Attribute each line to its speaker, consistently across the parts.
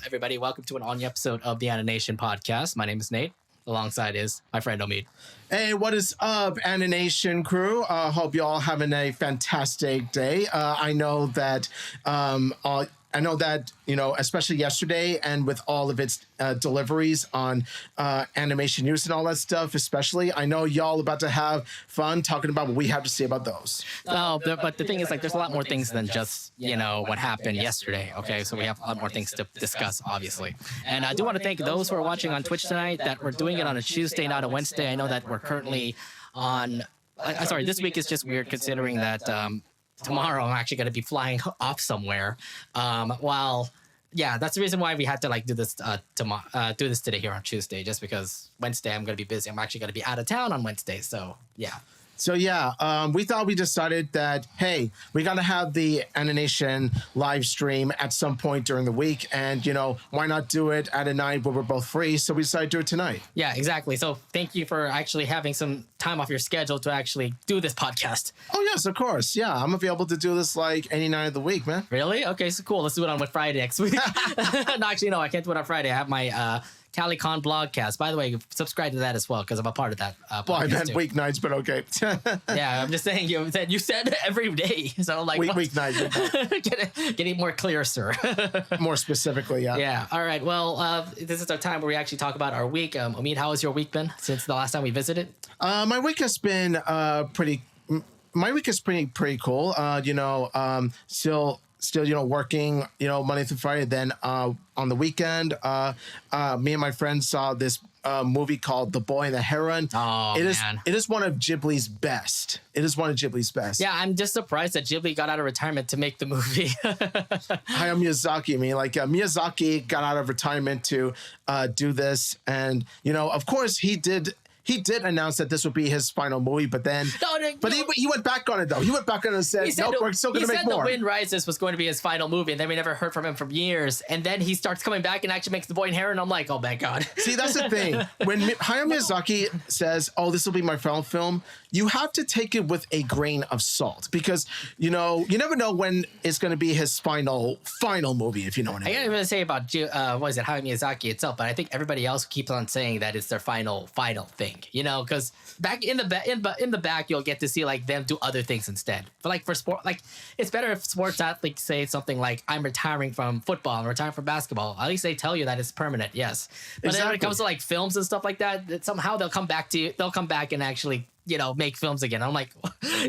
Speaker 1: everybody. Welcome to an all-new episode of the Anination podcast. My name is Nate. Alongside is my friend Omid.
Speaker 2: Hey, what is up, Anination crew? Hope you all having a fantastic day. I know that especially yesterday and with all of its deliveries on animation news and all that stuff, especially, I know y'all about to have fun talking about what we have to say about those.
Speaker 1: But the thing is, like, there's a lot more things than just, what happened yesterday. Okay, so we have a lot more things to discuss, obviously. And I do want to thank those who are watching on Twitch tonight that we're doing it on a Tuesday, not a Wednesday. I know that we're currently on... this week is just weird considering that... tomorrow I'm actually going to be flying off somewhere. That's the reason why we had to do this do this today here on Tuesday, just because Wednesday I'm going to be busy. I'm actually going to be out of town on Wednesday, so yeah.
Speaker 2: We thought we decided that, hey, we got to have the Anination live stream at some point during the week. And, why not do it at a night where we're both free? So we decided to do it tonight.
Speaker 1: Yeah, exactly. So thank you for actually having some time off your schedule to actually do this podcast.
Speaker 2: Oh, yes, of course. Yeah, I'm going to be able to do this like any night of the week, man.
Speaker 1: Really? Okay, so cool. Let's do it on Friday next week. No, I can't do it on Friday. I have my... CaliCon blogcast. By the way, subscribe to that as well because I'm a part of that.
Speaker 2: Well, I meant weeknights, but okay.
Speaker 1: Yeah, I'm just saying. You said every day, so I'm like
Speaker 2: weeknights.
Speaker 1: Getting more clear, sir.
Speaker 2: More specifically, yeah.
Speaker 1: Yeah. All right. Well, this is our time where we actually talk about our week. Omid, how has your week been since the last time we visited?
Speaker 2: My week has been pretty. My week is pretty cool. Still, working, Monday through Friday. Then on the weekend, me and my friends saw this movie called The Boy and the Heron.
Speaker 1: Oh, man.
Speaker 2: It is one of Ghibli's best.
Speaker 1: Yeah, I'm just surprised that Ghibli got out of retirement to make the movie.
Speaker 2: Hayao Miyazaki. I mean, Miyazaki got out of retirement to do this. And, of course, he did announce that this would be his final movie, but then he went back on it, though. He went back on it and said, nope, we're still going to make more.
Speaker 1: He said The Wind Rises was going to be his final movie, and then we never heard from him for years. And then he starts coming back and actually makes The Boy and Heron. I'm like, oh, my God.
Speaker 2: See, that's the thing. When Hayao Miyazaki says, oh, this will be my final film, you have to take it with a grain of salt because, you never know when it's going to be his final movie, if you know what I mean.
Speaker 1: I can't even say about, Hayao Miyazaki itself, but I think everybody else keeps on saying that it's their final thing. Because back in the back, you'll get to see them do other things instead. But for sport, it's better if sports athletes say something like, "I'm retiring from football, I'm retiring from basketball." At least they tell you that it's permanent. Yes, but then when it comes to films and stuff like that, somehow they'll come back to you. They'll come back and actually make films again. I'm like,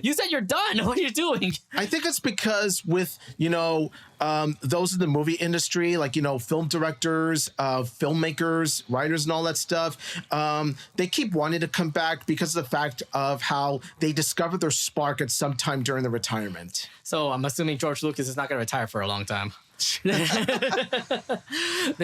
Speaker 1: you said you're done. What are you doing?
Speaker 2: I think it's because with, those in the movie industry, film directors, filmmakers, writers, and all that stuff, they keep wanting to come back because of the fact of how they discovered their spark at some time during the retirement.
Speaker 1: So I'm assuming George Lucas is not going to retire for a long time. They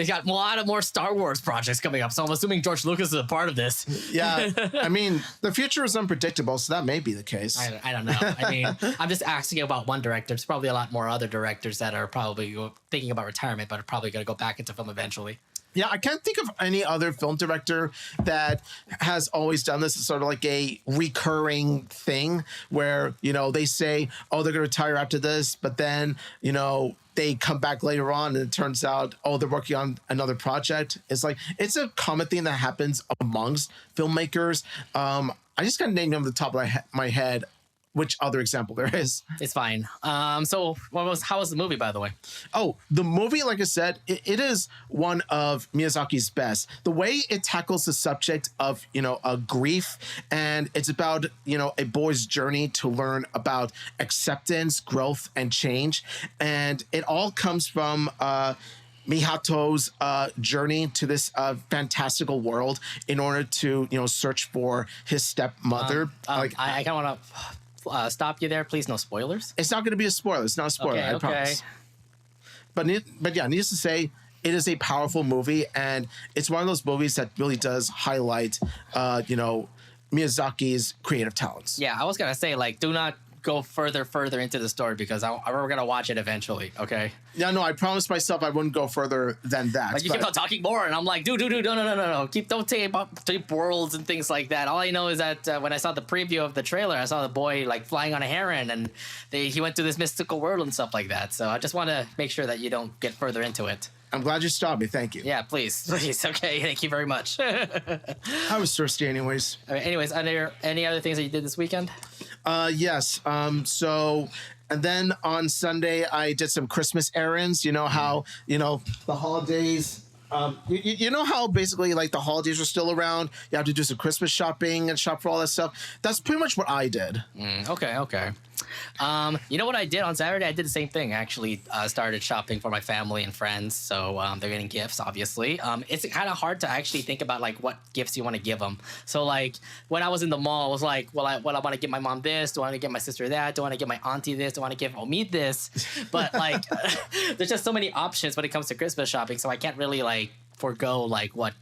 Speaker 1: got a lot of more Star Wars projects coming up, so I'm assuming George Lucas is a part of this.
Speaker 2: Yeah, I mean, the future is unpredictable, so that may be the case.
Speaker 1: I don't know. I mean, I'm just asking about one director. There's probably a lot more other directors that are probably thinking about retirement, but are probably going to go back into film eventually.
Speaker 2: Yeah, I can't think of any other film director that has always done this. It's sort of like a recurring thing where, they say, oh, they're going to retire after this, but then, they come back later on and it turns out, oh, they're working on another project. It's a common thing that happens amongst filmmakers. I just got to name them off the top of my head which other example there is.
Speaker 1: It's fine. So how was the movie, by the way?
Speaker 2: Oh, the movie, like I said, it is one of Miyazaki's best. The way it tackles the subject of, a grief, and it's about, a boy's journey to learn about acceptance, growth, and change. And it all comes from Mihato's journey to this fantastical world in order to, search for his stepmother.
Speaker 1: I kind of want to stop you there, please. No spoilers.
Speaker 2: It's not going to be a spoiler. It's not a spoiler. I promise. But yeah, needless to say, it is a powerful movie, and it's one of those movies that really does highlight, Miyazaki's creative talents.
Speaker 1: Yeah, I was gonna say, do not go further into the story because we're gonna watch it eventually. Okay.
Speaker 2: Yeah, no, I promised myself I wouldn't go further than that.
Speaker 1: Like you kept on talking more, and I'm like, dude, no. Don't say about deep worlds and things like that. All I know is that when I saw the preview of the trailer, I saw the boy like flying on a heron, and he went to this mystical world and stuff like that. So I just want to make sure that you don't get further into it.
Speaker 2: I'm glad you stopped me. Thank you.
Speaker 1: Yeah, please. Okay, thank you very much.
Speaker 2: I was thirsty anyways.
Speaker 1: All right, anyways, are there any other things that you did this weekend?
Speaker 2: Yes. And then on Sunday, I did some Christmas errands. You know how, the holidays, you know how basically like the holidays are still around. You have to do some Christmas shopping and shop for all that stuff. That's pretty much what I did.
Speaker 1: Okay. You know what I did on Saturday? I did the same thing. I actually started shopping for my family and friends. So they're getting gifts, obviously. It's kind of hard to actually think about like what gifts you want to give them. So like when I was in the mall, I was like, well, I want to give my mom this. Do I want to give my sister that? Do I want to give my auntie this? Do I want to give Omid this? But like there's just so many options when it comes to Christmas shopping. So I can't really like forego like what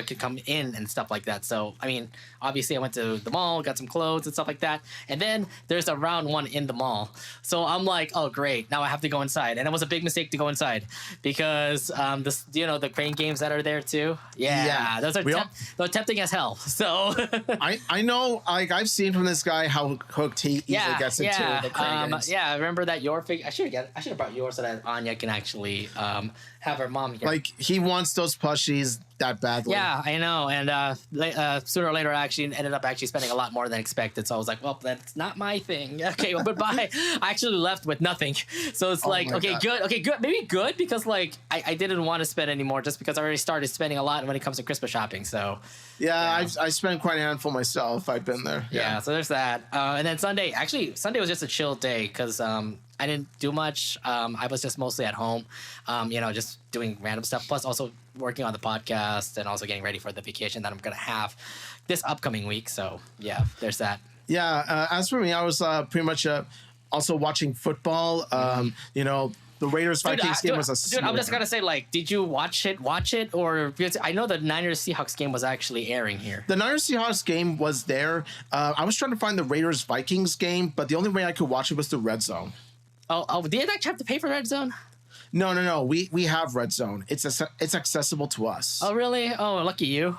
Speaker 1: could come in and stuff like that. So, I mean, obviously I went to the mall, got some clothes and stuff like that. And then there's a round one in the mall. So I'm like, oh, great. Now I have to go inside. And it was a big mistake to go inside because, the crane games that are there too. Yeah. Those are they're tempting as hell. So
Speaker 2: I know, like I've seen from this guy how hooked he easily gets into the crane games.
Speaker 1: Yeah, I remember that your figure. I should have brought yours so that Anya can actually have her mom here.
Speaker 2: Like he wants those plushies that badly.
Speaker 1: Yeah, I know. And sooner or later, I actually ended up spending a lot more than expected. So I was like, well, that's not my thing. Okay, well, goodbye. I actually left with nothing. So it's like, okay, God. Good. Okay, good. Maybe good because like I didn't want to spend any more just because I already started spending a lot when it comes to Christmas shopping. So
Speaker 2: yeah. I spent quite a handful myself. I've been there.
Speaker 1: Yeah, so there's that. And then Sunday was just a chill day because I didn't do much. I was just mostly at home, just doing random stuff. Plus also working on the podcast and also getting ready for the vacation that I'm going to have this upcoming week. So yeah, there's that. Yeah.
Speaker 2: As for me, I was pretty much also watching football. The Raiders Vikings game was a
Speaker 1: I'm just going to say, like, did you watch it? Or because I know the Niners Seahawks game was actually airing here.
Speaker 2: The Niners Seahawks game was there. I was trying to find the Raiders Vikings game, but the only way I could watch it was through Red Zone.
Speaker 1: Oh, did you actually have to pay for Red Zone?
Speaker 2: No. We have Red Zone. It's accessible to us.
Speaker 1: Oh, really? Oh, lucky you.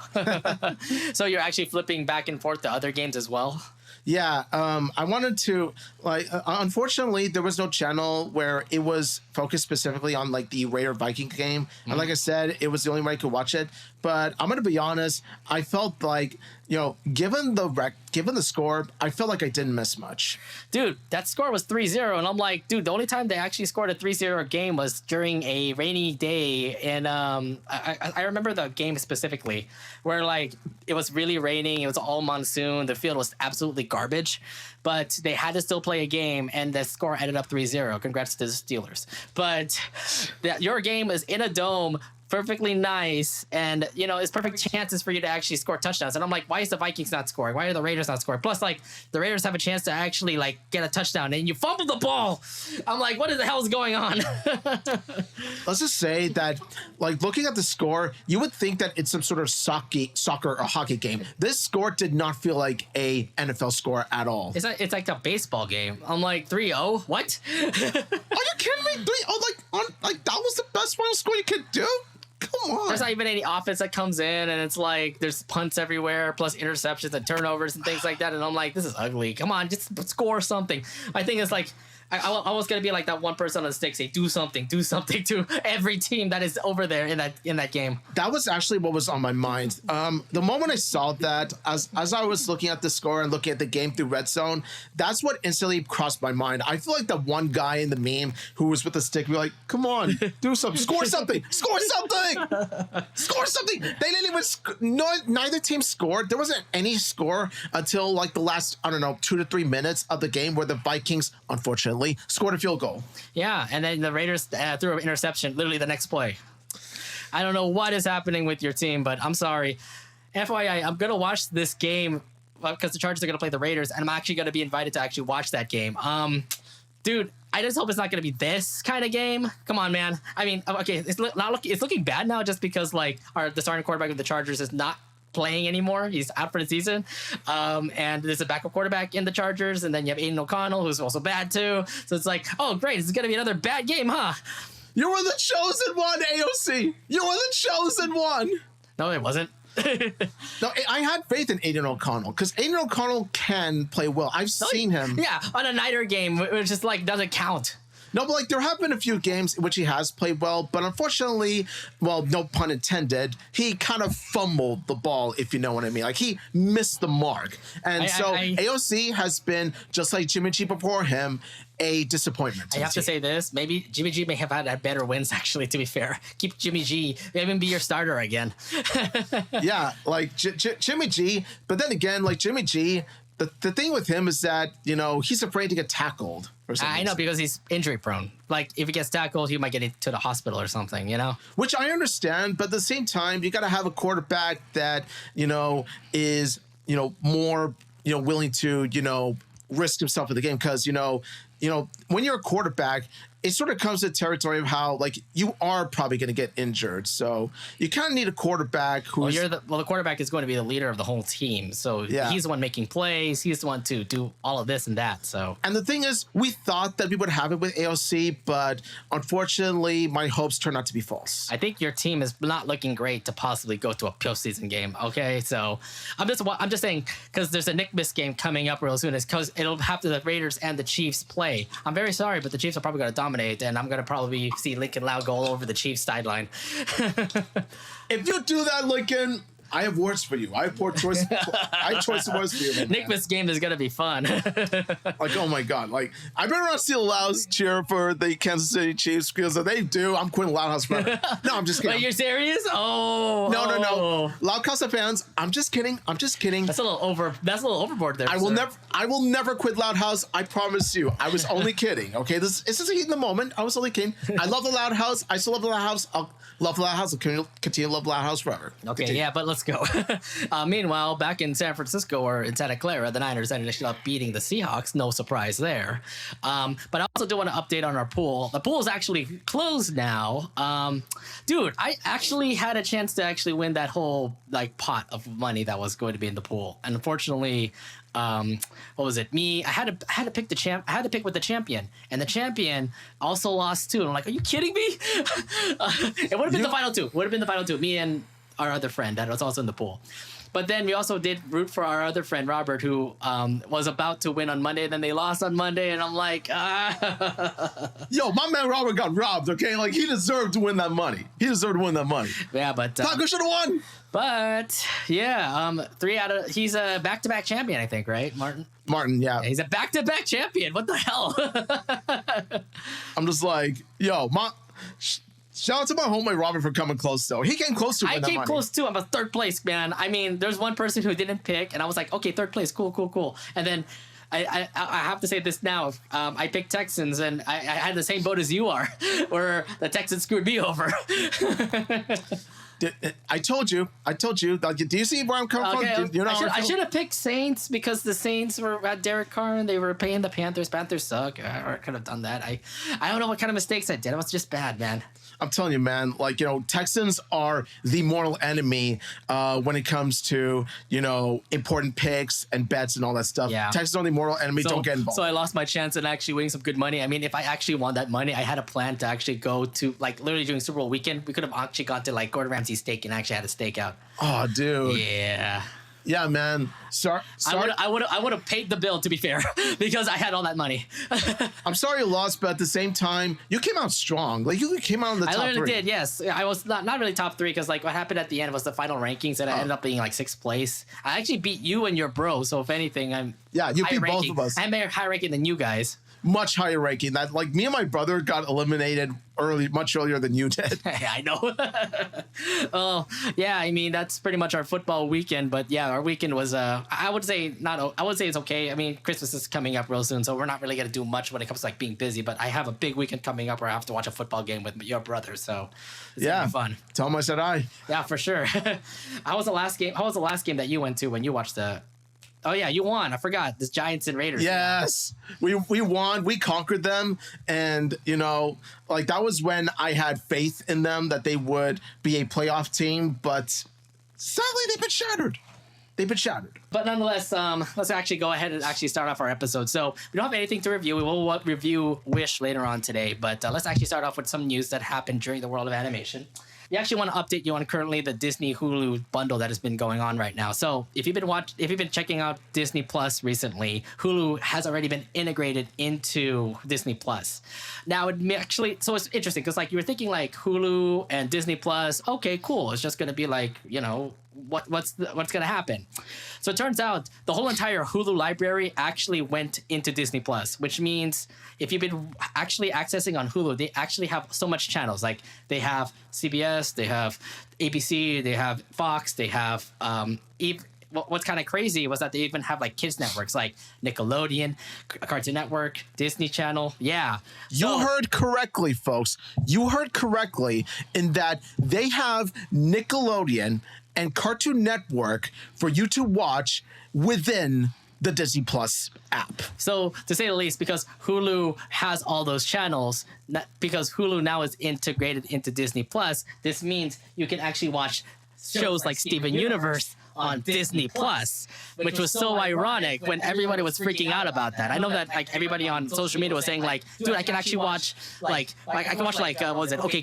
Speaker 1: So you're actually flipping back and forth to other games as well?
Speaker 2: Yeah, I wanted to unfortunately there was no channel where it was focused specifically on like the Raider Viking game. And like I said, it was the only way I could watch it. But I'm going to be honest, I felt like, given the score, I felt like I didn't miss much.
Speaker 1: Dude, that score was 3-0 and I'm like, dude, the only time they actually scored a 3-0 game was during a rainy day and I remember the game specifically where like it was really raining, it was all monsoon, the field was absolutely garbage, but they had to still play a game and the score ended up 3-0. Congrats to the Steelers. But your game is in a dome, perfectly nice, and it's perfect chances for you to actually score touchdowns. And I'm like, why is the Vikings not scoring? Why are the Raiders not scoring? Plus, like, the Raiders have a chance to actually like get a touchdown, and you fumble the ball. I'm like, what the hell is going on?
Speaker 2: Let's just say that, like, looking at the score, you would think that it's some sort of soccer or hockey game. This score did not feel like a NFL score at all.
Speaker 1: It's like a baseball game. I'm like 3-0. What?
Speaker 2: Are you kidding me? 3-0, like that was the best final score you could do. Come on.
Speaker 1: There's not even any offense that comes in, and it's like there's punts everywhere, plus interceptions and turnovers and things like that. And I'm like, this is ugly. Come on, just score something. I think it's like I was gonna be like that one person on the stick, say do something to every team that is over there in that game.
Speaker 2: That was actually what was on my mind. The moment I saw that, as I was looking at the score and looking at the game through Red Zone, that's what instantly crossed my mind. I feel like that one guy in the meme who was with the stick, be like, "Come on, do something, score something, score something, score something." They didn't even. Neither team scored. There wasn't any score until like the last 2 to 3 minutes of the game, where the Vikings, unfortunately, scored a field goal.
Speaker 1: Yeah, and then the Raiders threw an interception literally the next play. I don't know what is happening with your team, but I'm sorry. FYI, I'm going to watch this game because the Chargers are going to play the Raiders, and I'm actually going to be invited to actually watch that game. Dude, I just hope it's not going to be this kind of game. Come on, man. I mean, okay, it's looking bad now just because like the starting quarterback of the Chargers is not playing anymore. He's out for the season. And there's a backup quarterback in the Chargers, and then you have Aiden O'Connell, who's also bad too. So it's like, oh great, this is gonna be another bad game, huh?
Speaker 2: You were the chosen one, AOC. You were the chosen one.
Speaker 1: No, it wasn't.
Speaker 2: No, I had faith in Aiden O'Connell because Aiden O'Connell can play well. I've seen him.
Speaker 1: Yeah, on a Niner game, it just like doesn't count.
Speaker 2: No, but like there have been a few games in which he has played well, but unfortunately, well, no pun intended, he kind of fumbled the ball, if you know what I mean. Like he missed the mark. And AOC has been, just like Jimmy G before him, a disappointment.
Speaker 1: I have to say this, maybe Jimmy G may have had better wins, actually, to be fair. Keep Jimmy G, maybe be your starter again.
Speaker 2: Yeah, like Jimmy G, but then again, like Jimmy G, the thing with him is that, you know, he's afraid to get tackled.
Speaker 1: I know, because he's injury prone. Like if he gets tackled, he might get into the hospital or something, you know?
Speaker 2: Which I understand, but at the same time, you got to have a quarterback that, you know, is, you know, more, you know, willing to, you know, risk himself in the game. Because, you know, when you're a quarterback, it sort of comes to the territory of how, like, you are probably going to get injured. So you kind of need a quarterback who's...
Speaker 1: the quarterback is going to be the leader of the whole team. So he's the one making plays. He's the one to do all of this and that. So,
Speaker 2: and the thing is, we thought that we would have it with AOC, but unfortunately, my hopes turned out to be false.
Speaker 1: I think your team is not looking great to possibly go to a postseason game. Okay, so I'm just saying, because there's a Nick Miss game coming up real soon. It's because it'll have the Raiders and the Chiefs play. I'm very sorry, but the Chiefs are probably going to dominate, and I'm going to probably see Lincoln Loud go all over the Chiefs sideline.
Speaker 2: If you do that, Lincoln, I have words for you. I have choice of words for you.
Speaker 1: Nick, this game is going to be fun.
Speaker 2: Like, oh my God. Like, I've been around Steel Loud's cheer for the Kansas City Chiefs because if they do, I'm quitting Loud House forever. No, I'm just kidding.
Speaker 1: Wait, you're serious? Oh.
Speaker 2: No. Loud Casa fans, I'm just kidding.
Speaker 1: That's a little overboard there.
Speaker 2: I will never quit Loud House. I promise you. I was only kidding. Okay, this is a heat in the moment. I was only kidding. I love the Loud House. I still love the Loud House. I'll love the Loud House. I'll continue to love Loud House forever.
Speaker 1: Okay,
Speaker 2: continue.
Speaker 1: Yeah, but let's go. Meanwhile, back in San Francisco or in Santa Clara, the Niners ended up beating the Seahawks. No surprise there. But I also do want to update on our pool. The pool is actually closed now. Dude, I actually had a chance to actually win that whole like pot of money that was going to be in the pool. And unfortunately, what was it? I had to pick the champ. I had to pick with the champion, and the champion also lost too. And I'm like, are you kidding me? It would have been the final two. Me and our other friend that was also in the pool. But then we also did root for our other friend, Robert, who was about to win on Monday. And then they lost on Monday. And I'm like,
Speaker 2: Yo, my man Robert got robbed, okay? Like, he deserved to win that money.
Speaker 1: Yeah, but...
Speaker 2: Taco should have won!
Speaker 1: But, yeah, he's a back-to-back champion, I think, right, Martin?
Speaker 2: Martin, yeah.
Speaker 1: He's a back-to-back champion. What the hell?
Speaker 2: I'm just like, yo, shout out to my homie Robert for coming close, though. He came close to win that money.
Speaker 1: I came close, too. I'm a third place, man. I mean, there's one person who didn't pick, and I was like, okay, third place, cool. And then I have to say this now. I picked Texans, and I had the same boat as you are, where the Texans screwed me over.
Speaker 2: I told you. Do you see where I'm coming from?
Speaker 1: I should have picked Saints because the Saints were at Derek Carr and they were paying the Panthers. Panthers suck. I could have done that. I don't know what kind of mistakes I did. It was just bad, man.
Speaker 2: I'm telling you, man, like, Texans are the mortal enemy when it comes to, important picks and bets and all that stuff.
Speaker 1: Yeah.
Speaker 2: Texans are the mortal enemy. Don't get involved.
Speaker 1: So I lost my chance at actually winning some good money. I mean, if I actually won that money, I had a plan to actually go to, like, literally during Super Bowl weekend. We could have actually gone to, like, Gordon Ramsay's steak and actually had a stakeout.
Speaker 2: Oh, dude.
Speaker 1: Yeah.
Speaker 2: Yeah, man. Sorry.
Speaker 1: I would have paid the bill, to be fair, because I had all that money.
Speaker 2: I'm sorry you lost, but at the same time, you came out strong. Like, you came out in the top 3.
Speaker 1: I literally did, yes. I was not really top 3 because, like, what happened at the end was the final rankings, and I ended up being, like, 6th place. I actually beat you and your bro, so if anything, I'm
Speaker 2: you beat both of us.
Speaker 1: I'm higher ranking than you guys.
Speaker 2: Much higher ranking. That, like, me and my brother got eliminated much earlier than you did.
Speaker 1: I know. Oh, yeah. I mean, that's pretty much our football weekend. But yeah, our weekend was. I would say it's okay. I mean, Christmas is coming up real soon, so we're not really gonna do much when it comes to like being busy. But I have a big weekend coming up where I have to watch a football game with your brother. So it's gonna be fun.
Speaker 2: Tell him I said hi.
Speaker 1: Yeah, for sure. How was the last game that you went to when you watched the? Oh, yeah, you won. I forgot. This Giants and Raiders.
Speaker 2: Yes. We won. We conquered them. And, like, that was when I had faith in them that they would be a playoff team. But sadly, they've been shattered. They've been shattered.
Speaker 1: But nonetheless, let's actually go ahead and actually start off our episode. So we don't have anything to review. We will review Wish later on today. But let's actually start off with some news that happened during the world of animation. We actually want to update you on currently the Disney Hulu bundle that has been going on right now. So if you've been checking out Disney Plus recently, Hulu has already been integrated into Disney Plus. Now so it's interesting because like you were thinking like Hulu and Disney Plus, okay, cool. It's just gonna be like, what's gonna happen? So it turns out the whole entire Hulu library actually went into Disney Plus, which means if you've been actually accessing on Hulu, they actually have so much channels. Like they have CBS, they have ABC, they have Fox, they have what's kind of crazy was that they even have like kids networks like Nickelodeon, Cartoon Network, Disney Channel. Yeah.
Speaker 2: You heard correctly, folks. You heard correctly in that they have Nickelodeon and Cartoon Network for you to watch within the Disney Plus app.
Speaker 1: So to say the least, because Hulu has all those channels, because Hulu now is integrated into Disney Plus, this means you can actually watch shows like Steven Universe on Disney Plus, which was so ironic when everybody was freaking out about that. I know that like everybody on social media was saying like, dude, I can actually watch like I can watch like what was it? Okay,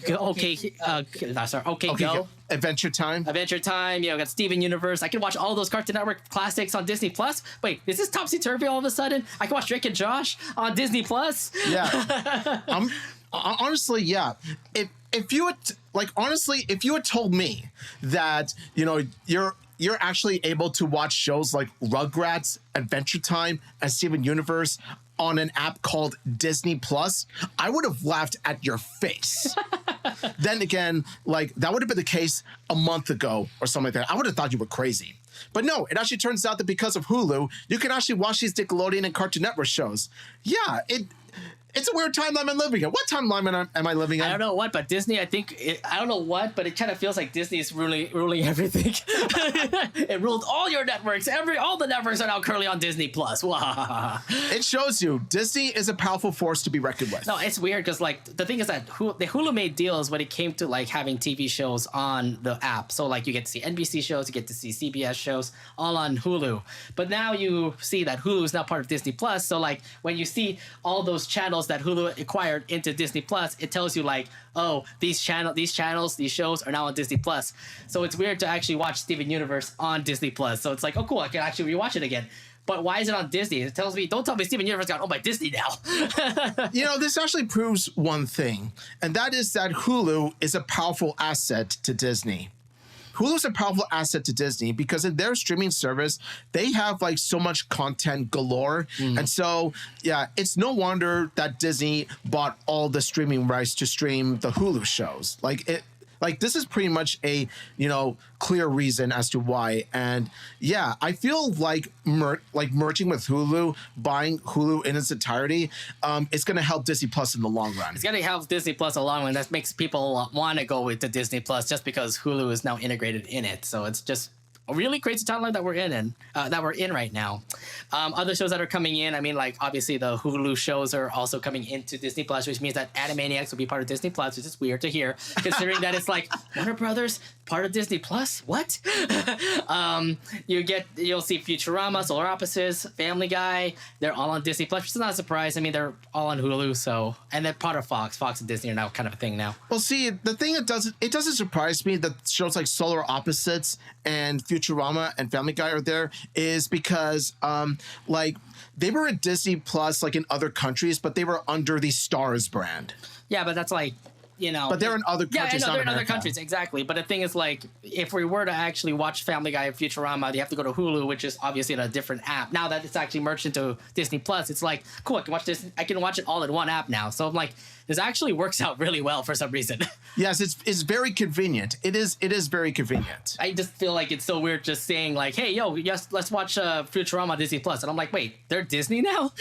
Speaker 1: Go.
Speaker 2: Adventure Time.
Speaker 1: Got Steven Universe. I can watch all those Cartoon Network classics on Disney Plus. Wait, is this Topsy Turvy all of a sudden? I can watch Drake and Josh on Disney Plus.
Speaker 2: Yeah. Honestly, yeah. If you had told me that you're actually able to watch shows like Rugrats, Adventure Time, and Steven Universe on an app called Disney Plus, I would have laughed at your face. Then again, like that would have been the case a month ago or something like that. I would have thought you were crazy. But no, it actually turns out that because of Hulu, you can actually watch these Nickelodeon and Cartoon Network shows. Yeah, it's a weird timeline I'm living in. What timeline am I living in?
Speaker 1: I don't know what, but Disney, I don't know what, but it kind of feels like Disney is ruling everything. It ruled all your networks. All the networks are now currently on Disney Plus.
Speaker 2: It shows you Disney is a powerful force to be reckoned with.
Speaker 1: No, it's weird because like the thing is that the Hulu made deals when it came to like having TV shows on the app. So like you get to see NBC shows, you get to see CBS shows, all on Hulu. But now you see that Hulu is now part of Disney Plus. So like when you see all those channels that Hulu acquired into Disney Plus, it tells you like, oh, these shows are now on Disney Plus. So it's weird to actually watch Steven Universe on Disney Plus. So it's like, oh, cool, I can actually rewatch it again. But why is it on Disney? It tells me, don't tell me Steven Universe got owned by Disney now.
Speaker 2: This actually proves one thing, and that is that Hulu is a powerful asset to Disney. Hulu's a powerful asset to Disney because in their streaming service, they have like so much content galore. And so, yeah, it's no wonder that Disney bought all the streaming rights to stream the Hulu shows. Like this is pretty much a, clear reason as to why. And yeah, I feel like merging with Hulu, buying Hulu in its entirety, it's going to help Disney Plus in the long run.
Speaker 1: It's going to help Disney Plus in the long run. That makes people want to go with the Disney Plus just because Hulu is now integrated in it. So it's just a really crazy timeline that we're in right now. Other shows that are coming in, I mean, like obviously the Hulu shows are also coming into Disney Plus, which means that Animaniacs will be part of Disney Plus, which is weird to hear, considering that it's like Warner Brothers part of Disney Plus. What? You'll see Futurama, Solar Opposites, Family Guy. They're all on Disney Plus, which is not a surprise. I mean, they're all on Hulu, so and they're part of Fox. Fox and Disney are now kind of a thing now.
Speaker 2: Well, see, the thing that doesn't surprise me that shows like Solar Opposites and Futurama and Family Guy are there is because like they were at Disney Plus like in other countries, but they were under the Stars brand.
Speaker 1: Yeah, but that's like,
Speaker 2: but they're in other countries.
Speaker 1: Yeah, they're in other countries, exactly. But the thing is, like, if we were to actually watch Family Guy and Futurama, you have to go to Hulu, which is obviously in a different app. Now that it's actually merged into Disney Plus, it's like, cool, I can watch this. I can watch it all in one app now. So I'm like, this actually works out really well for some reason.
Speaker 2: Yes, it's very convenient. It is very convenient.
Speaker 1: I just feel like it's so weird just saying like, hey, yo, yes, let's watch Futurama on Disney Plus. And I'm like, wait, they're Disney now?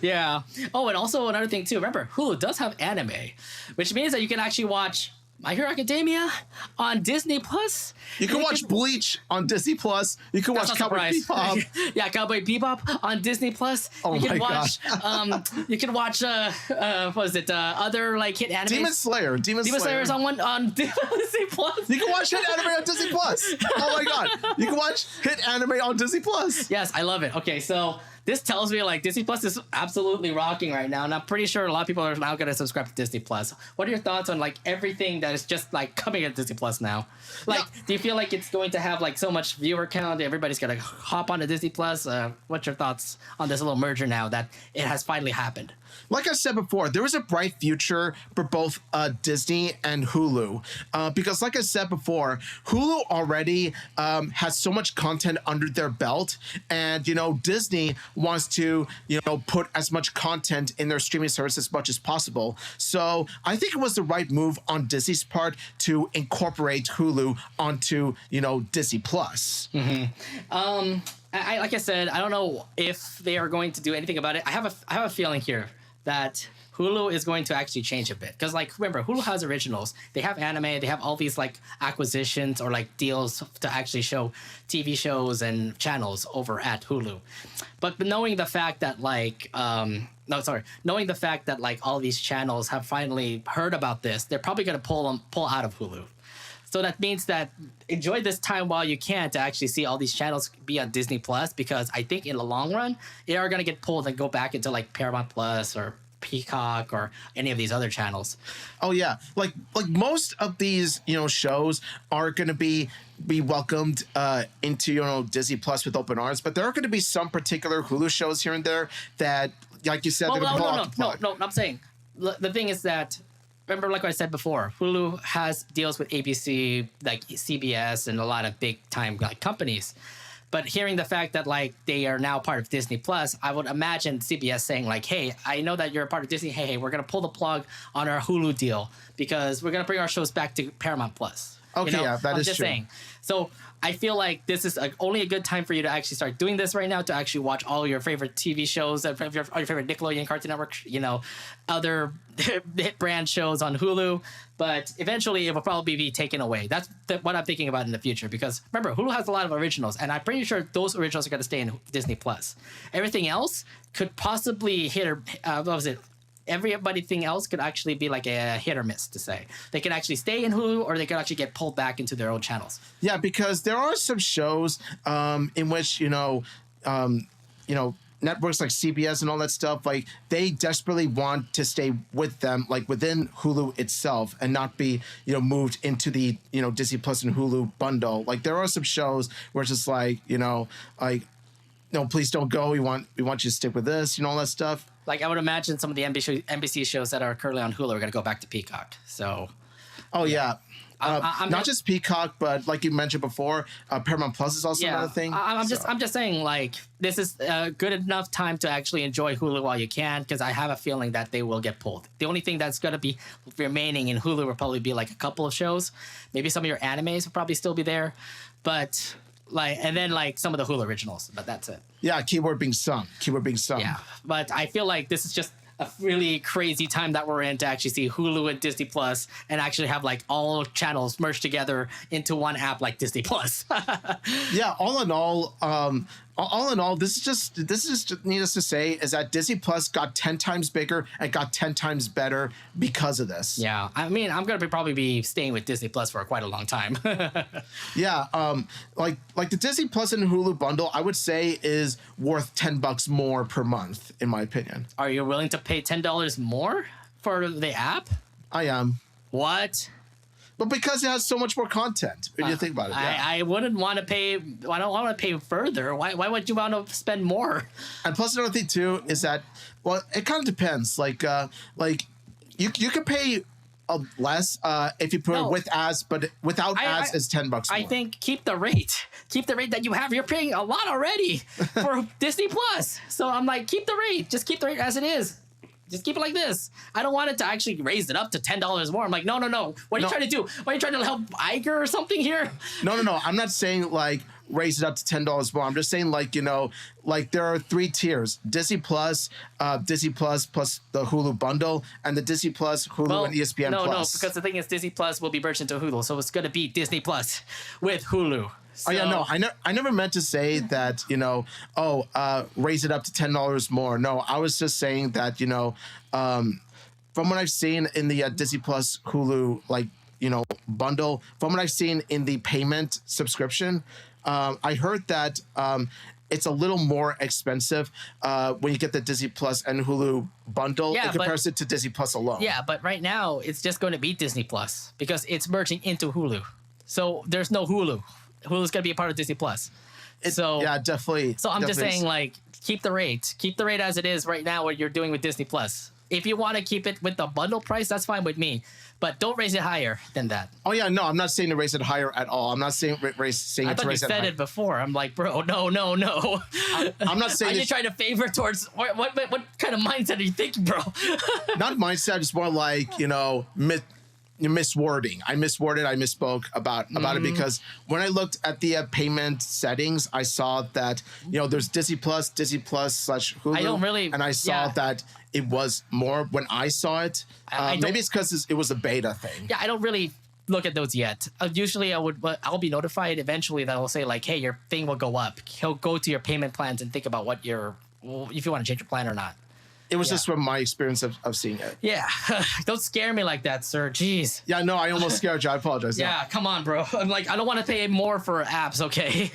Speaker 1: Yeah. Oh, and also another thing too, remember, Hulu does have anime, which means that you can actually watch My Hero Academia on Disney Plus.
Speaker 2: You can watch Bleach on Disney Plus. You can watch Cowboy Bebop.
Speaker 1: Yeah, Cowboy Bebop on Disney Plus.
Speaker 2: Oh
Speaker 1: you can
Speaker 2: my
Speaker 1: watch, you can watch what was it? Other like hit anime.
Speaker 2: Demon Slayer. Demon
Speaker 1: Slayer is on Disney Plus.
Speaker 2: You can watch hit anime on Disney Plus. Oh my god. You can watch hit anime on Disney Plus.
Speaker 1: Yes, I love it. Okay, so this tells me like Disney Plus is absolutely rocking right now, and I'm pretty sure a lot of people are now going to subscribe to Disney Plus. What are your thoughts on like everything that is just like coming at Disney Plus now? Like, do you feel like it's going to have like so much viewer count? Everybody's going to hop onto Disney Plus. What's your thoughts on this little merger now that it has finally happened?
Speaker 2: Like I said before, there is a bright future for both Disney and Hulu. Because like I said before, Hulu already has so much content under their belt. And, you know, Disney wants to, you know, put as much content in their streaming service as much as possible. So I think it was the right move on Disney's part to incorporate Hulu onto, you know, Disney Plus.
Speaker 1: Mm-hmm. Like I said, I don't know if they are going to do anything about it. I have a feeling here that Hulu is going to actually change a bit, because like remember, Hulu has originals, they have anime, they have all these like acquisitions or like deals to actually show TV shows and channels over at Hulu. But knowing the fact that like knowing the fact that like all these channels have finally heard about this, they're probably going to pull out of Hulu. So that means that enjoy this time while you can to actually see all these channels be on Disney Plus, because I think in the long run, they are going to get pulled and go back into like Paramount Plus or Peacock or any of these other channels.
Speaker 2: Oh yeah, like most of these, you know, shows are going to be welcomed into, you know, Disney Plus with open arms, but there are going to be some particular Hulu shows here and there that, like you said, they're going to pull out the plug.
Speaker 1: No, I'm saying the thing is that, remember, like I said before, Hulu has deals with ABC, like CBS, and a lot of big time like companies. But hearing the fact that like they are now part of Disney Plus, I would imagine CBS saying like, "Hey, I know that you're a part of Disney. Hey, we're gonna pull the plug on our Hulu deal because we're gonna bring our shows back to Paramount Plus."
Speaker 2: Okay,
Speaker 1: you know?
Speaker 2: yeah, that is
Speaker 1: just
Speaker 2: true.
Speaker 1: saying. So I feel like this is only a good time for you to actually start doing this right now, to actually watch all your favorite TV shows, all your favorite Nickelodeon, Cartoon Network, you know, other hit brand shows on Hulu. But eventually it will probably be taken away. That's what I'm thinking about in the future, because remember, Hulu has a lot of originals, and I'm pretty sure those originals are going to stay in Disney Plus. Everything else could possibly hit or what was it? Everything else could actually be like a hit or miss, to say. They could actually stay in Hulu, or they could actually get pulled back into their own channels.
Speaker 2: Yeah, because there are some shows in which, you know, networks like CBS and all that stuff, like they desperately want to stay with them, like within Hulu itself, and not be, you know, moved into the, you know, Disney Plus and Hulu bundle. Like there are some shows where it's just like, you know, like, no, please don't go. We want you to stick with this, you know, all that stuff.
Speaker 1: Like I would imagine some of the NBC shows that are currently on Hulu are going to go back to Peacock. So,
Speaker 2: oh yeah.
Speaker 1: I'm
Speaker 2: not just Peacock, but like you mentioned before, Paramount Plus is also another thing.
Speaker 1: I'm just saying, like, this is a good enough time to actually enjoy Hulu while you can, because I have a feeling that they will get pulled. The only thing that's going to be remaining in Hulu will probably be like a couple of shows. Maybe some of your animes will probably still be there, but like, and then like some of the Hulu originals, but that's it.
Speaker 2: Yeah, keyword being some.
Speaker 1: Yeah, but I feel like this is just a really crazy time that we're in to actually see Hulu and Disney Plus and actually have like all channels merged together into one app like Disney Plus.
Speaker 2: Yeah, all in all, this is just needless to say is that Disney Plus got 10 times bigger and got 10 times better because of this.
Speaker 1: Yeah, I mean, I'm gonna probably be staying with Disney Plus for quite a long time.
Speaker 2: Yeah, like the Disney Plus and Hulu bundle, I would say is worth $10 more per month, in my opinion.
Speaker 1: Are you willing to pay $10 more for the app?
Speaker 2: I am.
Speaker 1: What?
Speaker 2: But because it has so much more content, when you think about it. Yeah.
Speaker 1: I wouldn't want to pay. I don't want to pay further. Why would you want to spend more?
Speaker 2: And plus another thing too is that, well, it kind of depends. Like you can pay less if you put it with ads, but without ads is $10 more.
Speaker 1: I think keep the rate that you have. You're paying a lot already for Disney Plus. So I'm like, keep the rate. Just keep the rate as it is. Just keep it like this. I don't want it to actually raise it up to $10 more. I'm like, no. What are you trying to do? Are you trying to help Iger or something here?
Speaker 2: No. I'm not saying like raise it up to $10 more. I'm just saying, like, like there are 3 tiers: Disney Plus plus the Hulu bundle, and the Disney Plus, Hulu, and ESPN
Speaker 1: no,
Speaker 2: Plus.
Speaker 1: No, because the thing is, Disney Plus will be merged into Hulu, so it's gonna be Disney Plus with Hulu. So,
Speaker 2: oh yeah, no, I never meant to say that, raise it up to $10 more. No, I was just saying that, from what I've seen in the Disney Plus Hulu, like, bundle, from what I've seen in the payment subscription, I heard that it's a little more expensive when you get the Disney Plus and Hulu bundle in comparison to Disney Plus alone.
Speaker 1: Yeah, but right now it's just going to be Disney Plus because it's merging into Hulu. So there's no Hulu. Hulu's going to be a part of Disney Plus.
Speaker 2: Yeah, definitely.
Speaker 1: So I'm just saying, like, keep the rate as it is right now. What you're doing with Disney Plus. If you want to keep it with the bundle price, that's fine with me. But don't raise it higher than that.
Speaker 2: Oh yeah, no, I'm not saying to raise it higher at all. I'm not saying
Speaker 1: I thought you said it before. I'm like, bro, no.
Speaker 2: I'm not saying.
Speaker 1: Are you trying to favor towards what kind of mindset are you thinking, bro?
Speaker 2: Not mindset. It's more like miswording. I misworded. I misspoke about it because when I looked at the payment settings, I saw that there's Disney Plus / Hulu.
Speaker 1: I don't really,
Speaker 2: and I saw that it was more when I saw it. Maybe it's because it was a beta thing.
Speaker 1: Yeah, I don't really look at those yet. Usually, I'll be notified eventually that will say like, hey, your thing will go up. He'll go to your payment plans and think about if you want to change your plan or not.
Speaker 2: It was just from my experience of seeing it.
Speaker 1: Yeah. Don't scare me like that, sir. Jeez.
Speaker 2: Yeah, no, I almost scared you. I apologize.
Speaker 1: Yeah, come on, bro. I'm like, I don't want to pay more for apps, okay?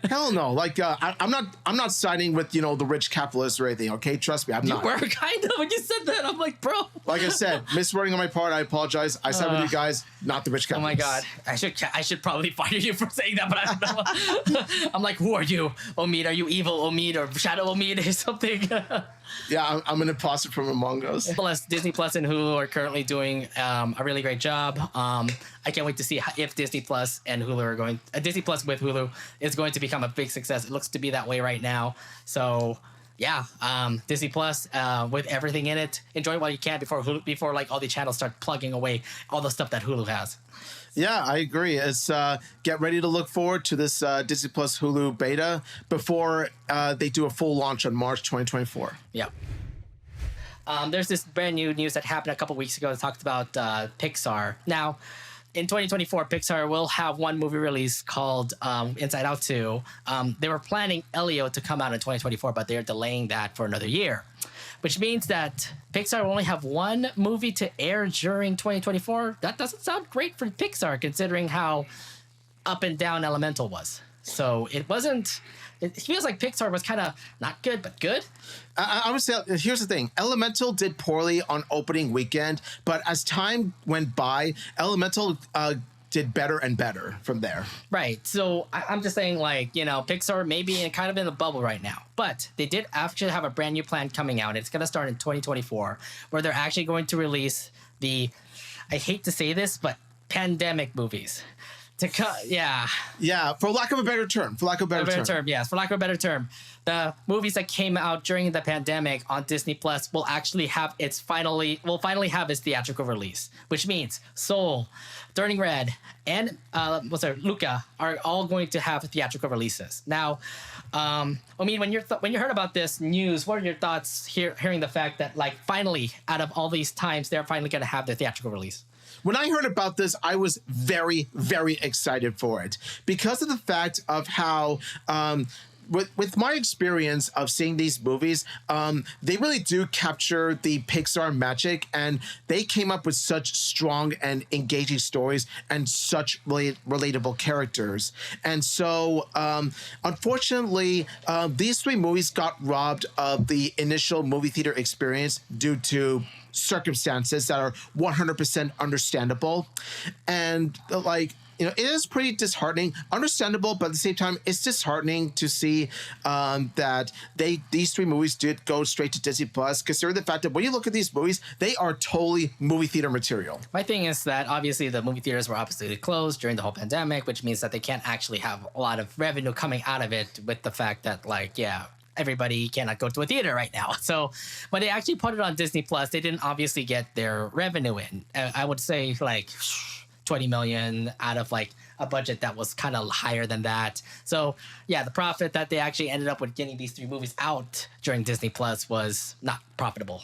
Speaker 2: Hell no. Like, I'm not siding with, the rich capitalists or anything, okay? Trust me, I'm not.
Speaker 1: You were kind of when you said that. I'm like, bro.
Speaker 2: Like I said, miswording on my part. I apologize. I side with you guys, not the rich capitalists.
Speaker 1: Oh my God. I should probably fire you for saying that, but I don't know. I'm like, who are you? Omid, are you evil Omid or Shadow Omid or something?
Speaker 2: Yeah, I'm an imposter from Among Us.
Speaker 1: Plus, Disney Plus and Hulu are currently doing a really great job. I can't wait to see if Disney Plus and Hulu are going. Disney Plus with Hulu is going to become a big success. It looks to be that way right now. So yeah, Disney Plus with everything in it. Enjoy it while you can before like all the channels start plugging away all the stuff that Hulu has.
Speaker 2: Yeah, I agree. It's get ready to look forward to this Disney Plus Hulu beta before they do a full launch on March 2024.
Speaker 1: Yeah. There's this brand new news that happened a couple weeks ago that talked about Pixar. Now, in 2024, Pixar will have one movie release called Inside Out 2. They were planning Elio to come out in 2024, but they're delaying that for another year, which means that Pixar will only have one movie to air during 2024. That doesn't sound great for Pixar, considering how up and down Elemental was. So it feels like Pixar was kind of not good, but good.
Speaker 2: I would say, here's the thing. Elemental did poorly on opening weekend, but as time went by, Elemental did better and better from there.
Speaker 1: Right. So I'm just saying, like, Pixar may be kind of in the bubble right now, but they did actually have a brand new plan coming out. It's going to start in 2024, where they're actually going to release I hate to say this, but pandemic movies. Yeah,
Speaker 2: for lack of a better term.
Speaker 1: Yes, for lack of a better term. The movies that came out during the pandemic on Disney Plus will actually have finally have its theatrical release, which means Soul, Turning Red, and Luca are all going to have theatrical releases. Now, I mean, when you heard about this news, what are your thoughts hearing the fact that, like, finally, out of all these times, they're finally going to have their theatrical release?
Speaker 2: When I heard about this, I was very, very excited for it because of the fact of how, with my experience of seeing these movies, they really do capture the Pixar magic, and they came up with such strong and engaging stories and such relatable characters. And so, unfortunately, these 3 movies got robbed of the initial movie theater experience due to circumstances that are 100% understandable. And it is pretty disheartening, understandable, but at the same time, it's disheartening to see that these 3 movies did go straight to Disney Plus, considering the fact that when you look at these movies, they are totally movie theater material.
Speaker 1: My thing is that obviously the movie theaters were obviously closed during the whole pandemic, which means that they can't actually have a lot of revenue coming out of it, with the fact that, everybody cannot go to a theater right now. So when they actually put it on Disney Plus, they didn't obviously get their revenue in. I would say 20 million out of a a budget that was kind of higher than that. So yeah, the profit that they actually ended up with getting these 3 movies out during Disney Plus was not profitable.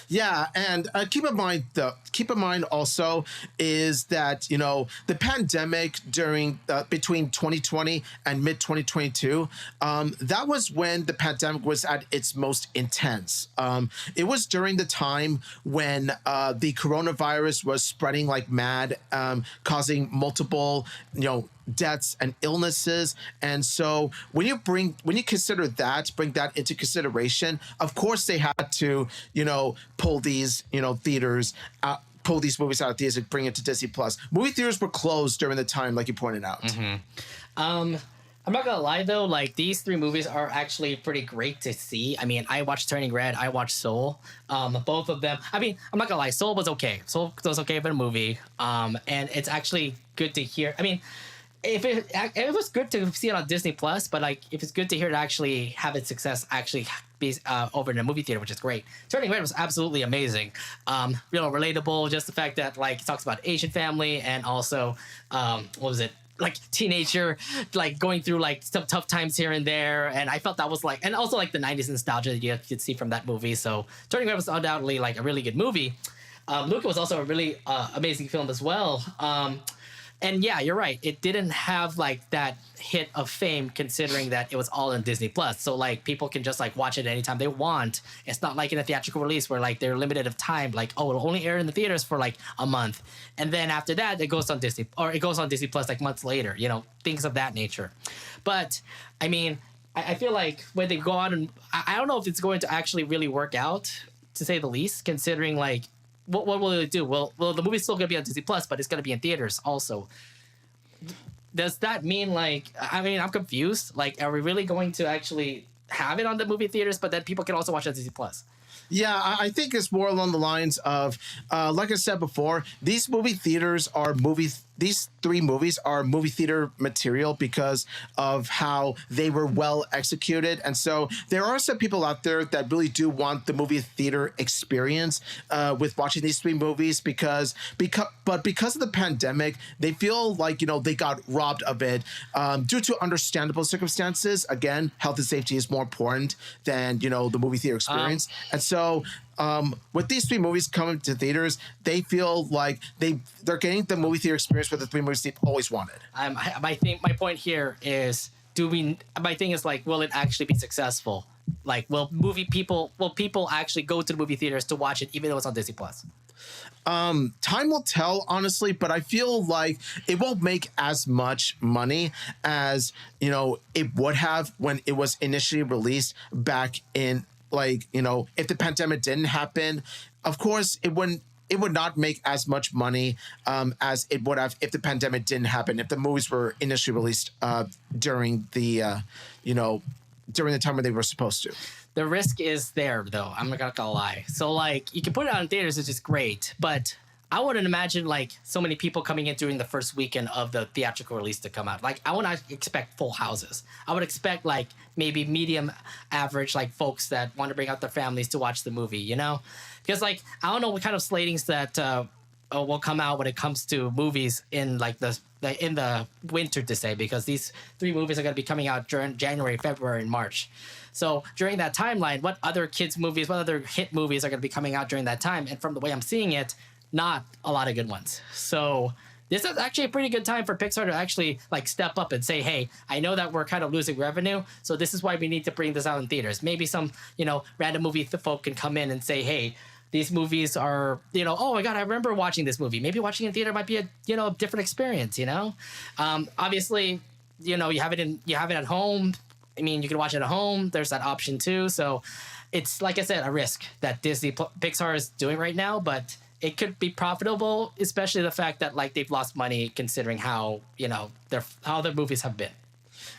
Speaker 2: Yeah, and keep in mind also is that the pandemic during between 2020 and mid 2022, that was when the pandemic was at its most intense. It was during the time when the coronavirus was spreading like mad, causing multiple deaths and illnesses. And so when you bring that into consideration, of course they had to pull these theaters out, pull these movies out of theaters and bring it to Disney Plus. Movie theaters were closed during the time, like you pointed out.
Speaker 1: I'm not gonna lie though, like these 3 movies are actually pretty great to see. I mean, I watched Turning Red, I watched Soul. Both of them. I mean, I'm not gonna lie, Soul was okay. Soul was okay for a movie. And it's actually good to hear. I mean, if it was good to see it on Disney Plus, but like if it's good to hear it actually have its success actually be over in a movie theater, which is great. Turning Red was absolutely amazing. Relatable, just the fact that like it talks about Asian family and also what was it? Like teenager, like going through like some tough times here and there, and I felt that was like, and also like the 90s nostalgia that you could see from that movie. So Turning Red was undoubtedly like a really good movie. Luca was also a really amazing film as well. And yeah, you're right. It didn't have like that hit of fame considering that it was all in Disney Plus. So like people can just like watch it anytime they want. It's not like in a theatrical release where like they're limited of time. Like, oh, it'll only air in the theaters for like a month. And then after that, it goes on Disney Plus like months later, things of that nature. But I mean, I feel like when they go out and I don't know if it's going to actually really work out, to say the least, considering like, what will it do? Well, the movie's still going to be on Disney Plus, but it's going to be in theaters also. Does that mean like? I mean, I'm confused. Like, are we really going to actually have it on the movie theaters, but then people can also watch it on Disney Plus?
Speaker 2: Yeah, I think it's more along the lines of, like I said before, these movie theaters are these 3 movies are movie theater material because of how they were well executed. And so there are some people out there that really do want the movie theater experience with watching these 3 movies because of the pandemic, they feel like, they got robbed of it due to understandable circumstances. Again, health and safety is more important than, the movie theater experience. And so with these 3 movies coming to theaters, they feel like they're getting the movie theater experience with the 3 movies they've always wanted.
Speaker 1: My point here is, my thing is like, will it actually be successful? Like, will people actually go to the movie theaters to watch it even though it's on Disney Plus?
Speaker 2: Time will tell, honestly, but I feel like it won't make as much money as, it would have when it was initially released back in, like, if the pandemic didn't happen. Of course, it would not make as much money as it would have if the pandemic didn't happen, if the movies were initially released during the time when they were supposed to.
Speaker 1: The risk is there, though. I'm not gonna lie. So, like, you can put it on theaters, which is great, but I wouldn't imagine, like, so many people coming in during the first weekend of the theatrical release to come out. Like, I would not expect full houses. I would expect, like, maybe medium average, like, folks that want to bring out their families to watch the movie, Because, like, I don't know what kind of slatings that will come out when it comes to movies in, like, in the winter, to say, because these 3 movies are going to be coming out during January, February, and March. So during that timeline, what other kids' movies, what other hit movies are going to be coming out during that time? And from the way I'm seeing it, not a lot of good ones. So this is actually a pretty good time for Pixar to actually like step up and say, hey, I know that we're kind of losing revenue, so this is why we need to bring this out in theaters. Maybe some, random movie folk can come in and say, hey, these movies are, oh my God, I remember watching this movie. Maybe watching in theater might be a different experience, Obviously, you have it at home. I mean, you can watch it at home. There's that option too. So it's, like I said, a risk that Pixar is doing right now, but it could be profitable, especially the fact that like they've lost money considering how, how their movies have been.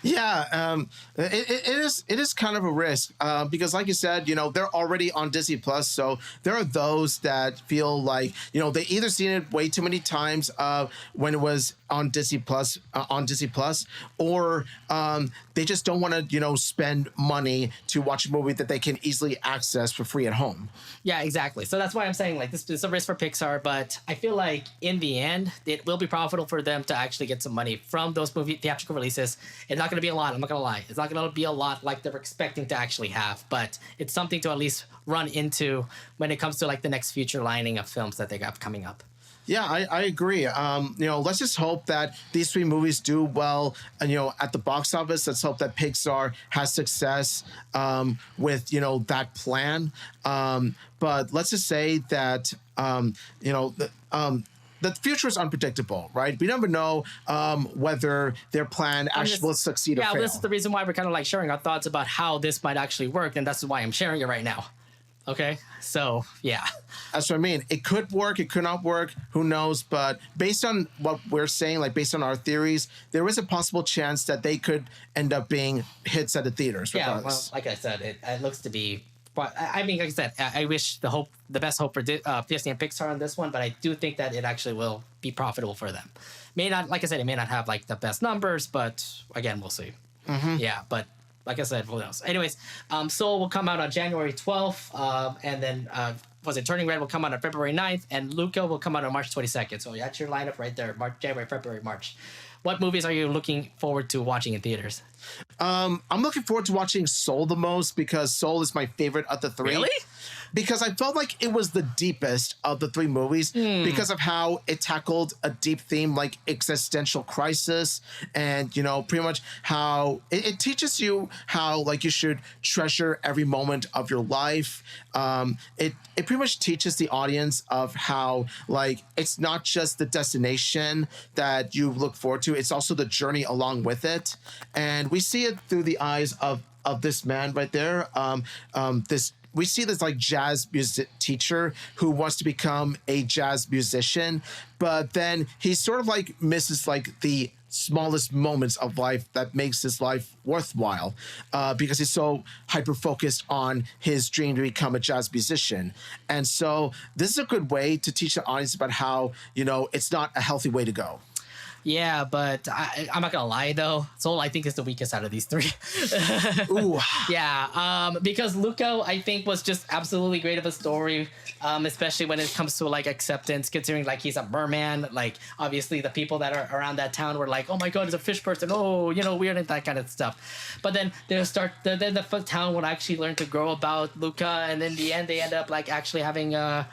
Speaker 2: Yeah, it is kind of a risk because, like you said, they're already on Disney Plus, so there are those that feel like they either seen it way too many times when it was on Disney Plus, or they just don't want to spend money to watch a movie that they can easily access for free at home.
Speaker 1: Yeah, exactly. So that's why I'm saying like this is a risk for Pixar, but I feel like in the end it will be profitable for them to actually get some money from those movie theatrical releases. It's not going to be a lot. I'm not going to lie. It's not going to be a lot like they're expecting to actually have, but it's something to at least run into when it comes to like the next future lining of films that they have coming up.
Speaker 2: Yeah, I agree. Let's just hope that these three movies do well, at the box office. Let's hope that Pixar has success with, that plan. But let's just say that, the future is unpredictable, right? We never know whether their plan actually will succeed or fail.
Speaker 1: Yeah, this is the reason why we're kind of like sharing our thoughts about how this might actually work, and that's why I'm sharing it right now. Okay, so yeah.
Speaker 2: That's what I mean. It could work, it could not work, who knows? But based on what we're saying, like based on our theories, there is a possible chance that they could end up being hits at the theaters.
Speaker 1: Yeah, well, like I said, it looks to be. But I mean, like I said, I wish the best hope for Disney and Pixar on this one, but I do think that it actually will be profitable for them. May not, like I said, it may not have like the best numbers, but again, we'll see. Mm-hmm. Yeah, but. Like I said, who knows? Anyways, Soul will come out on January 12th, and then Turning Red will come out on February 9th, and Luca will come out on March 22nd. So that's your lineup right there: January, February, March. What movies are you looking forward to watching in theaters?
Speaker 2: I'm looking forward to watching Soul the most because Soul is my favorite of the three.
Speaker 1: Really?
Speaker 2: Because I felt like it was the deepest of the three movies because of how it tackled a deep theme like existential crisis, and pretty much how it teaches you how like you should treasure every moment of your life. It pretty much teaches the audience of how like it's not just the destination that you look forward to, it's also the journey along with it, and we see it through the eyes of this man right there. We see this like jazz music teacher who wants to become a jazz musician, but then he sort of like misses like the smallest moments of life that makes his life worthwhile because he's so hyper focused on his dream to become a jazz musician. And so this is a good way to teach the audience about how, it's not a healthy way to go.
Speaker 1: Yeah, but I'm not gonna lie though. Soul I think is the weakest out of these three.
Speaker 2: Ooh.
Speaker 1: Yeah, because Luca I think was just absolutely great of a story, especially when it comes to like acceptance, considering like he's a merman. Like obviously the people that are around that town were like, oh my god, he's a fish person. Oh, weird and that kind of stuff. But then the town would actually learn to grow about Luca, and in the end they end up like actually having a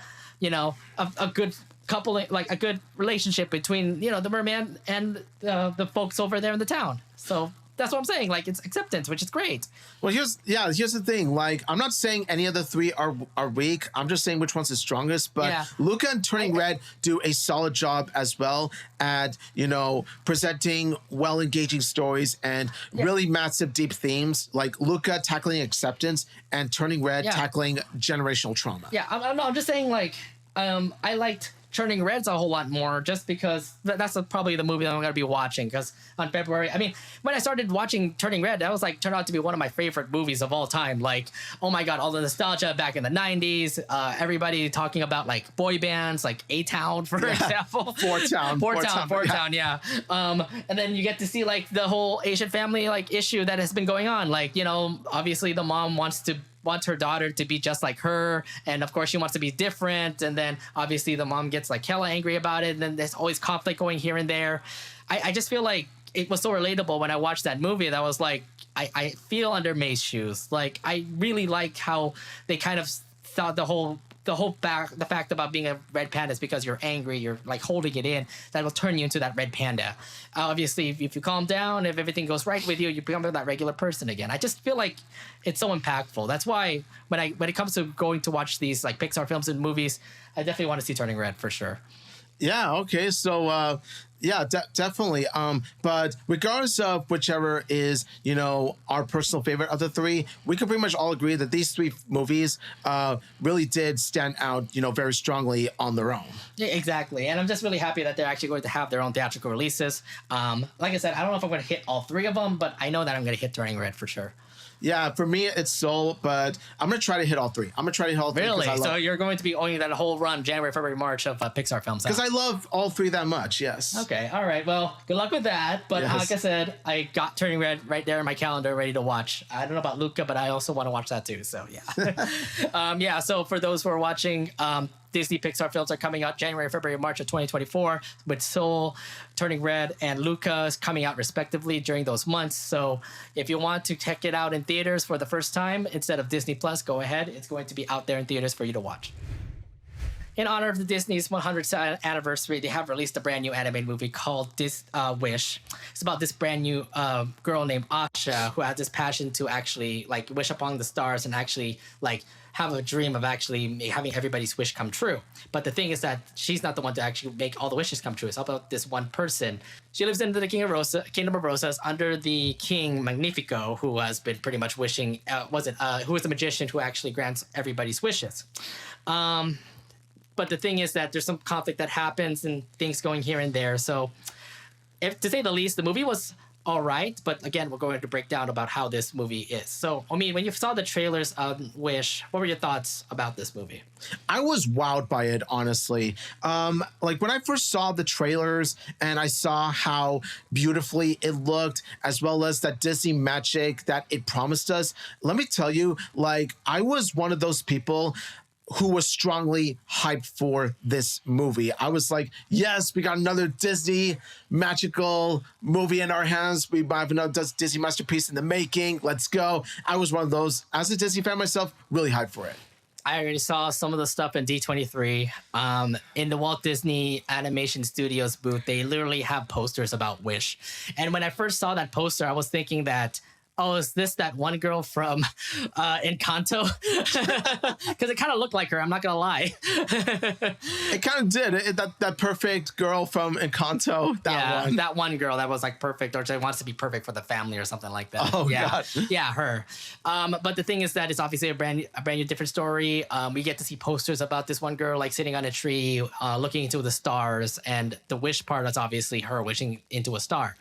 Speaker 1: good couple, like a good relationship between the merman and the folks over there in the town. So that's what I'm saying. Like it's acceptance, which is great.
Speaker 2: Well, here's the thing. Like I'm not saying any of the three are weak. I'm just saying which one's the strongest. But yeah. Luca and Turning Red do a solid job as well at presenting well engaging stories and really massive deep themes. Like Luca tackling acceptance and Turning Red tackling generational trauma.
Speaker 1: Yeah, I'm just saying like I liked Turning Red's a whole lot more just because that's probably the movie that I'm going to be watching, because on February, I mean, when I started watching Turning Red, that was like turned out to be one of my favorite movies of all time. Like, oh my God, all the nostalgia back in the 90s, everybody talking about like boy bands, like A-Town, for example.
Speaker 2: Four Town,
Speaker 1: yeah. And then you get to see like the whole Asian family like issue that has been going on. Like, obviously the mom wants her daughter to be just like her, and of course she wants to be different, and then obviously the mom gets like hella angry about it, and then there's always conflict going here and there. I just feel like it was so relatable when I watched that movie that I was like, I feel under May's shoes. Like I really like how they kind of thought the fact about being a red panda is because you're angry, you're like holding it in, that will turn you into that red panda. Obviously, if you calm down, if everything goes right with you, you become that regular person again. I just feel like it's so impactful. That's why when it comes to going to watch these like Pixar films and movies, I definitely want to see Turning Red for sure.
Speaker 2: Yeah. Okay. So, yeah, definitely. But regardless of whichever is, our personal favorite of the three, we can pretty much all agree that these three movies really did stand out, very strongly on their own.
Speaker 1: Yeah, exactly. And I'm just really happy that they're actually going to have their own theatrical releases. Like I said, I don't know if I'm going to hit all three of them, but I know that I'm going to hit Turning Red for sure.
Speaker 2: Yeah, for me it's Soul, but I'm gonna try to hit all three. I'm gonna try to hit all three.
Speaker 1: Really? So you're going to be owning that whole run, January, February, March of Pixar films?
Speaker 2: Because I love all three that much. Yes.
Speaker 1: Okay. All right. Well, good luck with that. But
Speaker 2: Yes.
Speaker 1: like I said, I got Turning Red right there in my calendar, ready to watch. I don't know about Luca, but I also want to watch that too. So yeah. Yeah. So for those who are watching, Disney Pixar films are coming out January, February, March of 2024, with Soul, Turning Red, and Luca coming out respectively during those months. So if you want to check it out in theaters for the first time instead of Disney Plus, go ahead. It's going to be out there in theaters for you to watch. In honor of the Disney's 100th anniversary, they have released a brand new animated movie called Wish. It's about this brand new girl named Asha who has this passion to actually like wish upon the stars and actually like have a dream of actually having everybody's wish come true. But the thing is that she's not the one to actually make all the wishes come true. It's about this one person. She lives in the Kingdom of Rosas under the King Magnifico, who has been pretty much wishing, who is the magician who actually grants everybody's wishes. But the thing is that there's some conflict that happens and things going here and there. So, to say the least, the movie was all right. But again, we're going to break down about how this movie is. So, I mean, when you saw the trailers of Wish, what were your thoughts about this movie?
Speaker 2: I was wowed by it, honestly. Like when I first saw the trailers and I saw how beautifully it looked, as well as that Disney magic that it promised us, let me tell you, like I was one of those people who was strongly hyped for this movie. I was like, yes, we got another Disney magical movie in our hands. We have another Disney masterpiece in the making. Let's go. I was one of those, as a Disney fan myself, really hyped for it.
Speaker 1: I already saw some of the stuff in D23. In the Walt Disney Animation Studios booth, they literally have posters about Wish. And when I first saw that poster, I was thinking that, oh, is this that one girl from Encanto? Because it kind of looked like her, I'm not going to lie.
Speaker 2: It kind of did. That perfect girl from Encanto.
Speaker 1: That one girl that was like perfect, or she wants to be perfect for the family or something like that.
Speaker 2: Oh,
Speaker 1: yeah.
Speaker 2: God.
Speaker 1: Yeah, her. But the thing is that it's obviously a brand new different story. We get to see posters about this one girl like sitting on a tree, looking into the stars. And the wish part is obviously her wishing into a star.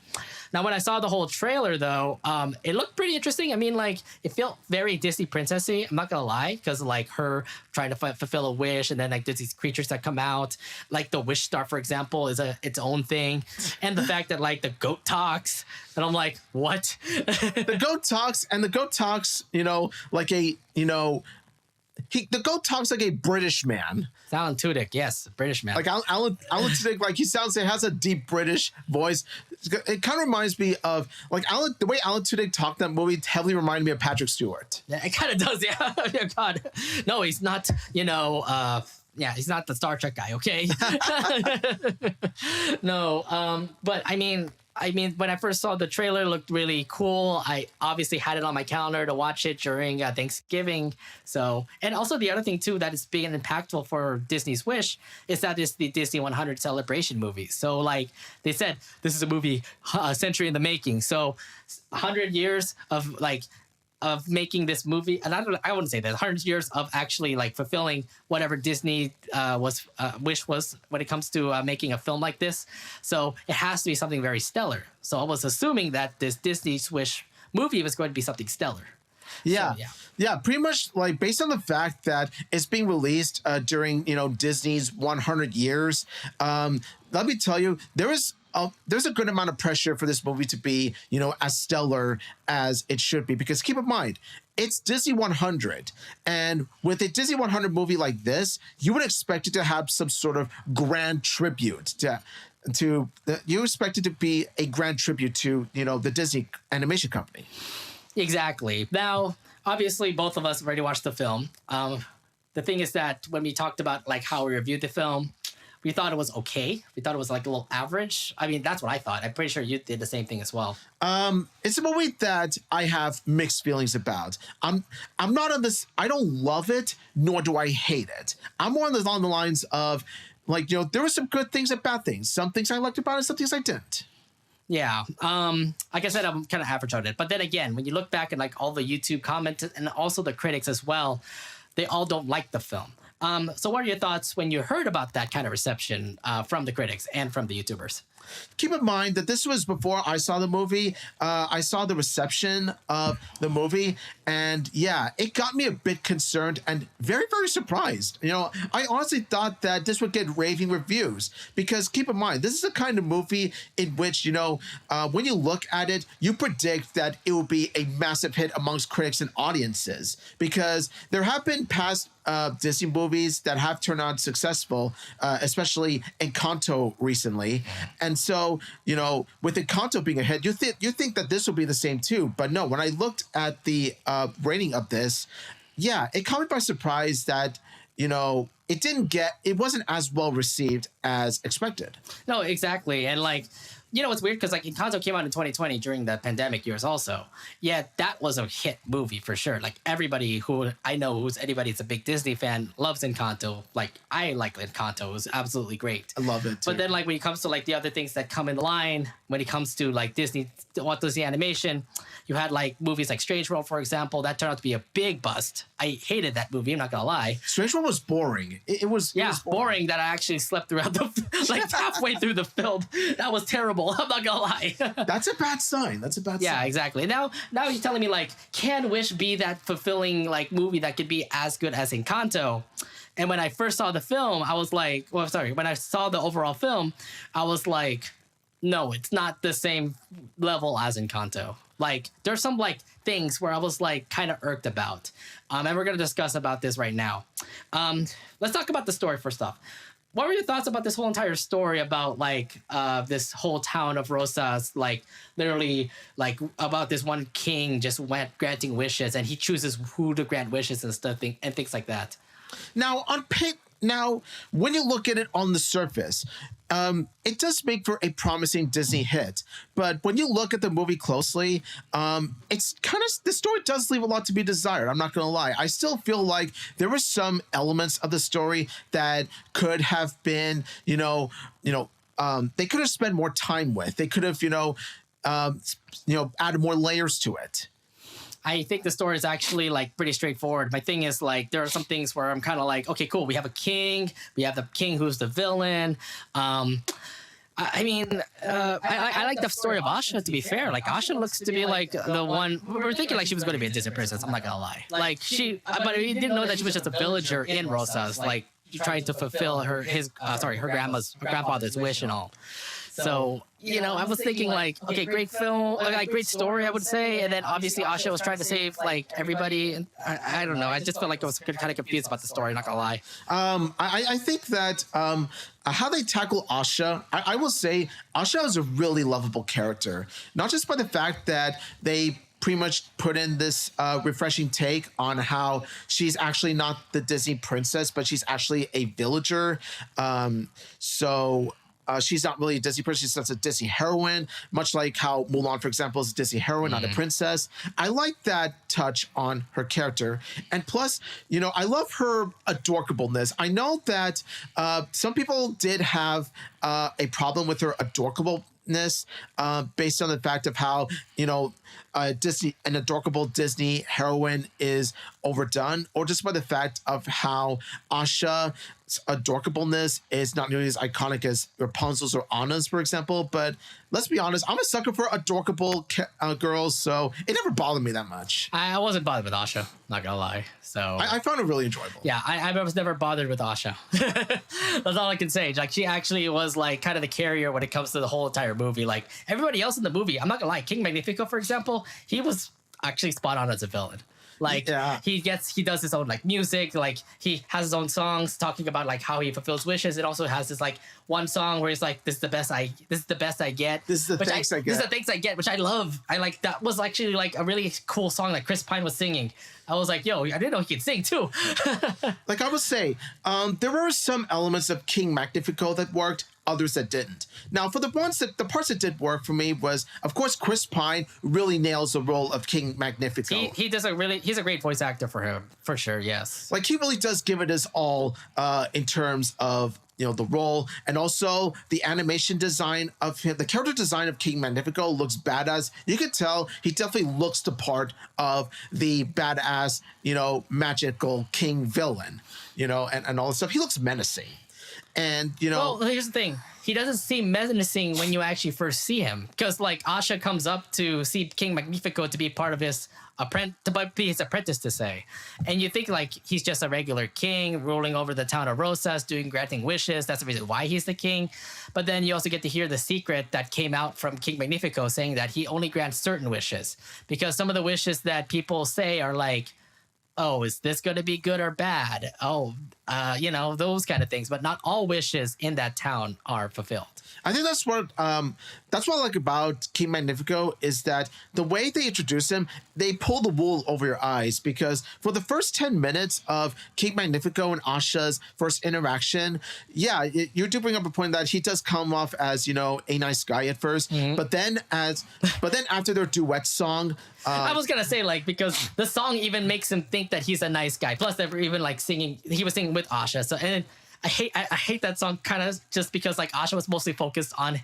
Speaker 1: Now, when I saw the whole trailer, though, it looked pretty interesting. I mean, like, it felt very Disney princessy. I'm not going to lie, because, like, her trying to fulfill a wish, and then, like, there's these creatures that come out. Like, the wish star, for example, is its own thing. And the fact that, like, the goat talks. And I'm like, what?
Speaker 2: The goat talks, like a, the goat talks like a British man.
Speaker 1: Alan Tudyk, yes, British man.
Speaker 2: Like Alan Tudyk, like he has a deep British voice. It kind of reminds me of like the way Alan Tudyk talked in that movie heavily reminded me of Patrick Stewart.
Speaker 1: Yeah, it kind of does. Yeah, oh, God, no, he's not. He's not the Star Trek guy. Okay. No, but I mean, when I first saw the trailer, it looked really cool. I obviously had it on my calendar to watch it during Thanksgiving. So, and also the other thing too that is being impactful for Disney's Wish is that it's the Disney 100 celebration movie. So, like they said, this is a movie a century in the making. So, 100 years of making this movie, and I wouldn't say that 100 years of actually like fulfilling whatever Disney wish was when it comes to making a film like this. So it has to be something very stellar. So I was assuming that this Disney's Wish movie was going to be something stellar.
Speaker 2: Yeah.
Speaker 1: So,
Speaker 2: yeah, pretty much like based on the fact that it's being released during Disney's 100 years. Let me tell you, there's a good amount of pressure for this movie to be, as stellar as it should be. Because keep in mind, it's Disney 100. And with a Disney 100 movie like this, you would expect it to have some sort of grand tribute you expect it to be a grand tribute to, the Disney animation company.
Speaker 1: Exactly. Now, obviously, both of us already watched the film. The thing is that when we talked about like how we reviewed the film, we thought it was okay. We thought it was like a little average. I mean, that's what I thought. I'm pretty sure you did the same thing as well.
Speaker 2: It's a movie that I have mixed feelings about. I'm not on this. I don't love it, nor do I hate it. I'm more along the lines of Like, there were some good things and bad things. Some things I liked about it, some things I didn't.
Speaker 1: Yeah. Like I said, I'm kind of average on it. But then again, when you look back at like all the YouTube comments and also the critics as well, they all don't like the film. So what are your thoughts when you heard about that kind of reception from the critics and from the YouTubers?
Speaker 2: Keep in mind that this was before I saw the movie. I saw the reception of the movie, and yeah, it got me a bit concerned and very, very surprised. I honestly thought that this would get raving reviews because keep in mind, this is the kind of movie in which, when you look at it, you predict that it will be a massive hit amongst critics and audiences because there have been past Disney movies that have turned out successful, especially Encanto recently. And so, with Encanto being a hit, you think that this will be the same too. But no, when I looked at the rating of this, yeah, it caught me by surprise that, it wasn't as well received as expected.
Speaker 1: No, exactly. And like, it's weird because like Encanto came out in 2020 during the pandemic years also. Yeah, that was a hit movie for sure. Like everybody who I know who's a big Disney fan loves Encanto. Like I like Encanto. It was absolutely great.
Speaker 2: I love it too.
Speaker 1: But then like when it comes to like the other things that come in line, when it comes to like Walt Disney Animation, you had like movies like Strange World, for example, that turned out to be a big bust. I hated that movie, I'm not gonna lie.
Speaker 2: Strange World was boring. It was
Speaker 1: boring that I actually slept throughout like halfway through the film. That was terrible. I'm not gonna lie.
Speaker 2: That's a bad sign.
Speaker 1: Yeah, exactly. Now you're telling me like, can Wish be that fulfilling like movie that could be as good as Encanto? And when I first saw the film, I was like, when I saw the overall film, I was like, no, it's not the same level as Encanto. Like there's some like things where I was like kind of irked about. And we're gonna discuss about this right now. Let's talk about the story first off. What were your thoughts about this whole entire story about like this whole town of Rosas, like literally like about this one king just went granting wishes and he chooses who to grant wishes and stuff and things like that?
Speaker 2: Now, when you look at it on the surface, it does make for a promising Disney hit. But when you look at the movie closely, it's kind of the story does leave a lot to be desired. I'm not going to lie. I still feel like there were some elements of the story that could have been, they could have spent more time with. They could have, added more layers to it.
Speaker 1: I think the story is actually like pretty straightforward. My thing is like there are some things where I'm kind of like, okay, cool. We have a king. We have the king who's the villain. I like the story of Asha. To be fair, like Asha looks to be like the one we were thinking like she was going to be a Disney princess. I'm not gonna lie. Like but we didn't know that she was just a villager in Rosas, like trying to fulfill her grandfather's wish and all. So, I was thinking like, okay, great film, like great story, I would say. And then obviously Asha was trying to save like everybody. And I don't know. I just felt like I was kind of confused about the story, not gonna lie.
Speaker 2: I think that how they tackle Asha, I will say Asha is a really lovable character, not just by the fact that they pretty much put in this refreshing take on how she's actually not the Disney princess, but she's actually a villager. She's not really a Disney princess, she's just a Disney heroine, much like how Mulan, for example, is a Disney heroine, not a princess. I like that touch on her character. And plus, I love her adorkableness. I know that some people did have a problem with her adorkableness based on the fact of how, an adorkable Disney heroine is overdone, or just by the fact of how Asha's adorkableness is not nearly as iconic as Rapunzel's or Anna's, for example. But let's be honest, I'm a sucker for adorkable girls, so it never bothered me that much.
Speaker 1: I wasn't bothered with Asha, not gonna lie. So
Speaker 2: I found it really enjoyable.
Speaker 1: Yeah, I was never bothered with Asha. That's all I can say. Like she actually was like kind of the carrier when it comes to the whole entire movie. Like everybody else in the movie, I'm not gonna lie, King Magnifico, for example, he was actually spot on as a villain. Like he does his own like music, like he has his own songs talking about like how he fulfills wishes. It also has this like one song where he's like, this is the best I get. This is the thanks I get, which I love. I like that was actually like a really cool song that Chris Pine was singing. I was like, yo, I didn't know he could sing too.
Speaker 2: Like I would say, there were some elements of King Magnifico that worked. others that didn't. Now, for the parts that did work for me was, of course, Chris Pine really nails the role of King Magnifico.
Speaker 1: He's a great voice actor for him, for sure. Yes.
Speaker 2: Like, he really does give it his all in terms of the role, and also the animation design of him. The character design of King Magnifico looks badass. You can tell he definitely looks the part of the badass, magical king villain, and all this stuff. He looks menacing. And
Speaker 1: well, here's the thing. He doesn't seem menacing when you actually first see him, because like Asha comes up to see King Magnifico to be part of his apprentice to say, and you think like he's just a regular king ruling over the town of Rosas, granting wishes. That's the reason why he's the king. But then you also get to hear the secret that came out from King Magnifico, saying that he only grants certain wishes, because some of the wishes that people say are like, oh, is this going to be good or bad? Oh, those kind of things. But not all wishes in that town are fulfilled.
Speaker 2: I think that's what I like about King Magnifico, is that the way they introduce him, they pull the wool over your eyes, because for the first 10 minutes of King Magnifico and Asha's first interaction, you do bring up a point that he does come off as, a nice guy at first, but then after their duet song,
Speaker 1: I was gonna say, like, because the song even makes him think that he's a nice guy. Plus, they were even like singing. He was singing with Asha. So, and I hate that song kind of just because like Asha was mostly focused on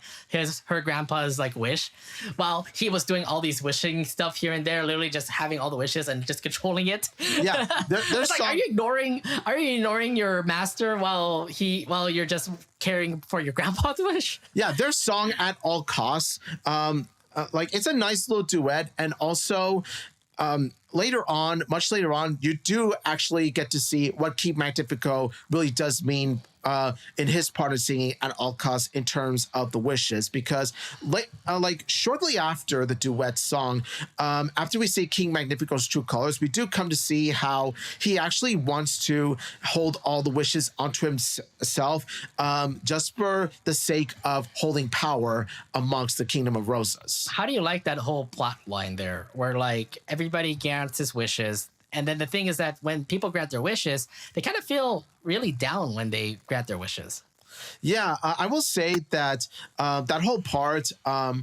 Speaker 1: her grandpa's like wish, while he was doing all these wishing stuff here and there, literally just having all the wishes and just controlling it.
Speaker 2: Yeah, there's
Speaker 1: like, are you ignoring your master while you're just caring for your grandpa's wish?
Speaker 2: Yeah, their song At All Costs. It's a nice little duet, and also much later on, you do actually get to see what King Magnifico really does mean in his part of singing At All Costs in terms of the wishes, because shortly after the duet song, after we see King Magnifico's true colors, we do come to see how he actually wants to hold all the wishes onto himself, just for the sake of holding power amongst the Kingdom of Rosas.
Speaker 1: How do you like that whole plot line there, where like everybody grants his wishes? And then the thing is that when people grant their wishes, they kind of feel really down when they grant their wishes.
Speaker 2: Yeah, I will say that that whole part, I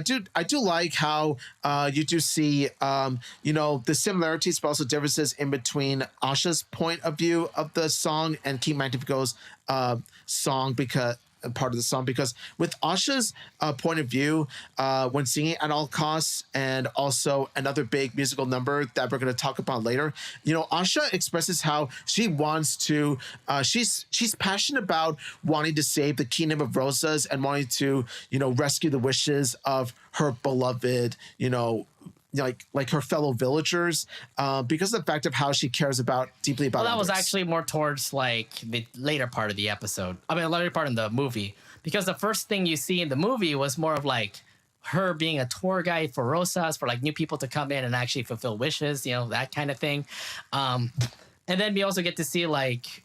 Speaker 2: do like how you do see, the similarities, but also differences in between Asha's point of view of the song and King Magnifico's song, part of the song, because with Asha's point of view when singing At All Costs, and also another big musical number that we're going to talk about later, Asha expresses how she wants to she's passionate about wanting to save the Kingdom of Rosas and wanting to rescue the wishes of her beloved like her fellow villagers, because of the fact of how she cares deeply about
Speaker 1: that
Speaker 2: others.
Speaker 1: Was actually more towards like the later part of the episode. I mean, the later part in the movie, because the first thing you see in the movie was more of like her being a tour guide for Rosas, for like new people to come in and actually fulfill wishes, that kind of thing. And then we also get to see like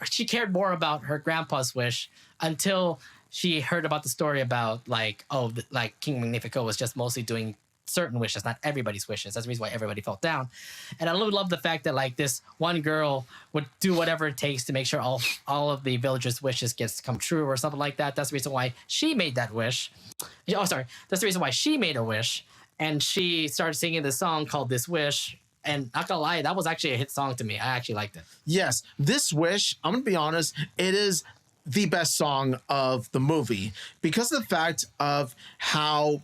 Speaker 1: she cared more about her grandpa's wish until she heard about the story about like, like King Magnifico was just mostly doing certain wishes, not everybody's wishes. That's the reason why everybody felt down. And I love the fact that like this one girl would do whatever it takes to make sure all of the villagers' wishes gets come true or something like that. That's the reason why she made that wish. Oh, sorry. That's the reason why she made a wish. And she started singing this song called This Wish. And not gonna lie, that was actually a hit song to me. I actually liked it.
Speaker 2: Yes. This Wish, I'm gonna be honest, it is the best song of the movie, because of the fact of how,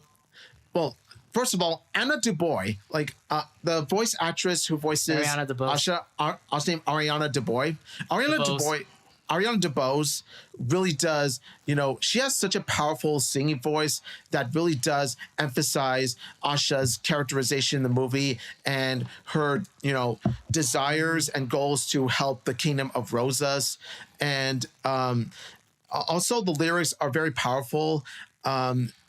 Speaker 2: well, first of all, Anna Dubois, like the voice actress who voices Asha, Asha's name Ariana Dubois. Ariana DeBose really does, she has such a powerful singing voice that really does emphasize Asha's characterization in the movie and her, desires and goals to help the Kingdom of Rosas. And also the lyrics are very powerful.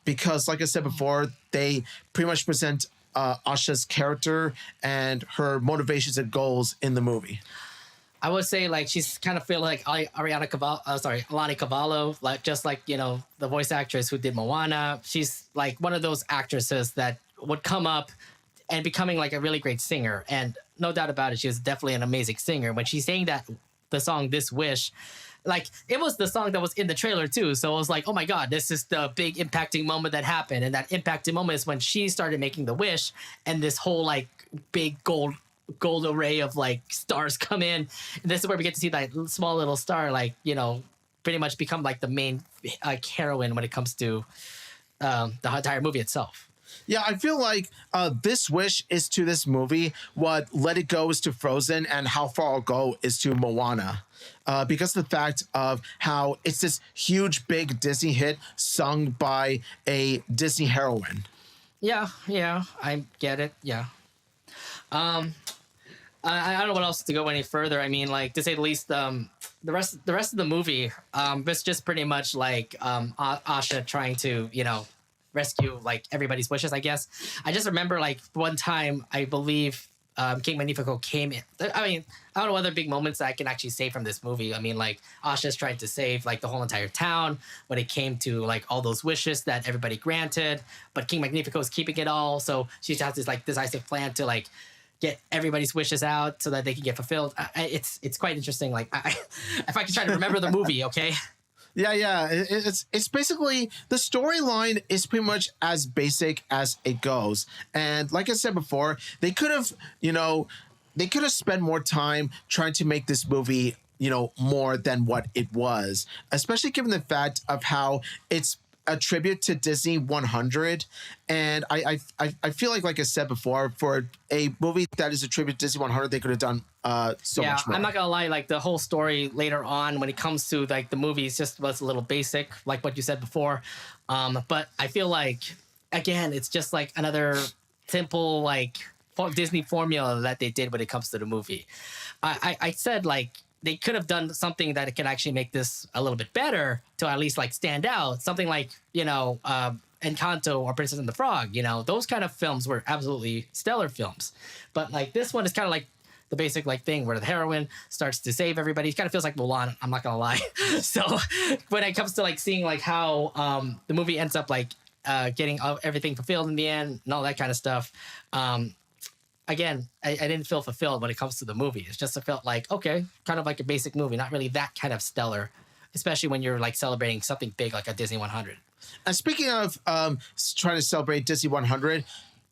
Speaker 2: Because, like I said before, they pretty much present Asha's character and her motivations and goals in the movie.
Speaker 1: I would say like she's kind of feel like Alani Cavallo, like just like the voice actress who did Moana. She's like one of those actresses that would come up and becoming like a really great singer, and no doubt about it, she was definitely an amazing singer. When she sang that the song This Wish, like it was the song that was in the trailer too. So it was like, oh my God, this is the big impacting moment that happened. And that impacting moment is when she started making the wish, and this whole like big gold array of like stars come in. And this is where we get to see that small little star, like, you know, pretty much become like the main like heroine when it comes to the entire movie itself.
Speaker 2: Yeah, I feel like This Wish is to this movie what Let It Go is to Frozen, and How Far I'll Go is to Moana. Because of the fact of how it's this huge, big Disney hit sung by a Disney heroine.
Speaker 1: Yeah, I get it. Yeah. I don't know what else to go any further. I mean, like, to say the least, the rest of the movie, it's just pretty much like Asha trying to, you know, rescue like everybody's wishes, I guess. I just remember like one time, I believe King Magnifico came in. I mean, I don't know other big moments that I can actually say from this movie. I mean, like Asha's trying to save like the whole entire town when it came to like all those wishes that everybody granted, but King Magnifico is keeping it all. So she has this like decisive plan to like get everybody's wishes out so that they can get fulfilled. It's quite interesting. Like if I can try to remember the movie, okay.
Speaker 2: Yeah. It's basically the storyline is pretty much as basic as it goes. And like I said before, they could have spent more time trying to make this movie, you know, more than what it was, especially given the fact of how it's a tribute to Disney 100. And I feel like I said before, for a movie that is a tribute to Disney 100, they could have done so much more.
Speaker 1: I'm not gonna lie, like the whole story later on when it comes to like the movie is just was a little basic, like what you said before. But I feel like, again, it's just like another simple like Disney formula that they did when it comes to the movie. I said like they could have done something that could actually make this a little bit better to at least like stand out. Something like, you know, Encanto or Princess and the Frog, you know, those kind of films were absolutely stellar films. But like this one is kind of like the basic like thing where the heroine starts to save everybody. It kind of feels like Mulan, I'm not gonna lie. So when it comes to like seeing like how the movie ends up like getting everything fulfilled in the end and all that kind of stuff, again, I didn't feel fulfilled when it comes to the movie. It's just, I felt like, okay, kind of like a basic movie, not really that kind of stellar, especially when you're like celebrating something big like a Disney 100.
Speaker 2: And speaking of trying to celebrate Disney 100,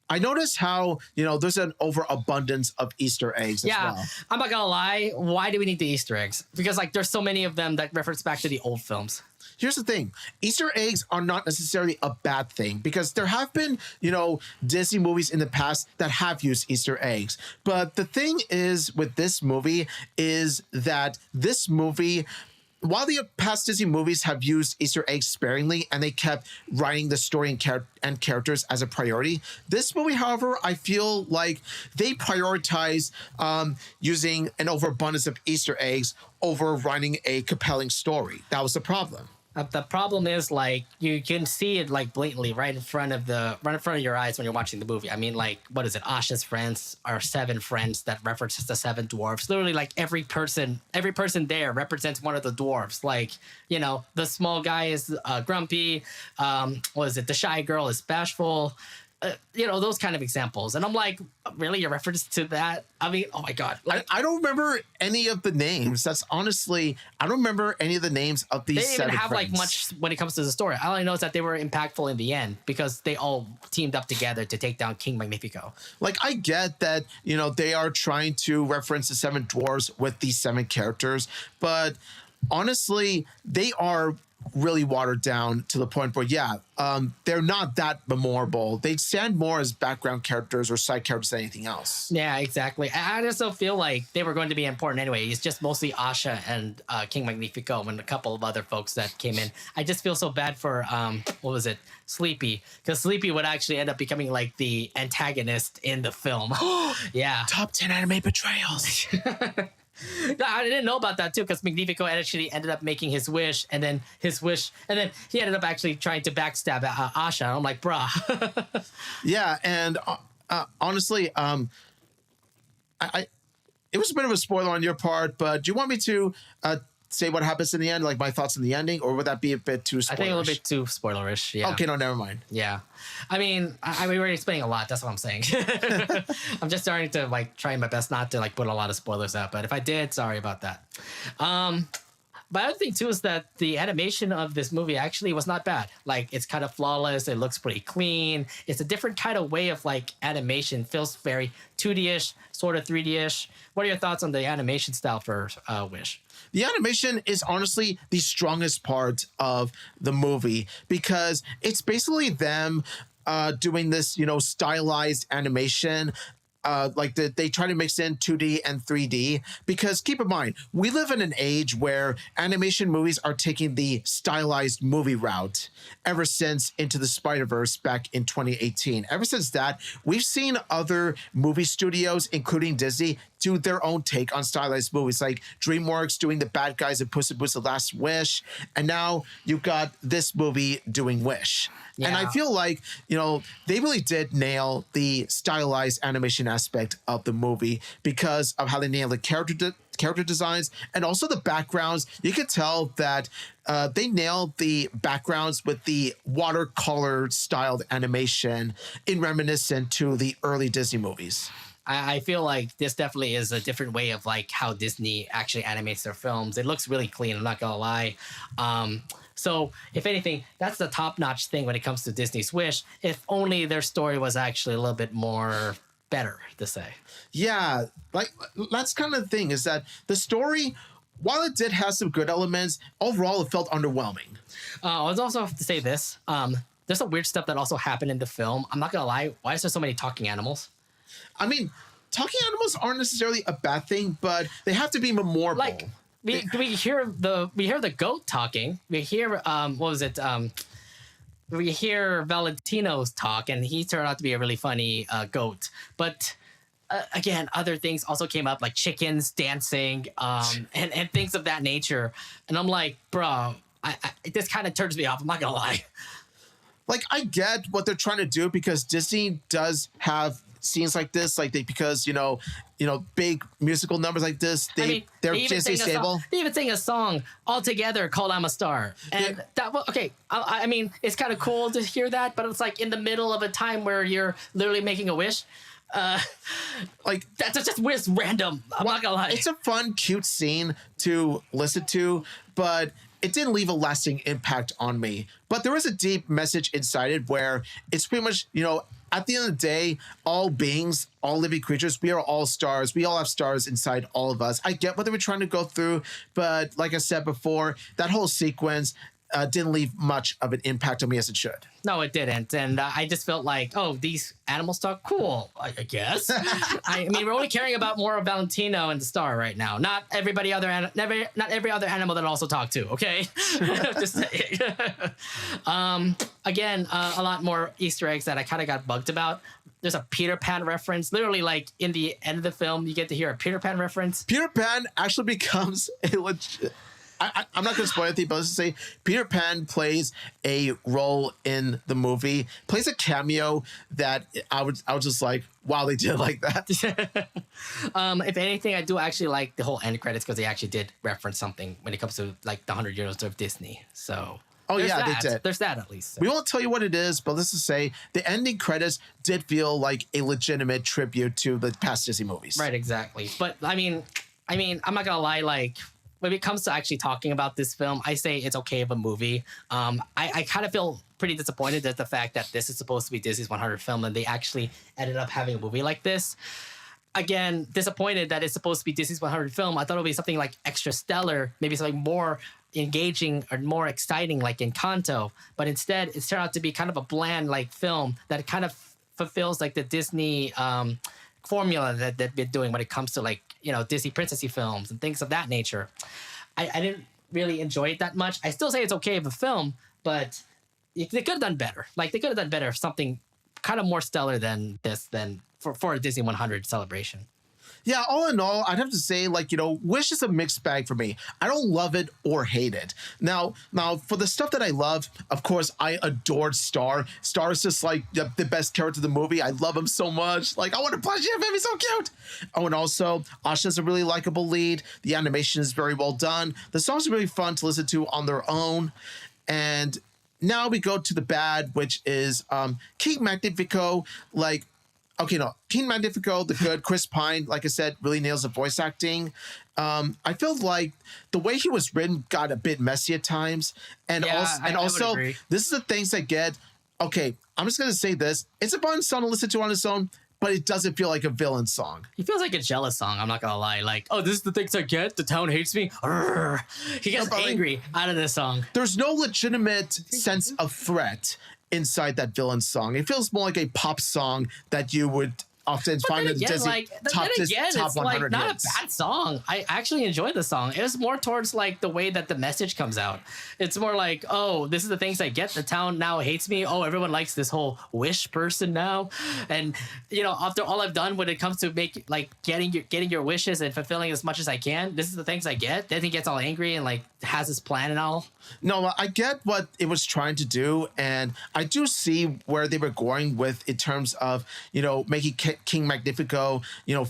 Speaker 2: I noticed how, you know, there's an overabundance of Easter eggs as well.
Speaker 1: I'm not gonna lie. Why do we need the Easter eggs? Because like there's so many of them that reference back to the old films.
Speaker 2: Here's the thing. Easter eggs are not necessarily a bad thing, because there have been, you know, Disney movies in the past that have used Easter eggs. But the thing is with this movie is that this movie, while the past Disney movies have used Easter eggs sparingly and they kept writing the story and characters as a priority, this movie, however, I feel like they prioritize using an overabundance of Easter eggs over writing a compelling story. That was the problem.
Speaker 1: The problem is like you can see it like blatantly right in front of your eyes when you're watching the movie. I mean, like, what is it? Asha's friends are 7 friends that references the 7 dwarves. Literally, like every person there represents one of the dwarves. Like, you know, the small guy is grumpy. What is it? The shy girl is bashful. You know, those kind of examples. And I'm like, really, your reference to that? I mean, oh my God. Like,
Speaker 2: I don't remember any of the names. That's honestly, I don't remember any of the names of these 7
Speaker 1: they didn't even have
Speaker 2: friends.
Speaker 1: like much when it comes to the story. All I know is that they were impactful in the end because they all teamed up together to take down King Magnifico.
Speaker 2: Like, I get that, you know, they are trying to reference the 7 dwarves with these 7 characters, but honestly, they are really watered down to the point where, they're not that memorable. They stand more as background characters or side characters than anything else.
Speaker 1: Yeah, exactly. I just don't feel like they were going to be important anyway. It's just mostly Asha and King Magnifico and a couple of other folks that came in. I just feel so bad for, what was it? Sleepy. Because Sleepy would actually end up becoming like the antagonist in the film. Yeah.
Speaker 2: Top 10 anime betrayals.
Speaker 1: No, I didn't know about that too, because Magnifico actually ended up making his wish, and then he ended up actually trying to backstab Asha. I'm like, bruh.
Speaker 2: Yeah, and honestly, it was a bit of a spoiler on your part, but do you want me to say what happens in the end, like my thoughts on the ending, or would that be a bit too spoilerish?
Speaker 1: I think a little bit too spoilerish. Yeah.
Speaker 2: Okay, no, never mind.
Speaker 1: Yeah. I mean, we're already explaining a lot. That's what I'm saying. I'm just starting to like try my best not to like put a lot of spoilers out. But if I did, sorry about that. But other thing too is that the animation of this movie actually was not bad. Like it's kind of flawless. It looks pretty clean. It's a different kind of way of like animation. Feels very 2D-ish, sort of 3D-ish. What are your thoughts on the animation style for Wish?
Speaker 2: The animation is honestly the strongest part of the movie because it's basically them doing this, stylized animation. They try to mix in 2D and 3D because keep in mind, we live in an age where animation movies are taking the stylized movie route ever since Into the Spider-Verse back in 2018. Ever since that, we've seen other movie studios, including Disney, do their own take on stylized movies, like DreamWorks doing The Bad Guys and Puss in Boots: The Last Wish, and now you've got this movie doing Wish. Yeah. And I feel like, they really did nail the stylized animation aspect of the movie because of how they nailed the character designs and also the backgrounds. You could tell that they nailed the backgrounds with the watercolor styled animation in reminiscent to the early Disney movies.
Speaker 1: I feel like this definitely is a different way of like how Disney actually animates their films. It looks really clean. I'm not gonna lie. So if anything, that's the top-notch thing when it comes to Disney's Wish. If only their story was actually a little bit more better to say.
Speaker 2: Yeah, like that's kind of the thing is that the story, while it did have some good elements, overall it felt underwhelming.
Speaker 1: I was also have to say this. There's some weird stuff that also happened in the film. I'm not gonna lie. Why is there so many talking animals?
Speaker 2: I mean, talking animals aren't necessarily a bad thing, but they have to be memorable.
Speaker 1: Like we hear the goat talking. We hear we hear Valentino's talk, and he turned out to be a really funny goat. But again, other things also came up, like chickens dancing, and things of that nature. And I'm like, bro, this kind of turns me off. I'm not gonna lie.
Speaker 2: Like, I get what they're trying to do because Disney does have scenes like this, because big musical numbers like this. They're Disney stable.
Speaker 1: They even sing a song all together called "I'm a Star," and I mean, it's kind of cool to hear that, but it's like in the middle of a time where you're literally making a wish. Like that's just random. I'm not gonna lie.
Speaker 2: It's a fun, cute scene to listen to, but it didn't leave a lasting impact on me. But there was a deep message inside it where it's pretty much, at the end of the day, all beings, all living creatures, we are all stars. We all have stars inside all of us. I get what they were trying to go through, but like I said before, that whole sequence didn't leave much of an impact on me as it should.
Speaker 1: No, it didn't. And I just felt like, oh, these animals talk cool, I guess. I mean, we're only caring about more of Valentino and the star right now. Not every other animal that also talk to, okay? Just saying. Again, a lot more Easter eggs that I kind of got bugged about. There's a Peter Pan reference. Literally, like, in the end of the film, you get to hear a Peter Pan reference.
Speaker 2: Peter Pan actually becomes a legit... I'm not going to spoil anything, but let's just say Peter Pan plays a role in the movie, plays a cameo that I was just like, wow, they did like that.
Speaker 1: If anything, I do actually like the whole end credits because they actually did reference something when it comes to like the 100 years of Disney. So
Speaker 2: they did.
Speaker 1: There's that at least. So.
Speaker 2: We won't tell you what it is, but let's just say the ending credits did feel like a legitimate tribute to the past Disney movies.
Speaker 1: Right, exactly. But I mean, I'm not gonna lie, like. When it comes to actually talking about this film, I say it's okay of a movie. I kind of feel pretty disappointed at the fact that this is supposed to be Disney's 100 film and they actually ended up having a movie like this. Again, disappointed that it's supposed to be Disney's 100 film. I thought it would be something like extra stellar, maybe something more engaging or more exciting like Encanto. But instead, it's turned out to be kind of a bland like film that kind of fulfills like the Disney formula that they've been doing when it comes to like, Disney princessy films and things of that nature. I didn't really enjoy it that much. I still say it's okay of a film, but they could have done better. Like they could have done better if something kind of more stellar than this, for a Disney 100 celebration.
Speaker 2: Yeah, all in all, I'd have to say, like, Wish is a mixed bag for me. I don't love it or hate it. Now, for the stuff that I love, of course, I adored Star. Star is just like the best character of the movie. I love him so much. Like, I want to punch him. He's so cute. Oh, and also, Asha's a really likable lead. The animation is very well done. The songs are really fun to listen to on their own. And now we go to the bad, which is King Magnifico. Like, okay, no, King Magnifico, the good. Chris Pine, like I said, really nails the voice acting. I feel like the way he was written got a bit messy at times. And also, this is the things that get, okay, I'm just going to say this. It's a fun song to listen to on its own, but it doesn't feel like a villain song.
Speaker 1: He feels like a jealous song, I'm not going to lie. Like, oh, this is the things I get? The town hates me? Urgh. He gets angry out of this song.
Speaker 2: There's no legitimate sense of threat inside that villain song. It feels more like a pop song that you would often find in Disney top 100
Speaker 1: not
Speaker 2: hits.
Speaker 1: a bad song. I actually enjoyed the song. It was more towards like the way that the message comes out. It's more like, oh, this is the things I get. The town now hates me. Oh, everyone likes this whole Wish person now. And after all I've done when it comes to getting your wishes and fulfilling as much as I can, this is the things I get. Then he gets all angry and like has his plan and all.
Speaker 2: No, I get what it was trying to do, and I do see where they were going with in terms of making King Magnifico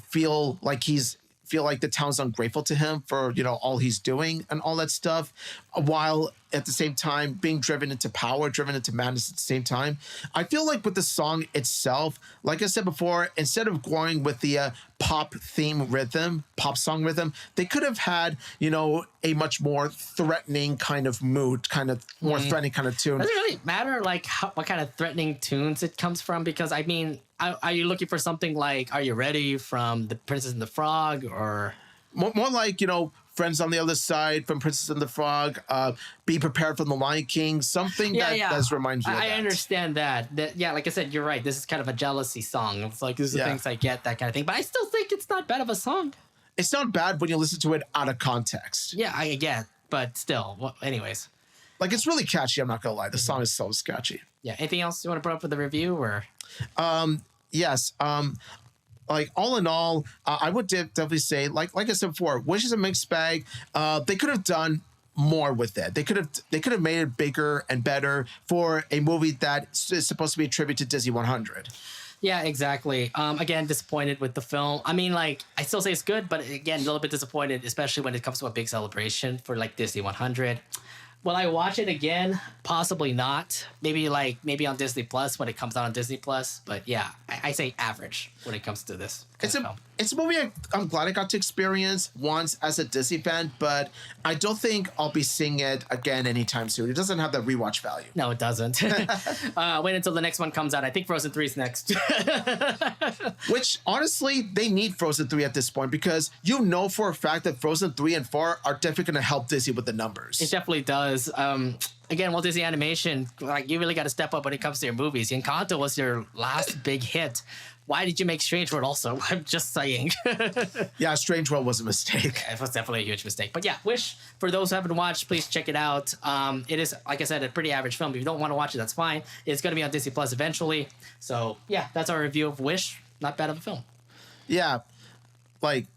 Speaker 2: feel like the town's ungrateful to him for all he's doing and all that stuff, while at the same time being driven into power, driven into madness at the same time. I feel like with the song itself, like I said before, instead of going with the pop song rhythm, they could have had a much more threatening kind of mood, kind of more threatening kind of tune.
Speaker 1: Does it really matter like what kind of threatening tunes it comes from? Because I mean, are you looking for something like "Are You Ready" from The Princess and the Frog, or
Speaker 2: more like Friends on the Other Side from Princess and the Frog, Be Prepared from The Lion King, something that does remind you of that.
Speaker 1: I understand that. Yeah, like I said, you're right. This is kind of a jealousy song. It's like, these are the things I get, that kind of thing. But I still think it's not bad of a song.
Speaker 2: It's not bad when you listen to it out of context.
Speaker 1: Yeah, I get, but still. Well, anyways.
Speaker 2: Like, it's really catchy, I'm not going to lie. The song is so catchy.
Speaker 1: Yeah, anything else you want to put up for the review, or?
Speaker 2: Yes. Like, all in all, I would definitely say, like I said before, Wish is a mixed bag. They could have done more with it. They could have made it bigger and better for a movie that is supposed to be a tribute to Disney 100.
Speaker 1: Yeah, exactly. Again, disappointed with the film. I mean, like, I still say it's good, but again, a little bit disappointed, especially when it comes to a big celebration for like Disney 100. Will I watch it again? Possibly not. Maybe on Disney Plus when it comes out on Disney Plus. But yeah, I say average when it comes to this.
Speaker 2: It's a movie I'm glad I got to experience once as a Disney fan, but I don't think I'll be seeing it again anytime soon. It doesn't have that rewatch value.
Speaker 1: No, it doesn't. Wait until the next one comes out. I think Frozen 3 is next.
Speaker 2: Which, honestly, they need Frozen 3 at this point, because for a fact that Frozen 3 and 4 are definitely going to help Disney with the numbers.
Speaker 1: It definitely does. Again, Walt Disney Animation, like, you really got to step up when it comes to your movies. Encanto was your last big hit. Why did you make Strange World also? I'm just saying.
Speaker 2: Yeah, Strange World was a mistake.
Speaker 1: It was definitely a huge mistake. But yeah, Wish, for those who haven't watched, please check it out. It is, like I said, a pretty average film. If you don't want to watch it, that's fine. It's going to be on Disney Plus eventually. So yeah, that's our review of Wish. Not bad of a film.
Speaker 2: Yeah, like,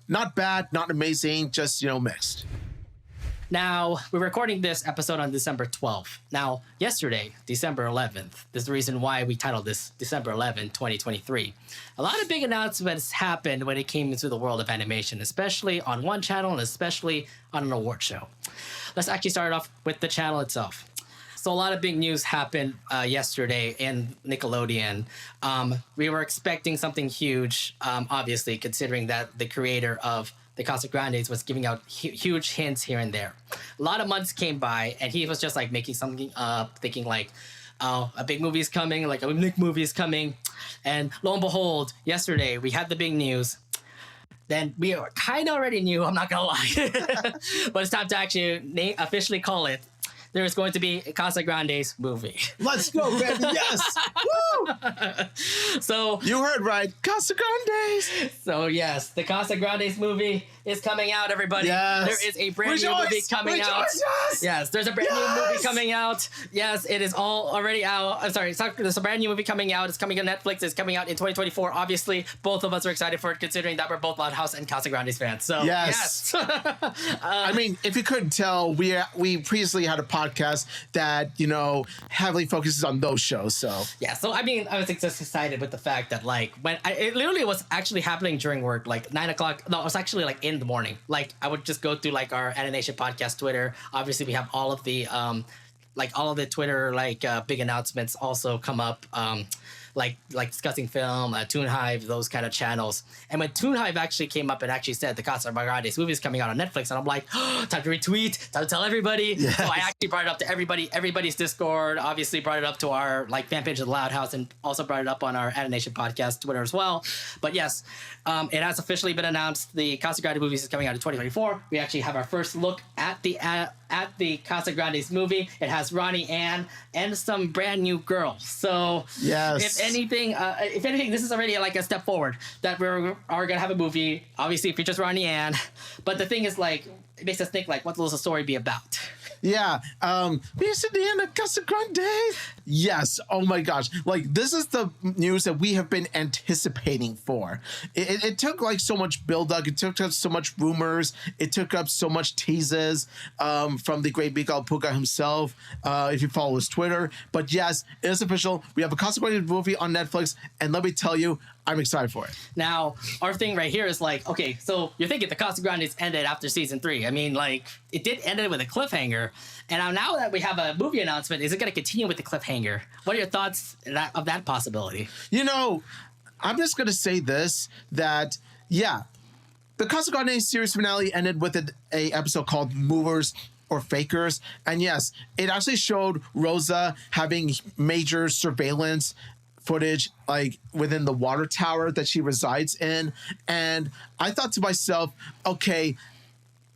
Speaker 2: not bad, not amazing, just, mixed.
Speaker 1: Now, we're recording this episode on December 12th. Now, yesterday, December 11th, this is the reason why we titled this December 11, 2023. A lot of big announcements happened when it came into the world of animation, especially on one channel and especially on an award show. Let's actually start off with the channel itself. So a lot of big news happened yesterday in Nickelodeon. We were expecting something huge, obviously, considering that the creator of the Casagrandes was giving out huge hints here and there. A lot of months came by, and he was just like making something up, thinking like, oh, a big movie is coming, like a Nick movie is coming. And lo and behold, yesterday we had the big news. Then we kind of already knew, I'm not gonna lie. But it's time to actually officially call it. there's going to be a Casagrandes movie.
Speaker 2: Let's go, baby. Yes. Woo!
Speaker 1: So
Speaker 2: You heard right. Casagrandes.
Speaker 1: So yes, the Casagrandes movie is coming out, everybody.
Speaker 2: Yes.
Speaker 1: There is a brand new movie coming out. Yes, there's a brand new movie coming out. Yes, it is all already out. I'm sorry, there's a brand new movie coming out. It's coming on Netflix. It's coming out in 2024. Obviously, both of us are excited for it, considering that we're both Loud House and Casagrandes fans. So yes.
Speaker 2: I mean, if you couldn't tell, we previously had a podcast that, you know, heavily focuses on those shows. So
Speaker 1: yeah, so I mean, I was just excited with the fact that like when it literally was actually happening during work, like 9 o'clock. No, it was actually like in the morning. Like I would just go through like our Anination podcast Twitter. Obviously, we have all of the Twitter big announcements also come up. Like discussing film, Toon Hive, those kind of channels. And when Toon Hive actually came up and actually said the Casagrandes movie is coming out on Netflix, and I'm like, oh, time to retweet, time to tell everybody. Yes. So I actually brought it up to everybody's Discord. Obviously, brought it up to our fan page of the Loud House, and also brought it up on our Anination podcast Twitter as well. But yes, it has officially been announced. The Casagrandes movie is coming out in 2024. We actually have our first look at the Casagrandes movie. It has Ronnie Ann and some brand new girls. So
Speaker 2: yes.
Speaker 1: If anything, this is already like a step forward that we are gonna have a movie. Obviously, it features Ronnie Ann, but the thing is, like, it makes us think like, what will the story be about?
Speaker 2: Yeah. Indiana Casagrandes. Yes. Oh my gosh. Like, this is the news that we have been anticipating for. It took like so much build-up. It took up so much rumors. It took up so much teases from the great Miguel Puga himself, if you follow his Twitter. But yes, it is official. We have a Casagrandes movie on Netflix, and let me tell you, I'm excited for it. Now,
Speaker 1: our thing right here is like, okay, so you're thinking the Casagrandes ended after season 3. I mean, like, it did end it with a cliffhanger. And now that we have a movie announcement, is it going to continue with the cliffhanger? What are your thoughts of that possibility?
Speaker 2: You know, I'm just going to say this, that, yeah, the Casagrandes series finale ended with an episode called Movers or Fakers. And yes, it actually showed Rosa having major surveillance footage like within the water tower that she resides in. And I thought to myself, okay,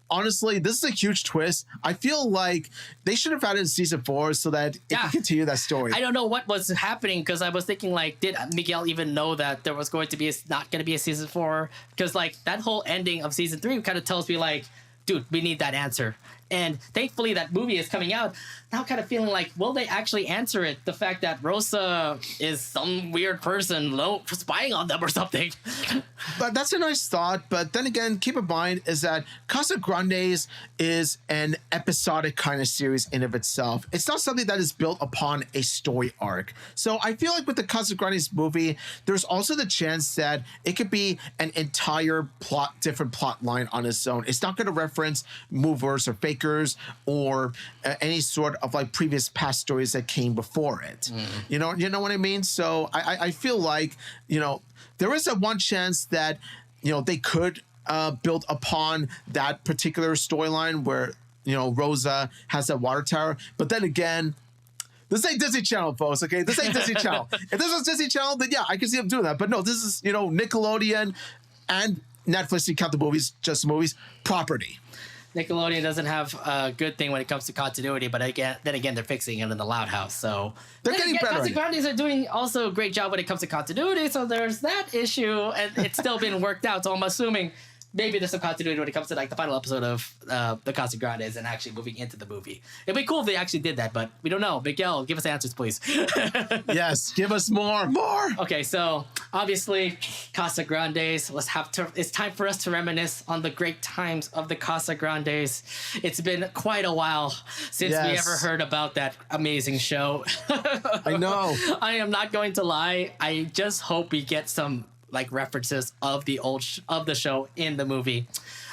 Speaker 2: honestly, this is a huge twist. I feel like they should have had it in season 4 so that it can continue that story.
Speaker 1: I don't know what was happening, because I was thinking, like, did Miguel even know that there was going to be not going to be a season 4? Because like that whole ending of season 3 kind of tells me like, dude, we need that answer. And thankfully that movie is coming out. Now kind of feeling like, will they actually answer it? The fact that Rosa is some weird person spying on them or something.
Speaker 2: But that's a nice thought. But then again, keep in mind is that Casagrandes is an episodic kind of series in of itself. It's not something that is built upon a story arc. So I feel like with the Casagrandes movie, there's also the chance that it could be an entire different plot line on its own. It's not going to reference movers or fakers or any sort of like previous past stories that came before it. You know what I mean? So I feel like, you know, there is a one chance that, you know, they could build upon that particular storyline where, you know, Rosa has that water tower. But then again, this ain't Disney Channel, folks, okay? This ain't Disney Channel. If this was Disney Channel, then yeah, I can see them doing that. But no, this is, you know, Nickelodeon and Netflix, you count the movies, just movies, property.
Speaker 1: Nickelodeon doesn't have a good thing when it comes to continuity, but then again, they're fixing it in the Loud House. So
Speaker 2: they're getting better.
Speaker 1: Casagrandes are doing also a great job when it comes to continuity. So there's that issue, and it's still been worked out. So I'm assuming maybe there's some continuity when it comes to like the final episode of the Casagrandes and actually moving into the movie. It'd be cool if they actually did that, but we don't know. Miguel, give us answers, please.
Speaker 2: Yes, give us more.
Speaker 1: Okay, so obviously Casagrandes. It's time for us to reminisce on the great times of the Casagrandes. It's been quite a while since we ever heard about that amazing show.
Speaker 2: I know.
Speaker 1: I am not going to lie. I just hope we get some like references of the of the show in the movie.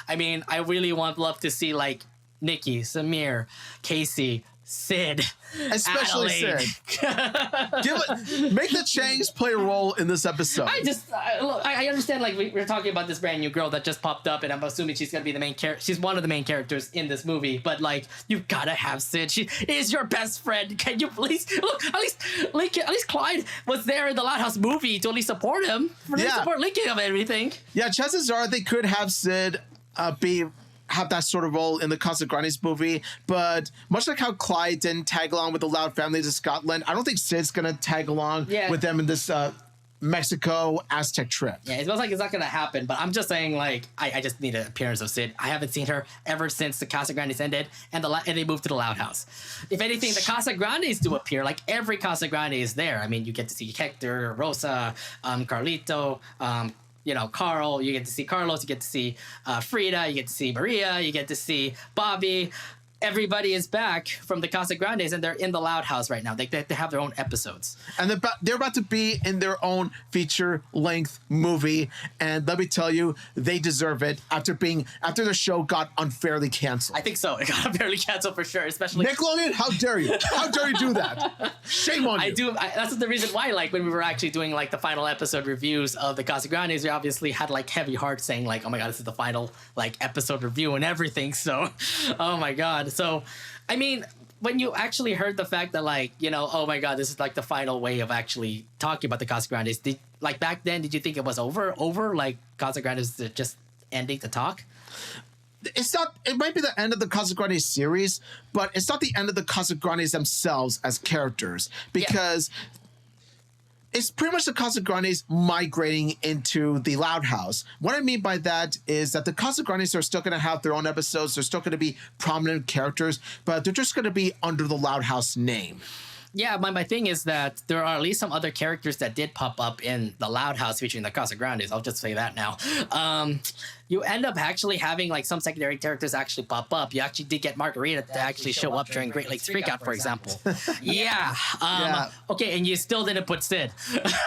Speaker 1: I mean, I really love to see like Nikki, Samir, Casey, Sid,
Speaker 2: especially
Speaker 1: Adelaide.
Speaker 2: Sid. Make the Changs play a role in this episode.
Speaker 1: I understand. Like we're talking about this brand new girl that just popped up, and I'm assuming she's gonna be the main character. She's one of the main characters in this movie. But like, you gotta have Sid. She is your best friend. Can you please look? At least Clyde was there in the Loud House movie to at least support him. Support Lincoln of everything.
Speaker 2: Yeah, chances are they could have Sid be have that sort of role in the Casagrandes movie, but much like how Clyde didn't tag along with the Loud families of Scotland, I don't think Sid's gonna tag along with them in this Mexico Aztec trip.
Speaker 1: Yeah, it smells like it's not gonna happen, but I'm just saying, like, I just need an appearance of Sid. I haven't seen her ever since the Casagrandes ended and they moved to the Loud House. If anything, the Casagrandes do appear. Like, every Casagrande is there. I mean, you get to see Hector, Rosa, Carlito, you know, Carl. You get to see Carlos. You get to see Frida. You get to see Maria. You get to see Bobby. Everybody is back from the Casagrandes, and they're in the Loud House right now. They have their own episodes.
Speaker 2: And they're about to be in their own feature-length movie. And let me tell you, they deserve it after the show got unfairly canceled.
Speaker 1: I think so. It got unfairly canceled for sure, especially...
Speaker 2: Nickelodeon, how dare you? How dare you do that? Shame on you.
Speaker 1: That's the reason why, like, when we were actually doing, like, the final episode reviews of the Casagrandes, we obviously had, like, heavy hearts saying, like, oh my God, this is the final, like, episode review and everything. So, oh my God. So, I mean, when you actually heard the fact that, like, you know, oh my God, this is like the final way of actually talking about the Casagrandes, like, back then, did you think it was over, like, Casagrandes just ending the talk?
Speaker 2: It's not, it might be the end of the Casagrandes series, but it's not the end of the Casagrandes themselves as characters, because it's pretty much the Casagrandes migrating into the Loud House. What I mean by that is that the Casagrandes are still going to have their own episodes. They're still going to be prominent characters, but they're just going to be under the Loud House name.
Speaker 1: Yeah, my thing is that there are at least some other characters that did pop up in the Loud House featuring the Casagrandes. I'll just say that now. You end up actually having, like, some secondary characters actually pop up. You actually did get Margarita to actually show up during Great Lakes Freakout, for example. Yeah. Okay, and you still didn't put Sid.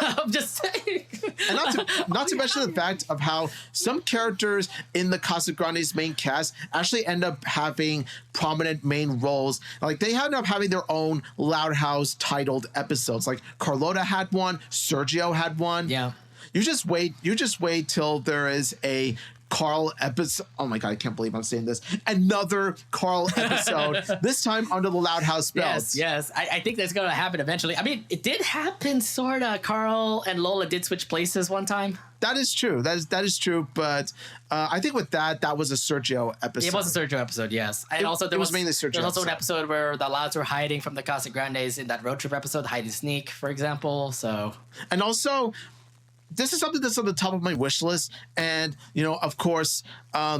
Speaker 1: I'm just saying.
Speaker 2: And not to mention the fact of how some characters in the Casagrandes main cast actually end up having prominent main roles. Like, they end up having their own Loud House titled episodes. Like, Carlota had one, Sergio had one.
Speaker 1: Yeah.
Speaker 2: You just wait till there is a Carl episode. Oh my God, I can't believe I'm saying this. Another Carl episode, this time under the Loud House belt.
Speaker 1: Yes. I think that's going to happen eventually. I mean, it did happen, sort of. Carl and Lola did switch places one time.
Speaker 2: That is true. That is true. But I think with that was a Sergio episode.
Speaker 1: It was a Sergio episode, yes. And also there was mainly Sergio. There was also an episode where the Louds were hiding from the Casagrandes in that road trip episode, hide and sneak, for example. So,
Speaker 2: and also, this is something that's on the top of my wish list. And, you know, of course,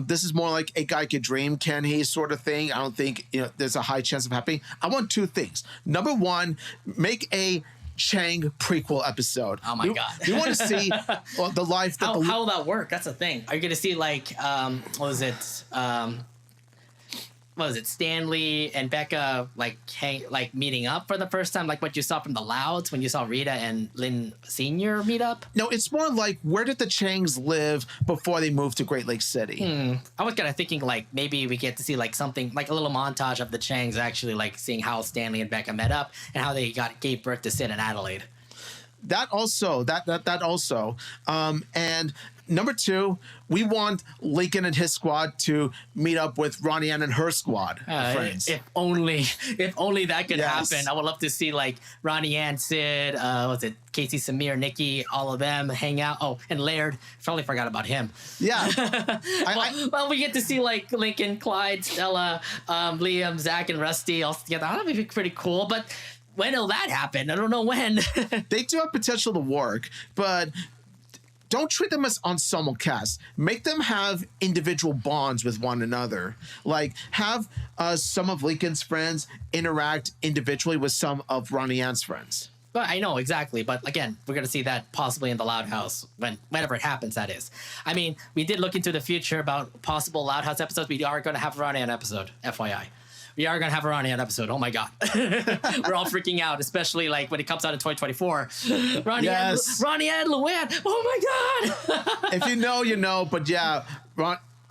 Speaker 2: this is more like a guy could dream, can he, sort of thing. I don't think, you know, there's a high chance of happening. I want two things. Number one, make a Chang prequel episode.
Speaker 1: Oh my God.
Speaker 2: We want to see the life that
Speaker 1: how will that work? That's the thing. Are you going to see, like, what was it, Stanley and Becca, like, meeting up for the first time, like what you saw from the Louds when you saw Rita and Lynn Sr. meet up?
Speaker 2: No, it's more like, where did the Changs live before they moved to Great Lake City?
Speaker 1: I was kind of thinking, like, maybe we get to see, like, something, like a little montage of the Changs actually, like, seeing how Stanley and Becca met up and how they gave birth to Sid and Adelaide.
Speaker 2: That also. And number two, we want Lincoln and his squad to meet up with Ronnie Ann and her squad of friends.
Speaker 1: If only that could happen. I would love to see, like, Ronnie Ann, Sid, Casey, Samir, Nikki, all of them hang out. Oh, and Laird. Totally forgot about him.
Speaker 2: Yeah.
Speaker 1: Well, we get to see, like, Lincoln, Clyde, Stella, Liam, Zach, and Rusty all together. That would be pretty cool, but when will that happen? I don't know when.
Speaker 2: They do have potential to work, but don't treat them as ensemble casts. Make them have individual bonds with one another. Like, have some of Lincoln's friends interact individually with some of Ronnie Ann's friends.
Speaker 1: But I know, exactly. But again, we're going to see that possibly in the Loud House whenever it happens, that is. I mean, we did look into the future about possible Loud House episodes. We are going to have a Ronnie Ann episode, FYI. We are going to have a Ronnie Ann episode. Oh my God. We're all freaking out, especially, like, when it comes out in 2024. Ronnie Ann Luann. Oh my God.
Speaker 2: If you know, you know. But yeah,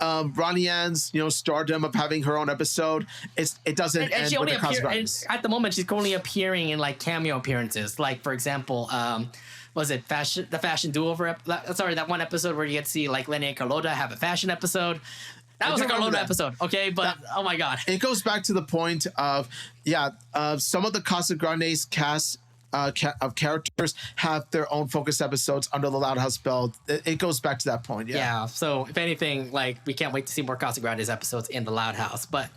Speaker 2: Ronnie Ann's, you know, stardom of having her own episode, it doesn't end with the Casagrandes.
Speaker 1: At the moment, she's only appearing in, like, cameo appearances. Like, for example, was it the fashion do-over? That one episode where you get to see, like, Lenny and Carlota have a fashion episode. That was a Carlota episode, okay? But, oh my God.
Speaker 2: It goes back to the point of, some of the Casagrandes cast of characters have their own focus episodes under the Loud House belt. It goes back to that point.
Speaker 1: Yeah. So if anything, like we can't wait to see more Casagrandes episodes in the Loud House. But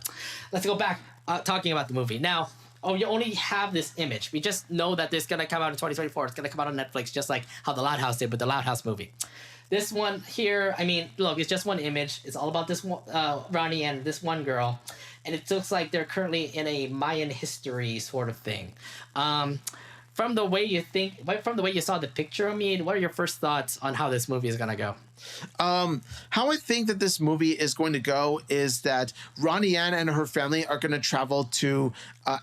Speaker 1: let's go back talking about the movie now. Oh, you only have this image. We just know that this is gonna come out in 2024. It's gonna come out on Netflix, just like how the Loud House did with the Loud House movie. This one here, I mean, look, it's just one image. It's all about this one, Ronnie and this one girl, and it looks like they're currently in a Mayan history sort of thing. From the way you saw the picture, I mean, what are your first thoughts on how this movie is gonna go?
Speaker 2: How I think that this movie is going to go is that Ronnie Ann and her family are going to travel to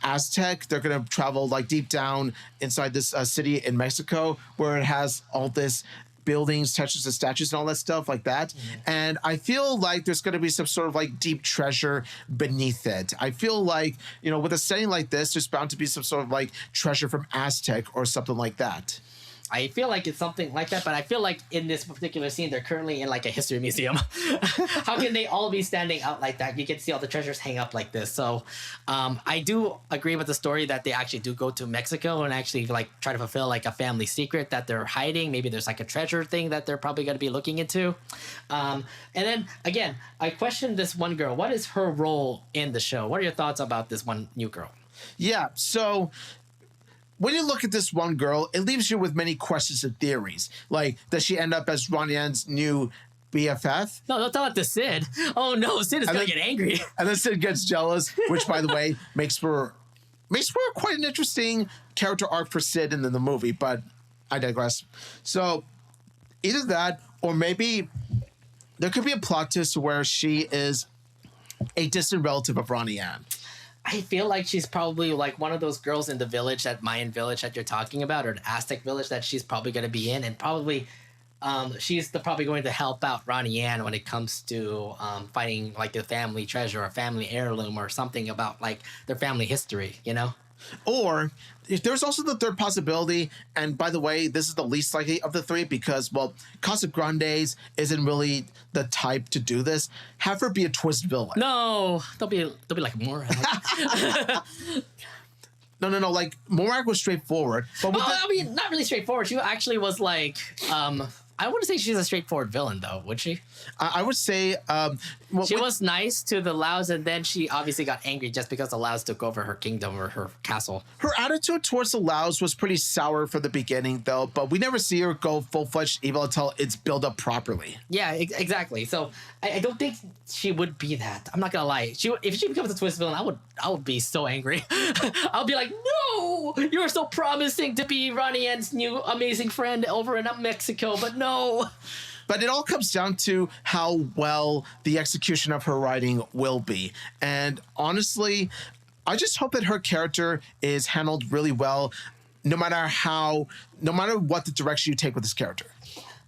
Speaker 2: Aztec. They're going to travel like deep down inside this city in Mexico where it has all this buildings, touches and statues and all that stuff like that. Mm-hmm. And I feel like there's going to be some sort of like deep treasure beneath it. I feel like, you know, with a setting like this, there's bound to be some sort of like treasure from Aztec or something like that.
Speaker 1: I feel like it's something like that, but I feel like in this particular scene, they're currently in like a history museum. How can they all be standing out like that? You can see all the treasures hang up like this. So I do agree with the story that they actually do go to Mexico and actually like try to fulfill like a family secret that they're hiding. Maybe there's like a treasure thing that they're probably going to be looking into. And then again, I questioned this one girl. What is her role in the show? What are your thoughts about this one new girl?
Speaker 2: Yeah, so when you look at this one girl, it leaves you with many questions and theories. Like, does she end up as Ronnie Ann's new BFF?
Speaker 1: No, don't tell it to Sid. Oh no, Sid is gonna get angry.
Speaker 2: And then Sid gets jealous, which, by the way, makes for quite an interesting character arc for Sid in the movie. But I digress. So either that, or maybe there could be a plot twist where she is a distant relative of Ronnie Ann.
Speaker 1: I feel like she's probably like one of those girls in the village, that Mayan village that you're talking about, or the Aztec village that she's probably going to be in, and probably she's probably going to help out Ronnie Ann when it comes to finding like the family treasure or family heirloom or something about like their family history, you know?
Speaker 2: Or if there's also the third possibility, and by the way, this is the least likely of the three because, well, Casagrandes isn't really the type to do this. Have her be a twist villain.
Speaker 1: No, they'll be like more.
Speaker 2: No. Like Morag was straightforward, but
Speaker 1: I mean, not really straightforward. She actually was like, I wouldn't say she's a straightforward villain, though, would she?
Speaker 2: I would say
Speaker 1: she was nice to the Laos, and then she obviously got angry just because the Laos took over her kingdom or her castle.
Speaker 2: Her attitude towards the Laos was pretty sour for the beginning, though, but we never see her go full-fledged evil until it's built up properly.
Speaker 1: Yeah, exactly. So I don't think she would be that. I'm not gonna lie. If she becomes a twist villain, I would be so angry. I'll be like, no, you're so promising to be Ronnie Ann's new amazing friend over in Mexico, but no.
Speaker 2: But it all comes down to how well the execution of her writing will be. And honestly, I just hope that her character is handled really well, no matter what the direction you take with this character.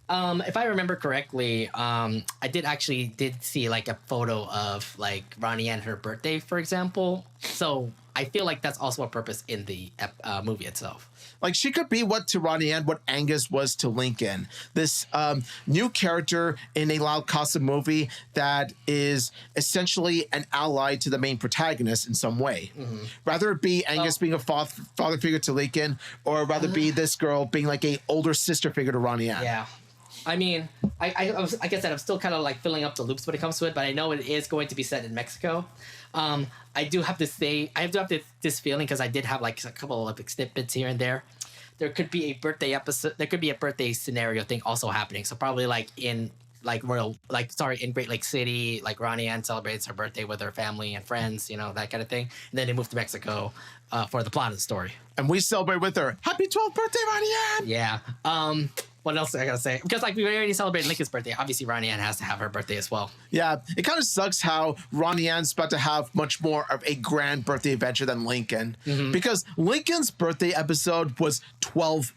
Speaker 1: If I remember correctly, I did see like a photo of like Ronnie and her birthday, for example. So I feel like that's also a purpose in the movie itself.
Speaker 2: Like she could be what to Ronnie Ann what Angus was to Lincoln. This new character in a Loud Casa movie that is essentially an ally to the main protagonist in some way. Mm-hmm. Rather it be Angus being a father figure to Lincoln, or rather be this girl being like a older sister figure to Ronnie Ann.
Speaker 1: Yeah. I mean, like I said, I'm still kind of like filling up the loops when it comes to it, but I know it is going to be set in Mexico. I do have to say, this feeling because I did have like a couple of snippets here and there. There could be a birthday episode. There could be a birthday scenario thing also happening. So probably like in Great Lake City, like Ronnie Ann celebrates her birthday with her family and friends, you know, that kind of thing. And then they move to Mexico for the plot of the story.
Speaker 2: And we celebrate with her. Happy 12th birthday, Ronnie Ann!
Speaker 1: Yeah. What else I gotta say? Because like we already celebrated Lincoln's birthday. Obviously, Ronnie Ann has to have her birthday as well.
Speaker 2: Yeah, it kind of sucks how Ronnie Ann's about to have much more of a grand birthday adventure than Lincoln, because Lincoln's birthday episode was 12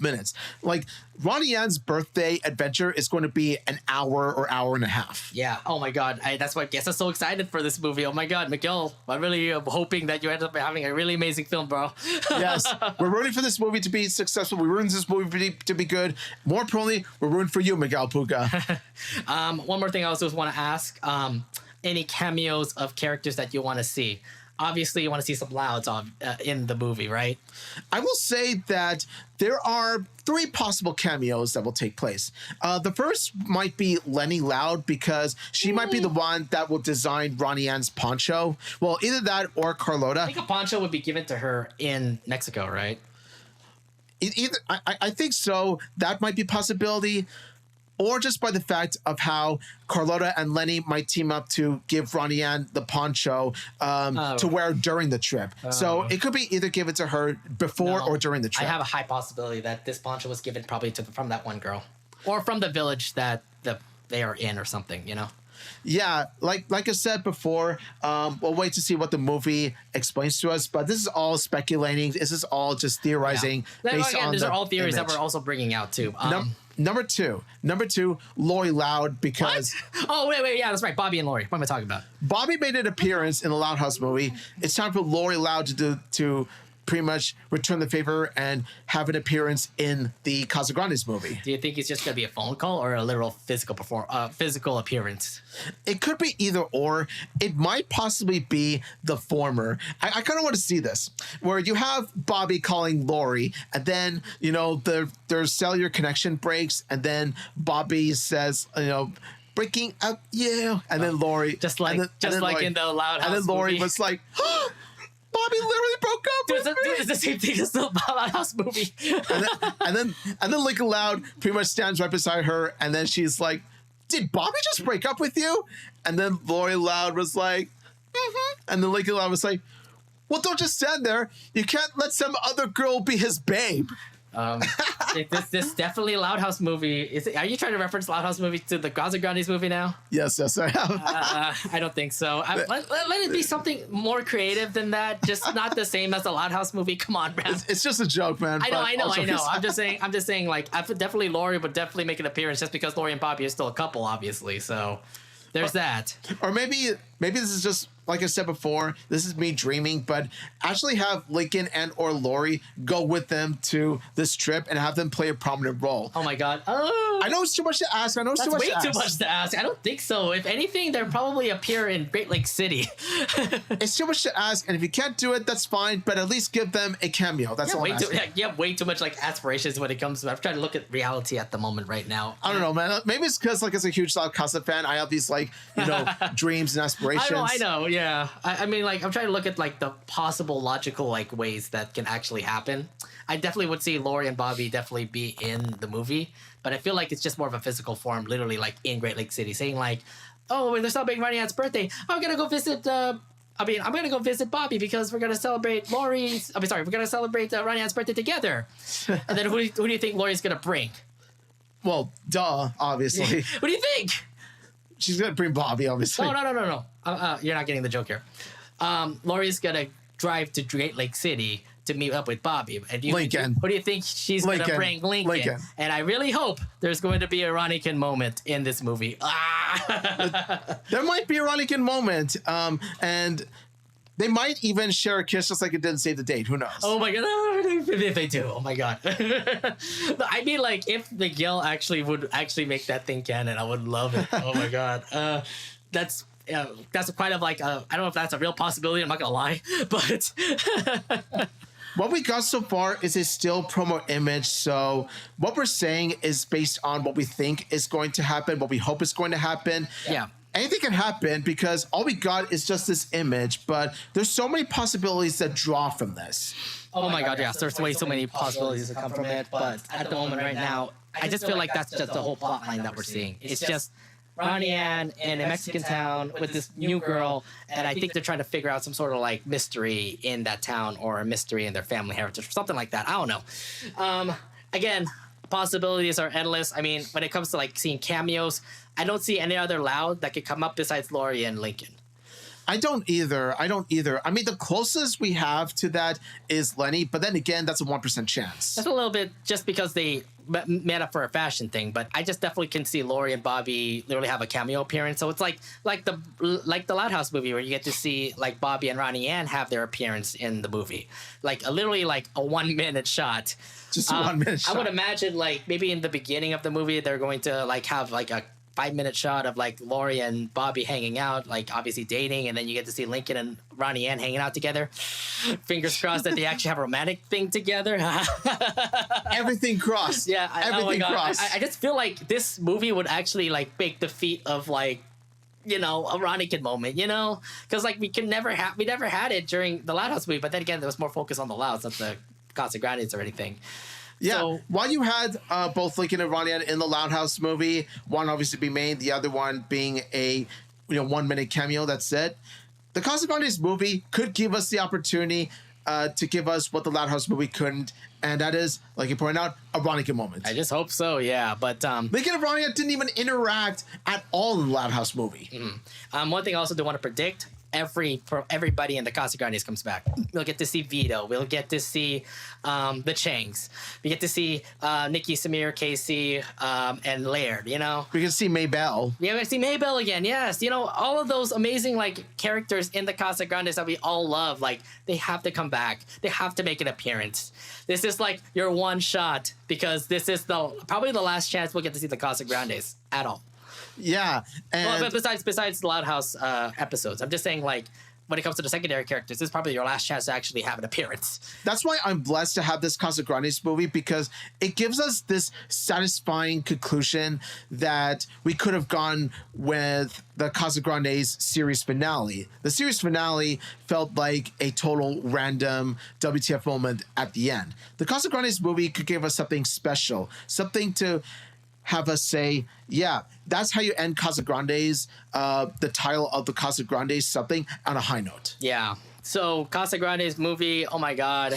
Speaker 2: minutes. Like Ronnie Ann's birthday adventure is going to be an hour or hour and a half.
Speaker 1: Yeah. Oh my God. That's why I guess I'm so excited for this movie. Oh my God, Miguel, I really am hoping that you end up having a really amazing film, bro.
Speaker 2: Yes, we're rooting for this movie to be successful. We're rooting for this movie to be good. More importantly, we're rooting for you, Miguel Puga.
Speaker 1: One more thing I also want to ask: any cameos of characters that you want to see? obviously you want to see some Louds in the movie, right?
Speaker 2: I will say that there are 3 possible cameos that will take place. The first might be Lenny Loud, because she might be the one that will design Ronnie Anne's poncho. Well, either that or Carlota.
Speaker 1: I think a poncho would be given to her in Mexico, right?
Speaker 2: I think so. That might be a possibility. Or just by the fact of how Carlota and Lenny might team up to give Ronnie Anne the poncho to wear during the trip. So it could be either give it to her before or during the trip.
Speaker 1: I have a high possibility that this poncho was given probably from that one girl. Or from the village that they are in or something, you know?
Speaker 2: Yeah, like I said before, we'll wait to see what the movie explains to us. But this is all speculating. This is all just theorizing based on
Speaker 1: these
Speaker 2: the
Speaker 1: are all theories
Speaker 2: image.
Speaker 1: that we're also bringing out too.
Speaker 2: Number two, Lori Loud, because
Speaker 1: oh wait, yeah, that's right, Bobby and Lori. What am I talking about?
Speaker 2: Bobby made an appearance in the Loud House movie. It's time for Lori Loud to pretty much return the favor and have an appearance in the Casagrandes movie.
Speaker 1: Do you think it's just gonna be a phone call or a literal physical appearance?
Speaker 2: It could be either or. It might possibly be the former. I kind of want to see this, where you have Bobby calling Lori, and then their cellular connection breaks, and then Bobby says, breaking up you, and then Lori
Speaker 1: just like in the Loud House
Speaker 2: and then Lori
Speaker 1: movie.
Speaker 2: was like, Bobby literally broke up with me.
Speaker 1: It's the same thing as the Loud House movie.
Speaker 2: and then Lincoln Loud pretty much stands right beside her, and then she's like, did Bobby just break up with you? And then Lori Loud was like, mm-hmm. And then Lincoln Loud was like, well, don't just stand there. You can't let some other girl be his babe.
Speaker 1: This definitely Loud House movie. Are you trying to reference Loud House movie to the Casagrandes movie now?
Speaker 2: Yes, I have.
Speaker 1: I don't think so. Let it be something more creative than that. Just not the same as the Loud House movie. Come on, man.
Speaker 2: It's just a joke, man.
Speaker 1: I know. I'm just saying. Like, definitely Lori would definitely make an appearance, just because Lori and Bobby are still a couple, obviously. So there's that.
Speaker 2: Or maybe this is just, like I said before, this is me dreaming, but actually have Lincoln and or Lori go with them to this trip and have them play a prominent role.
Speaker 1: Oh my God.
Speaker 2: I know it's too much to ask.
Speaker 1: That's way too much to ask. I don't think so. If anything, they'll probably appear in Great Lake City.
Speaker 2: It's too much to ask, and if you can't do it, that's fine, but at least give them a cameo. That's all I'm asking.
Speaker 1: You have way too much aspirations when it comes to. I'm trying to look at reality at the moment right now.
Speaker 2: I don't know, man. Maybe it's because as a huge Loud Casa fan, I have these dreams and aspirations.
Speaker 1: I know. Yeah. I mean, I'm trying to look at the possible logical ways that can actually happen. I definitely would see Lori and Bobby definitely be in the movie, but I feel like it's just more of a physical form, literally in Great Lake City, saying oh, they're celebrating Ronnie Anne's birthday. I'm gonna go visit. I'm gonna go visit Bobby because we're gonna celebrate we're gonna celebrate Ronnie Anne's birthday together. And then who do you think Lori's gonna bring?
Speaker 2: Well, duh, obviously.
Speaker 1: What do you think?
Speaker 2: She's gonna bring Bobby, obviously.
Speaker 1: No. You're not getting the joke here. Lori's gonna drive to Great Lake City to meet up with Bobby. And
Speaker 2: Lincoln.
Speaker 1: What do you think she's going to bring? Lincoln. And I really hope there's going to be a Ronikin moment in this movie.
Speaker 2: There might be a Ronikin moment. And they might even share a kiss just like it didn't save the date. Who knows?
Speaker 1: Oh my God. If they do. Oh my God. I mean, if Miguel would make that thing canon, I would love it. Oh my God. That's quite of I don't know if that's a real possibility. I'm not going to lie. But...
Speaker 2: What we got so far is a still promo image. So what we're saying is based on what we think is going to happen, what we hope is going to happen.
Speaker 1: Yeah.
Speaker 2: Anything can happen because all we got is just this image, but there's so many possibilities that draw from this.
Speaker 1: Oh my God, yes. There's way so many possibilities that come from it. But at the moment right now, I just feel like that's just the whole plot line that we're seeing. It's just Ronnie Anne in a Mexican town with this new girl, and I think they're trying to figure out some sort of mystery in that town or a mystery in their family heritage or something like that. I don't know. Again, possibilities are endless. I mean, when it comes to seeing cameos, I don't see any other Loud that could come up besides Lori and Lincoln.
Speaker 2: I don't either. I mean, the closest we have to that is Lenny, but then again, that's a 1% chance.
Speaker 1: That's a little bit just because they met up for a fashion thing, but I just definitely can see Lori and Bobby literally have a cameo appearance. So it's like the Loud House movie where you get to see Bobby and Ronnie Anne have their appearance in the movie, literally a 1 minute shot.
Speaker 2: Just a 1 minute shot.
Speaker 1: I would imagine maybe in the beginning of the movie they're going to have a 5-minute shot of like Lori and Bobby hanging out, like obviously dating, and then you get to see Lincoln and Ronnie Ann hanging out together. Fingers crossed that they actually have a romantic thing together.
Speaker 2: Everything crossed.
Speaker 1: Yeah,
Speaker 2: everything crossed.
Speaker 1: I just feel like this movie would actually like make the feat of like, you know, a Ronnie Kid moment, you know, because like we never had it during the Loud House movie, but then again there was more focus on the Louds, not the Casagrandes or anything.
Speaker 2: Yeah,
Speaker 1: so,
Speaker 2: while you had both Lincoln and Ronnie Ann in the Loud House movie, one obviously being main, the other one being a 1-minute cameo. That's it. The Casagrandes movie could give us the opportunity to give us what the Loud House movie couldn't, and that is, like you pointed out, a Ronnie Kid moment.
Speaker 1: I just hope so, yeah. But
Speaker 2: Lincoln and Ronnie Ann didn't even interact at all in the Loud House movie.
Speaker 1: One thing I also do want to predict. Everybody in the Casagrandes comes back. We'll get to see Vito. We'll get to see the Changs. We get to see Nikki, Samir, Casey, and Laird, you know?
Speaker 2: We can see Maybelle.
Speaker 1: Yeah, we see Maybelle again, yes. You know, all of those amazing, like, characters in the Casagrandes that we all love, like, they have to come back. They have to make an appearance. This is, like, your one shot because this is probably the last chance we'll get to see the Casagrandes at all.
Speaker 2: Yeah, and
Speaker 1: but besides the Loud House episodes, I'm just saying, like, when it comes to the secondary characters, this is probably your last chance to actually have an appearance.
Speaker 2: That's why I'm blessed to have this Casagrandes movie, because it gives us this satisfying conclusion that we could have gone with the Casagrandes series finale. The series finale felt like a total random WTF moment at the end. The Casagrandes movie could give us something special, something to have us say, yeah, that's how you end Casagrandes, the title of the Casagrandes, something on a high note.
Speaker 1: Yeah. So Casagrandes movie, oh my God.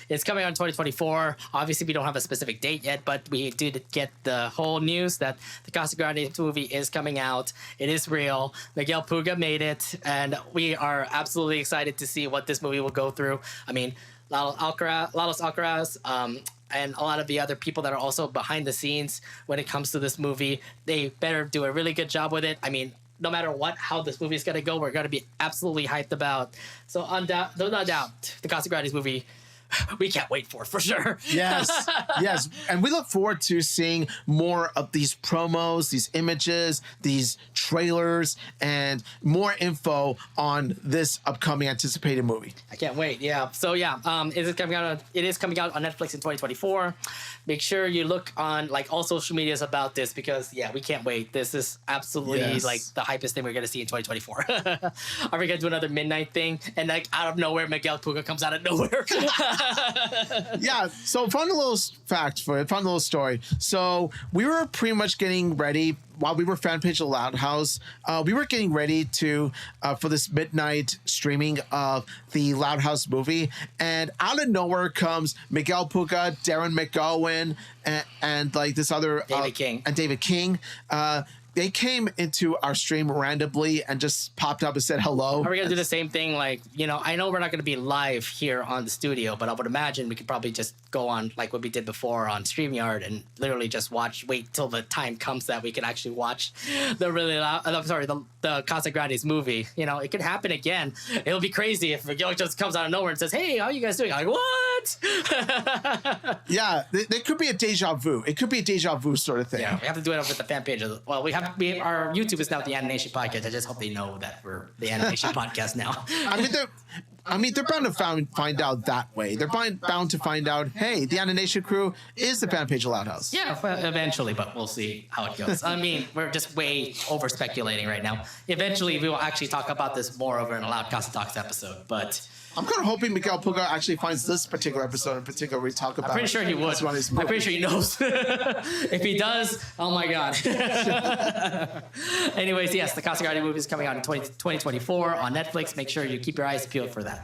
Speaker 1: It's coming out in 2024. Obviously, we don't have a specific date yet, but we did get the whole news that the Casagrandes movie is coming out. It is real. Miguel Puga made it, and we are absolutely excited to see what this movie will go through. I mean, Lalos Alcaraz, and a lot of the other people that are also behind the scenes when it comes to this movie, they better do a really good job with it. I mean, no matter how this movie is going to go, we're going to be absolutely hyped about. So, no doubt, the Casagrandes movie, we can't wait for sure.
Speaker 2: Yes, yes. And we look forward to seeing more of these promos, these images, these trailers, and more info on this upcoming anticipated movie.
Speaker 1: I can't wait. Yeah. So yeah, it is coming out on Netflix in 2024. Make sure you look on like all social medias about this, because yeah, we can't wait. This is absolutely like the hypest thing we're gonna see in 2024. Are we gonna do another midnight thing and like out of nowhere Miguel Puga comes out of nowhere?
Speaker 2: Yeah, so fun little fact for it, fun little story. So we were pretty much getting ready while we were fan page of Loud House. We were getting ready to for this midnight streaming of the Loud House movie, and out of nowhere comes Miguel Puga, Darren McGowan, and like this other David King. They came into our stream randomly and just popped up and said hello.
Speaker 1: Are we going to do the same thing? Like, you know, I know we're not going to be live here on the studio, but I would imagine we could probably just go on like what we did before on StreamYard and literally just wait till the time comes that we can actually watch the Casagrandes movie. You know, it could happen again. It'll be crazy if Miguel just comes out of nowhere and says, hey, how are you guys doing? I'm like, what?
Speaker 2: Yeah, there could be a deja vu. It could be a deja vu sort of thing.
Speaker 1: Yeah, we have to do it with the fan page. Our YouTube is now the Anination Podcast. I just hope they know that we're the Anination Podcast now.
Speaker 2: I mean, they're bound to find out that way. They're bound to find out, hey, the Anination crew is the fan page of Loud House.
Speaker 1: Yeah, eventually, but we'll see how it goes. I mean, we're just way over speculating right now. Eventually, we will actually talk about this more over in a Loud Casa Talks episode, but
Speaker 2: I'm kind of hoping Miguel Puga actually finds this particular episode in particular we talk about.
Speaker 1: I'm pretty sure he would. I'm pretty sure he knows. If he does, oh my God. Anyways, yes, the Casagrandes movie is coming out in 2024 on Netflix. Make sure you keep your eyes peeled for that.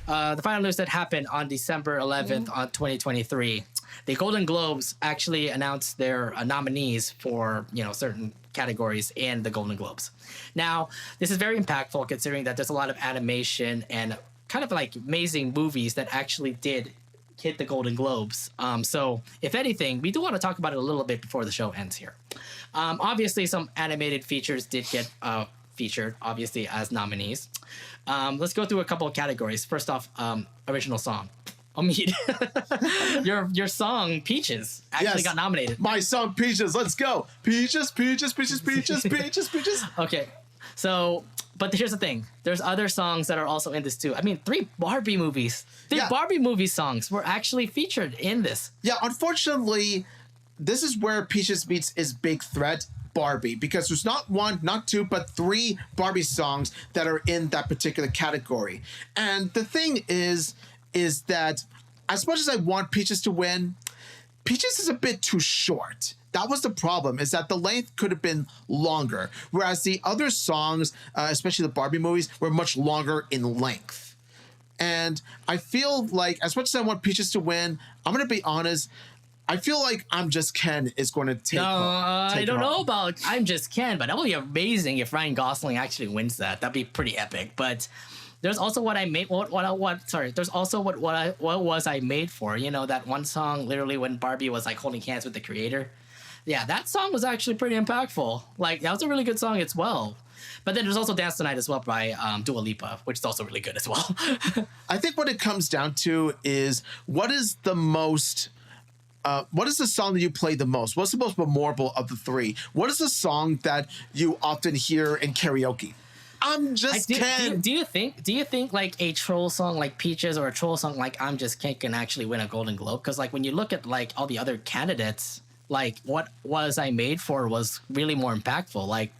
Speaker 1: The final news that happened on December 11th on 2023. The Golden Globes actually announced their nominees for, certain categories in the Golden Globes. Now, this is very impactful considering that there's a lot of animation and kind of like amazing movies that actually did hit the Golden Globes. So if anything, we do want to talk about it a little bit before the show ends here. Obviously, some animated features did get featured, obviously, as nominees. Let's go through a couple of categories. First off, original song. I mean, your song Peaches actually got nominated.
Speaker 2: My song Peaches, let's go. Peaches, peaches, peaches, peaches, peaches, peaches.
Speaker 1: Okay, so but here's the thing: there's other songs that are also in this too. I mean, three Barbie movie songs were actually featured in this.
Speaker 2: Yeah, unfortunately, this is where Peaches meets his big threat, Barbie, because there's not one, not two, but three Barbie songs that are in that particular category. And the thing is that as much as I want Peaches to win, Peaches is a bit too short. That was the problem, is that the length could have been longer, whereas the other songs, especially the Barbie movies, were much longer in length. And I feel like as much as I want Peaches to win, I'm going to be honest, I feel like I'm Just Ken is going to take
Speaker 1: I don't know about I'm Just Ken, but that would be amazing if Ryan Gosling actually wins that. That'd be pretty epic. But there's also what I made. There's also what was I made for? You know, that one song literally when Barbie was like holding hands with the creator. Yeah, that song was actually pretty impactful. Like that was a really good song as well. But then there's also Dance Tonight as well by Dua Lipa, which is also really good as well.
Speaker 2: I think what it comes down to is what is the song that you play the most? What's the most memorable of the three? What is the song that you often hear in karaoke? I'm Just Ken.
Speaker 1: Do you think like a troll song like Peaches or a troll song like I'm Just Ken can actually win a Golden Globe? Because like when you look at like all the other candidates, like what was I made for was really more impactful. Like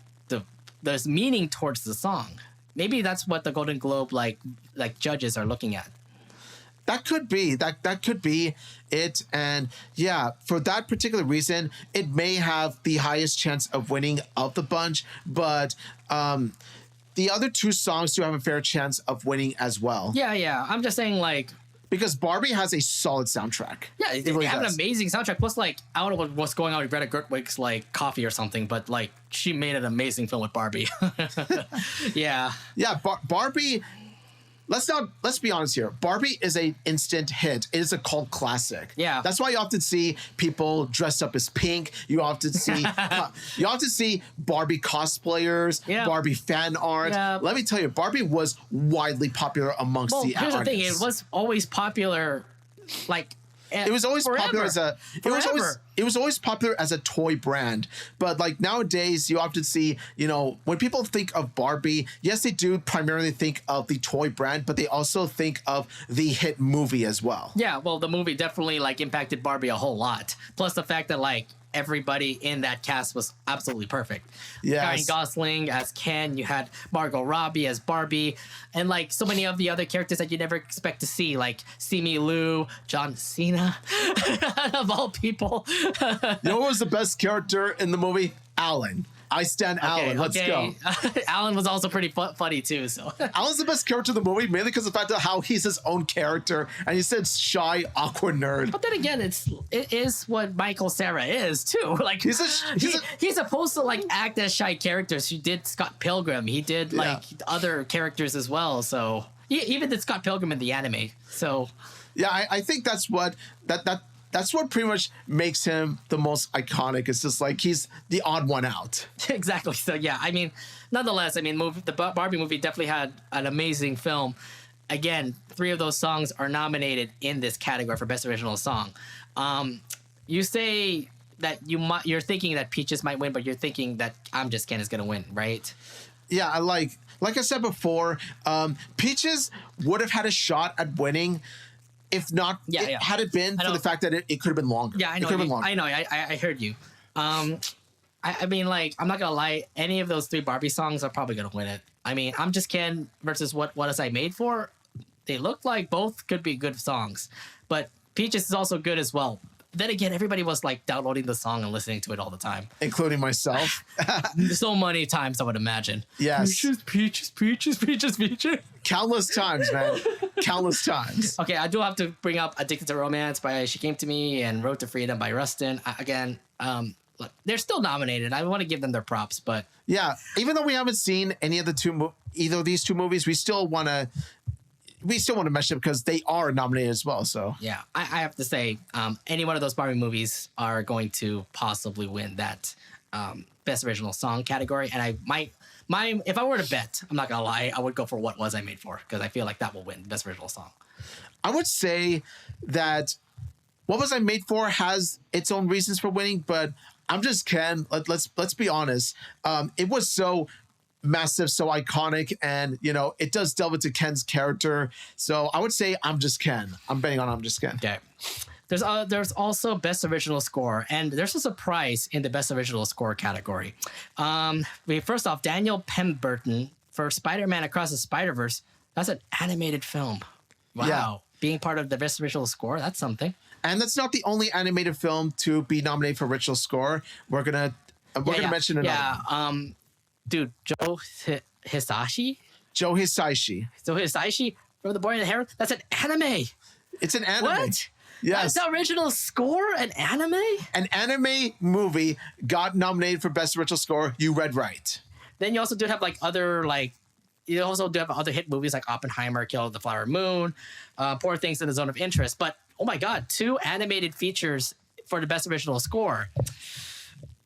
Speaker 1: there's meaning towards the song. Maybe that's what the Golden Globe like judges are looking at.
Speaker 2: That could be that could be it. And yeah, for that particular reason, it may have the highest chance of winning of the bunch, but the other two songs do have a fair chance of winning as well.
Speaker 1: Yeah. I'm just saying like
Speaker 2: because Barbie has a solid soundtrack.
Speaker 1: Yeah, it really have an amazing soundtrack. Plus, like, I don't know what's going on with Greta Gerwig's like coffee or something, but like she made an amazing film with Barbie. Yeah.
Speaker 2: Barbie. Let's be honest here. Barbie is an instant hit. It is a cult classic.
Speaker 1: Yeah.
Speaker 2: That's why you often see people dressed up as pink. You often see Barbie cosplayers, Barbie fan art. Yeah. Let me tell you, Barbie was widely popular amongst the artists. Here's the thing,
Speaker 1: it was always popular like
Speaker 2: it was always popular as a it was always popular as a toy brand. But like nowadays you often see, you know, when people think of Barbie, yes, they do primarily think of the toy brand, but they also think of the hit movie as well.
Speaker 1: Yeah, well, the movie definitely like impacted Barbie a whole lot. Plus the fact that like everybody in that cast was absolutely perfect.
Speaker 2: Yes.
Speaker 1: Ryan Gosling as Ken, you had Margot Robbie as Barbie, and like so many of the other characters that you never expect to see, like Simu Liu, John Cena, of all people.
Speaker 2: You know what was the best character in the movie? Alan. I stand Alan. Let's go.
Speaker 1: Alan was also pretty funny too. So
Speaker 2: Alan's the best character in the movie, mainly because of the fact of how he's his own character and he's a shy, awkward nerd.
Speaker 1: But then again, it is what Michael Cera is too. Like he's supposed to like act as shy characters. He did Scott Pilgrim. He did like other characters as well. So he even did Scott Pilgrim in the anime. So
Speaker 2: yeah, I think that's what that's what pretty much makes him the most iconic. It's just like he's the odd one out.
Speaker 1: Exactly. So yeah, I mean, nonetheless, I mean, the Barbie movie definitely had an amazing film. Again, 3 of those songs are nominated in this category for Best Original Song. You say that you're thinking that Peaches might win, but you're thinking that I'm Just Ken is going to win, right?
Speaker 2: Yeah, like I said before, Peaches would have had a shot at winning. If not, had it been for the fact that it could have been longer.
Speaker 1: Yeah, I know. I heard you. I mean, like, I'm not gonna lie. Any of those 3 Barbie songs are probably gonna win it. I mean, I'm Just Ken versus What Was I Made For? They look like both could be good songs, but Peaches is also good as well. Then again, everybody was like downloading the song and listening to it all the time,
Speaker 2: including myself.
Speaker 1: So many times, I would imagine.
Speaker 2: Yes.
Speaker 1: Peaches.
Speaker 2: Countless times, man. Countless times.
Speaker 1: Okay, I do have to bring up Addicted to Romance by She Came to Me and Road to Freedom by Rustin. Again, look, they're still nominated. I want to give them their props, but
Speaker 2: yeah, even though we haven't seen any of either of these 2 movies, we still want to mention it because they are nominated as well. So
Speaker 1: yeah, I have to say, any one of those Barbie movies are going to possibly win that Best Original Song category, and I If I were to bet, I'm not gonna lie, I would go for What Was I Made For, because I feel like that will win Best Original Song.
Speaker 2: I would say that What Was I Made For has its own reasons for winning, but I'm Just Ken. Let's be honest. It was so massive, so iconic, and it does delve into Ken's character. So I would say I'm Just Ken. I'm betting on I'm Just Ken.
Speaker 1: Okay. There's also Best Original Score, and there's a surprise in the Best Original Score category. First off, Daniel Pemberton for Spider-Man Across the Spider-Verse. That's an animated film. Wow. Yeah. Being part of the Best Original Score, that's something.
Speaker 2: And that's not the only animated film to be nominated for original score. We're gonna mention another.
Speaker 1: Yeah. Dude, Joe Hisaishi.
Speaker 2: Joe Hisaishi
Speaker 1: From The Boy and the Heron. That's an anime.
Speaker 2: It's an anime.
Speaker 1: What?
Speaker 2: Yes.
Speaker 1: That's the original score? An anime?
Speaker 2: An anime movie got nominated for Best Original Score. You read right.
Speaker 1: Then you also do have you also do have other hit movies like Oppenheimer, Kill of the Flower Moon, Poor Things in the Zone of Interest. But, oh my God, 2 animated features for the Best Original Score.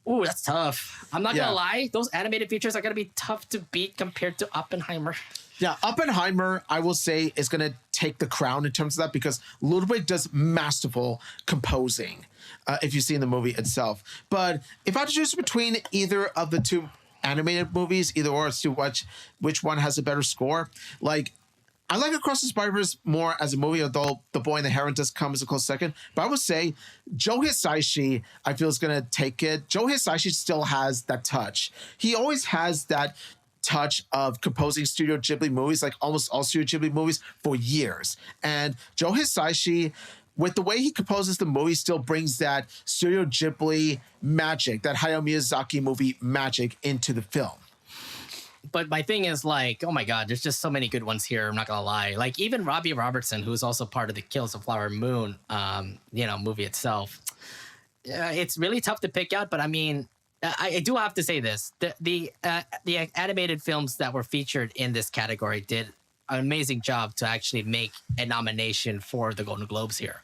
Speaker 1: Ooh, that's tough. I'm not going to lie. Those animated features are going to be tough to beat compared to Oppenheimer.
Speaker 2: Yeah, Oppenheimer, I will say, is going to take the crown in terms of that because Ludwig does masterful composing, if you see in the movie itself. But if I had to choose between either of the 2 animated movies, either or, as to which one has a better score, I like Across the Spider-Verse more as a movie, although The Boy and the Heron does come as a close second. But I would say Joe Hisaishi, I feel, is going to take it. Joe Hisaishi still has that touch. He always has that touch of composing Studio Ghibli movies, like almost all Studio Ghibli movies, for years. And Joe Hisaishi, with the way he composes the movie, still brings that Studio Ghibli magic, that Hayao Miyazaki movie magic into the film.
Speaker 1: But my thing is, oh my God, there's just so many good ones here. I'm not going to lie. Even Robbie Robertson, who's also part of the Kills of the Flower Moon, movie itself. It's really tough to pick out, but I mean, I do have to say this. The animated films that were featured in this category did an amazing job to actually make a nomination for the Golden Globes here.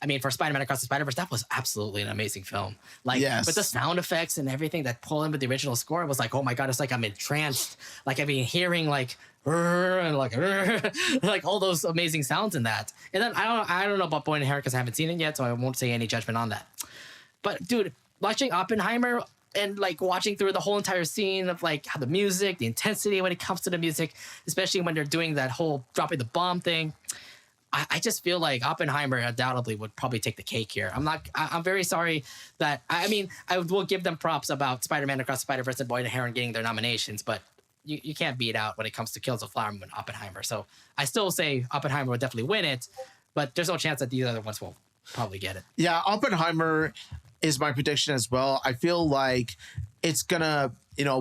Speaker 1: I mean, for Spider-Man Across the Spider-Verse, that was absolutely an amazing film. Yes. With the sound effects and everything that pull in with the original score, it was like, oh my God, it's like I'm entranced. I've been hearing and all those amazing sounds in that. And then I don't know about Boy and the Heron because I haven't seen it yet, so I won't say any judgment on that. But dude, watching Oppenheimer and watching through the whole entire scene of how the music, the intensity when it comes to the music, especially when they're doing that whole dropping the bomb thing. I just feel like Oppenheimer undoubtedly would probably take the cake here. I'm very sorry that, I will give them props about Spider-Man Across the Spider-Verse and Boy and the Heron getting their nominations, but you can't beat out when it comes to Kills of the Flower Moon and Oppenheimer. So I still say Oppenheimer would definitely win it, but there's no chance that these other ones will probably get it.
Speaker 2: Yeah, Oppenheimer is my prediction as well. I feel like it's gonna,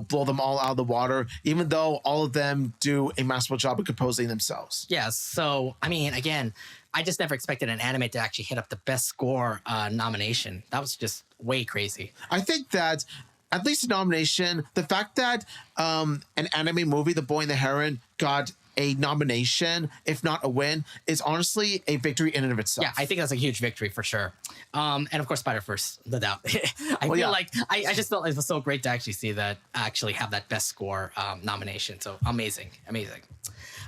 Speaker 2: blow them all out of the water, even though all of them do a masterful job of composing themselves.
Speaker 1: Yeah, so, I mean, again, I just never expected an anime to actually hit up the best score nomination. That was just way crazy.
Speaker 2: I think that at least a nomination, the fact that an anime movie, The Boy and the Heron, got a nomination, if not a win, is honestly a victory in and of itself.
Speaker 1: Yeah, I think that's a huge victory for sure. And of course, Spider-Verse, no doubt. I just felt it was so great to actually see that, have that best score nomination. So amazing.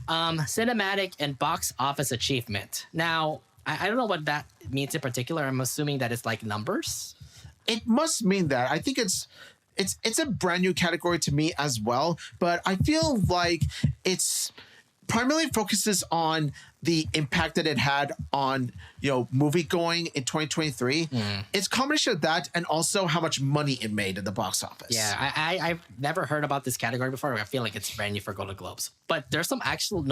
Speaker 1: Cinematic and box office achievement. Now, I don't know what that means in particular. I'm assuming that it's numbers.
Speaker 2: It must mean that. I think it's a brand new category to me as well, but I feel like it's primarily focuses on the impact that it had on movie going in 2023. It's a combination of that and also how much money it made in the box office.
Speaker 1: Yeah, I've never heard about this category before. I feel like it's brand new for Golden Globes, but there's some actual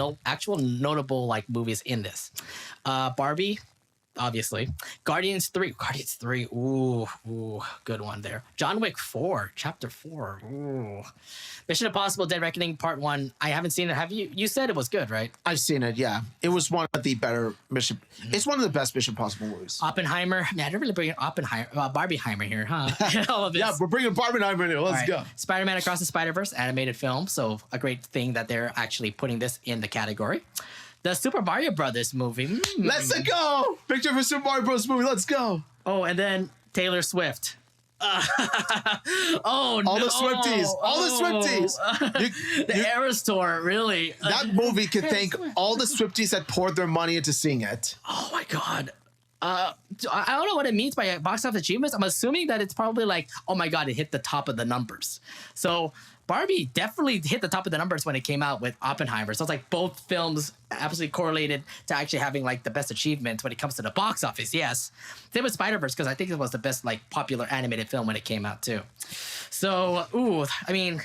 Speaker 1: notable movies in this. Barbie, obviously. Guardians 3. Ooh, good one there. John Wick 4, Chapter 4. Ooh. Mission Impossible: Dead Reckoning Part 1. I haven't seen it. Have you? You said it was good, right?
Speaker 2: I've seen it, yeah. It was one of the better Mission... It's one of the best Mission Impossible movies.
Speaker 1: Oppenheimer. Yeah, I didn't really bring Oppenheimer... Barbieheimer here, huh? All of this.
Speaker 2: Yeah, we're bringing Barbieheimer in here. Let's go.
Speaker 1: Spider-Man Across the Spider-Verse, animated film. So a great thing that they're actually putting this in the category. The Super Mario Brothers movie.
Speaker 2: Let's go! Picture for Super Mario Bros. Movie. Let's go.
Speaker 1: Oh, and then Taylor Swift. Oh
Speaker 2: All
Speaker 1: no!
Speaker 2: the Swifties, all the Swifties.
Speaker 1: The Eras tour, really?
Speaker 2: That movie could thank all the Swifties that poured their money into seeing it.
Speaker 1: Oh my god. I don't know what it means by box office achievements. I'm assuming that it's probably like, oh my god, it hit the top of the numbers. So Barbie definitely hit the top of the numbers when it came out with Oppenheimer. So it's like both films absolutely correlated to actually having like the best achievements when it comes to the box office. Yes, same with Spider-Verse, because I think it was the best like popular animated film when it came out too. So I mean,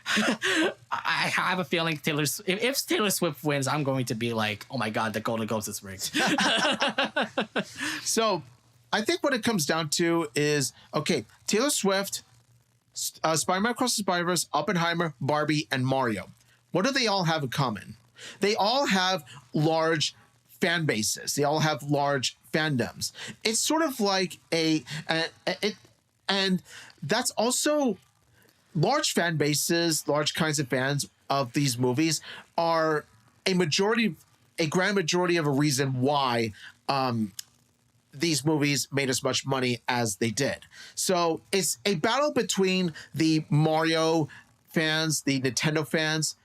Speaker 1: I have a feeling if Taylor Swift wins, I'm going to be like, oh my god, the Golden Globes is rigged.
Speaker 2: So I think what it comes down to is, okay, Taylor Swift, Spider-Man Across the Spider-Verse, Oppenheimer, Barbie, and Mario. What do they all have in common? They all have large fan bases. They all have large fandoms. It's sort of like and that's also large fan bases, large kinds of fans of these movies are a grand majority of a reason why these movies made as much money as they did. So it's a battle between the Mario fans, the Nintendo fans,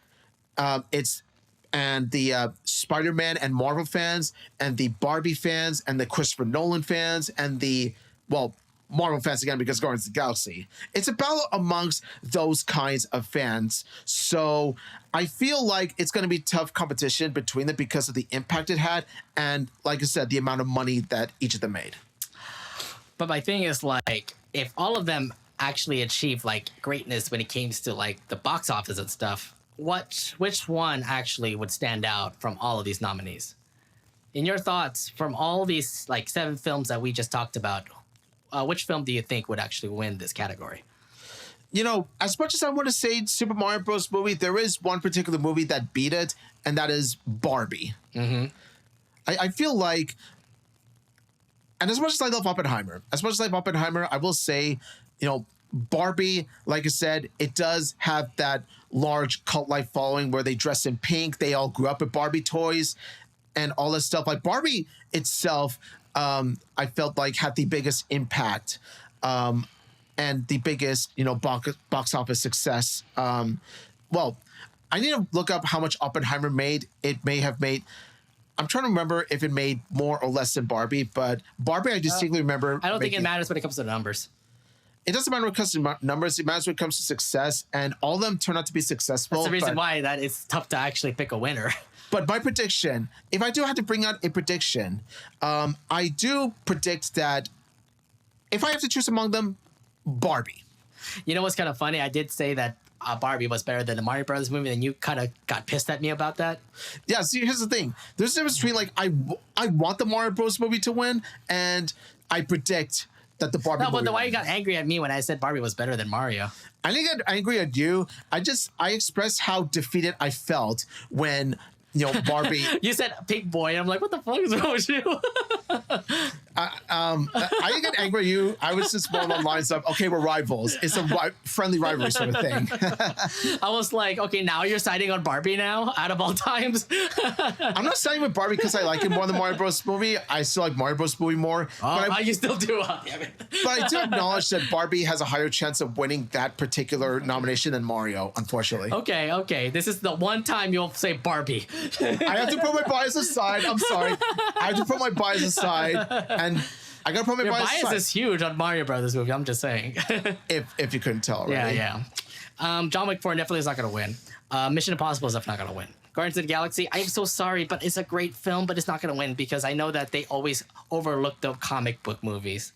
Speaker 2: and the Spider-Man and Marvel fans, and the Barbie fans, and the Christopher Nolan fans, and the, well, Marvel fans again because Guardians of the Galaxy. It's a battle amongst those kinds of fans. So I feel like it's going to be tough competition between them because of the impact it had, and like I said, the amount of money that each of them made.
Speaker 1: But my thing is, like, if all of them actually achieve like greatness when it came to like the box office and stuff, which one actually would stand out from all of these nominees? In your thoughts, from all these like 7 films that we just talked about, which film do you think would actually win this category?
Speaker 2: You know, as much as I want to say Super Mario Bros. Movie, there is one particular movie that beat it, and that is Barbie.
Speaker 1: Mm-hmm.
Speaker 2: I feel like, and as much as I love Oppenheimer, I will say, you know, Barbie, like I said, it does have that large cult-like following where they dress in pink. They all grew up with Barbie toys and all this stuff. Like Barbie itself, I felt like had the biggest impact and the biggest, you know, box office success. Well, I need to look up how much Oppenheimer made. It may have made, I'm trying to remember if it made more or less than Barbie, but Barbie I distinctly remember.
Speaker 1: I don't think it matters when it comes to the numbers.
Speaker 2: It doesn't matter when it comes to numbers. It matters when it comes to success, and all of them turn out to be successful.
Speaker 1: That's the reason why that it's tough to actually pick a winner.
Speaker 2: But my prediction, if I do have to bring out a prediction, I do predict that if I have to choose among them, Barbie.
Speaker 1: You know what's kind of funny? I did say that Barbie was better than the Mario Brothers movie, and you kind of got pissed at me about that.
Speaker 2: Yeah, see, here's the thing. There's a difference between, like, I want the Mario Bros. Movie to win, and I predict that the Barbie movie.
Speaker 1: No, but why you got angry at me when I said Barbie was better than Mario?
Speaker 2: I didn't get angry at you. I expressed how defeated I felt when, you know, Barbie.
Speaker 1: You said pig boy. I'm like, what the fuck is wrong with you?
Speaker 2: I didn't get angry at you. I was just more along the lines of, okay, we're rivals. It's a friendly rivalry sort of thing.
Speaker 1: I was like, okay, now you're siding on Barbie now, out of all times.
Speaker 2: I'm not siding with Barbie because I like it more than Mario Bros. Movie. I still like Mario Bros. Movie more.
Speaker 1: But you still do.
Speaker 2: But I do acknowledge that Barbie has a higher chance of winning that particular nomination than Mario, unfortunately.
Speaker 1: Okay. This is the one time you'll say Barbie.
Speaker 2: I have to put my bias aside. I'm sorry. I have to put my bias aside, and I gotta put my bias aside.
Speaker 1: Bias is huge on Mario Brothers movie. I'm just saying.
Speaker 2: if you couldn't tell already.
Speaker 1: Yeah. John Wick 4 definitely is not gonna win. Mission Impossible is definitely not gonna win. Guardians of the Galaxy, I'm so sorry, but it's a great film, but it's not gonna win because I know that they always overlook the comic book movies.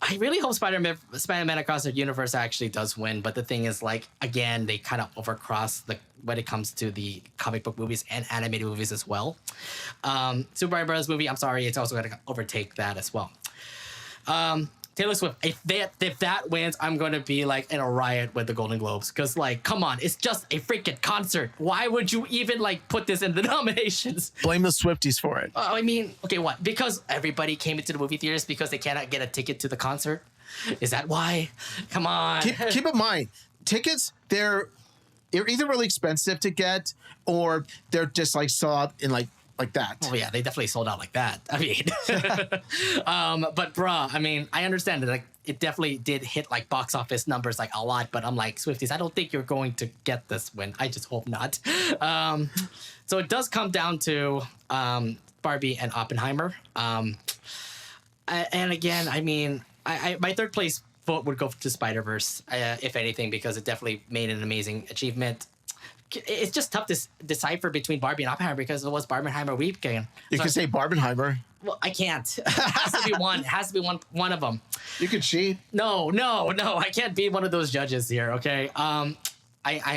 Speaker 1: I really hope Spider-Man Across the Universe actually does win, but the thing is, like, again, they kind of overcross when it comes to the comic book movies and animated movies as well. Super Mario Bros. Movie, I'm sorry, it's also going to overtake that as well. Taylor Swift, if that wins, I'm going to be like in a riot with the Golden Globes because, like, come on, it's just a freaking concert. Why would you even like put this in the nominations?
Speaker 2: Blame the Swifties for it.
Speaker 1: I mean, okay, what? Because everybody came into the movie theaters because they cannot get a ticket to the concert? Is that why? Come on.
Speaker 2: Keep in mind, tickets, they're either really expensive to get or they're just like sold out in like like that.
Speaker 1: Oh yeah, they definitely sold out like that. I mean, but bruh, I mean, I understand that like it definitely did hit like box office numbers like a lot, but I'm like Swifties, I don't think you're going to get this win. I just hope not. So it does come down to Barbie and Oppenheimer. And again, I mean, I my third place vote would go to Spider-Verse, if anything, because it definitely made an amazing achievement. It's just tough to decipher between Barbie and Oppenheimer because it was Barbenheimer weekend.
Speaker 2: You can say Barbenheimer.
Speaker 1: Well, I can't. It has to be one. It has to be one of them.
Speaker 2: You could cheat.
Speaker 1: No. I can't be one of those judges here. Okay. I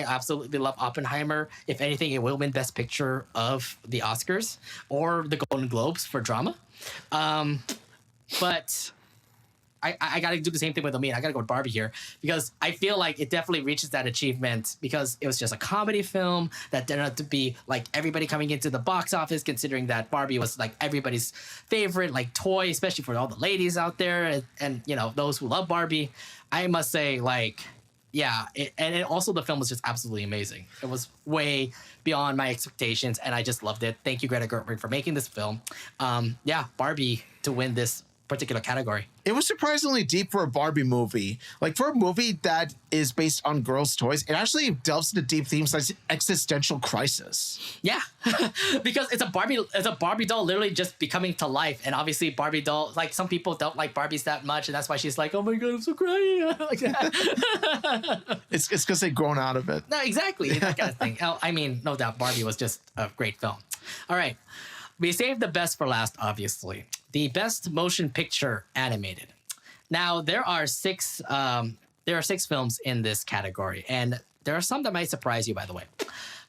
Speaker 1: absolutely love Oppenheimer. If anything, it will win Best Picture of the Oscars or the Golden Globes for drama. But I got to do the same thing with Amin. I got to go with Barbie here because I feel like it definitely reaches that achievement because it was just a comedy film that turned out to be like everybody coming into the box office, considering that Barbie was like everybody's favorite like toy, especially for all the ladies out there and you know those who love Barbie. I must say like yeah, also the film was just absolutely amazing. It was way beyond my expectations and I just loved it. Thank you, Greta Gerwig, for making this film. Yeah, Barbie to win this particular category.
Speaker 2: It was surprisingly deep for a Barbie movie. Like for a movie that is based on girls' toys, it actually delves into deep themes like existential crisis.
Speaker 1: Yeah, because it's a Barbie doll literally just becoming to life, and obviously Barbie doll like some people don't like Barbies that much, and that's why she's like, oh my god, I'm so crying like that.
Speaker 2: It's because they've grown out of it.
Speaker 1: No, exactly that kind of thing. I mean, no doubt, Barbie was just a great film. All right, we saved the best for last, obviously. The best motion picture animated. Now there are six films in this category, and there are some that might surprise you. By the way,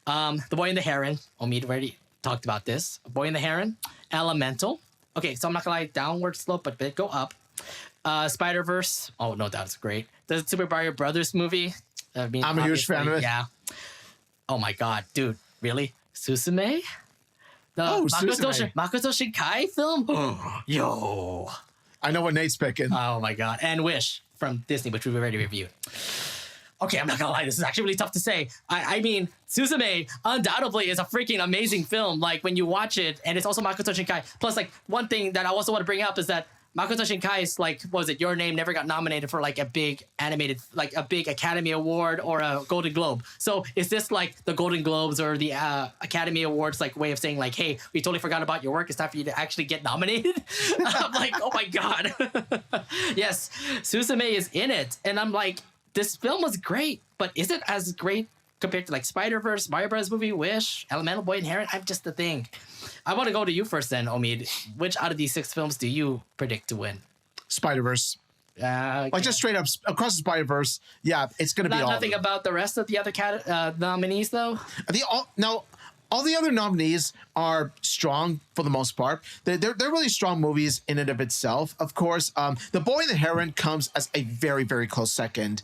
Speaker 1: The Boy and the Heron. Omid already talked about this. Boy and the Heron, Elemental. Okay, so I'm not gonna lie, downward slope, but go up. Spider-Verse. Oh no, that's great. The Super Mario Brothers movie. I mean,
Speaker 2: I'm a huge fan of it.
Speaker 1: Yeah. Oh my god, dude, really? Suzume? The Makoto Shinkai film? Yo.
Speaker 2: I know what Nate's picking.
Speaker 1: Oh my god. And Wish from Disney, which we've already reviewed. Okay, I'm not gonna lie, this is actually really tough to say. I mean, Suzume undoubtedly is a freaking amazing film. Like when you watch it, and it's also Makoto Shinkai. Plus, like one thing that I also want to bring up is that Makoto Shinkai's like, what was it? Your Name never got nominated for like a big animated, like a big Academy Award or a Golden Globe. So is this like the Golden Globes or the Academy Awards like way of saying like, hey, we totally forgot about your work. It's time for you to actually get nominated. I'm like, oh my god. Yes, Suzume is in it, and I'm like, this film was great, but is it as great compared to like Spider-Verse, Mario Bros. Movie, Wish, Elemental, Boy and Heron? I'm just the thing. I want to go to you first then, Omid. Which out of these six films do you predict to win?
Speaker 2: Spider-Verse.
Speaker 1: Okay.
Speaker 2: Like just straight up across the Spider-Verse. Yeah, it's going to be all.
Speaker 1: Nothing about the rest of the other nominees though?
Speaker 2: All the other nominees are strong for the most part. They're really strong movies in and of itself. Of course, The Boy and the Heron comes as a very, very close second.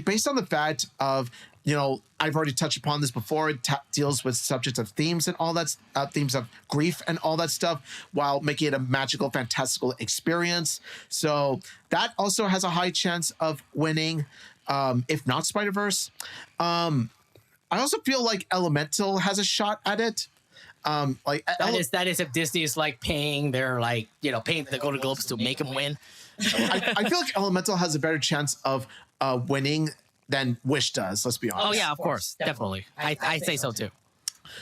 Speaker 2: Based on the fact of, you know, I've already touched upon this before. It deals with subjects of themes and all that, themes of grief and all that stuff, while making it a magical, fantastical experience. So that also has a high chance of winning, if not Spider-Verse. I also feel like Elemental has a shot at it.
Speaker 1: That is if Disney is like paying their paying the Golden Globes to make them win.
Speaker 2: I feel like Elemental has a better chance of winning than Wish does. Let's be honest.
Speaker 1: Oh yeah, of course, definitely. I say so too.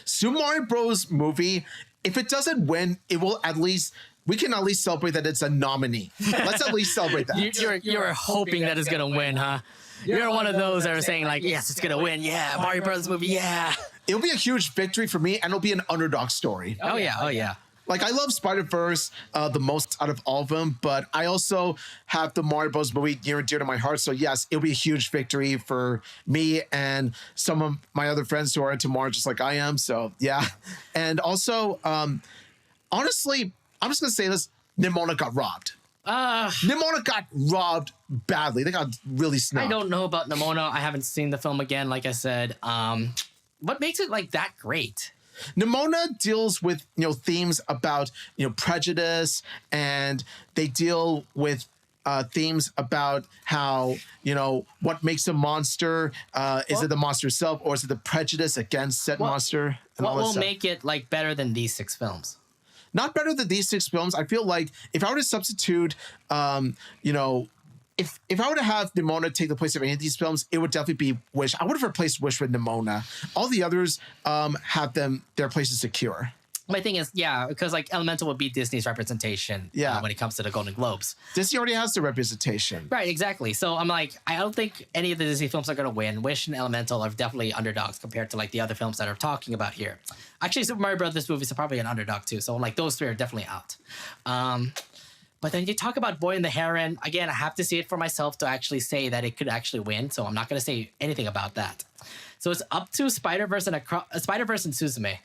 Speaker 2: Super Mario Bros. Movie, if it doesn't win, we can at least celebrate that it's a nominee. Let's at least celebrate that.
Speaker 1: You're hoping that it's gonna win, huh? You're one of those that are saying like, yes, it's gonna win. Yeah, Mario Brothers movie. Yeah,
Speaker 2: it'll be a huge victory for me, and it'll be an underdog story.
Speaker 1: Oh yeah.
Speaker 2: Like I love Spider-Verse the most out of all of them, but I also have the Mario Bros. Movie near and dear to my heart. So yes, it'll be a huge victory for me and some of my other friends who are into Mario just like I am. So yeah, and also honestly, I'm just gonna say this: Nimona got robbed. Nimona got robbed badly. They got really snubbed.
Speaker 1: I don't know about Nimona. I haven't seen the film again. Like I said, what makes it like that great?
Speaker 2: Nimona deals with themes about prejudice, and they deal with themes about how, what makes a monster. Is it the monster itself, or is it the prejudice against said monster? And
Speaker 1: What
Speaker 2: all that
Speaker 1: will
Speaker 2: stuff.
Speaker 1: make it like better than these 6 films?
Speaker 2: Not better than these 6 films. I feel like if I were to substitute, if I were to have Nimona take the place of any of these films, it would definitely be Wish. I would have replaced Wish with Nimona. All the others have their places secure.
Speaker 1: My thing is, because like Elemental would be Disney's representation when it comes to the Golden Globes.
Speaker 2: Disney already has the representation.
Speaker 1: Right, exactly. So I'm like, I don't think any of the Disney films are going to win. Wish and Elemental are definitely underdogs compared to like the other films that are talking about here. Actually, Super Mario Brothers movies are probably an underdog too. So like those 3 are definitely out. But then you talk about Boy and the Heron. Again, I have to see it for myself to actually say that it could actually win. So I'm not going to say anything about that. So it's up to Spider-Verse and Suzume.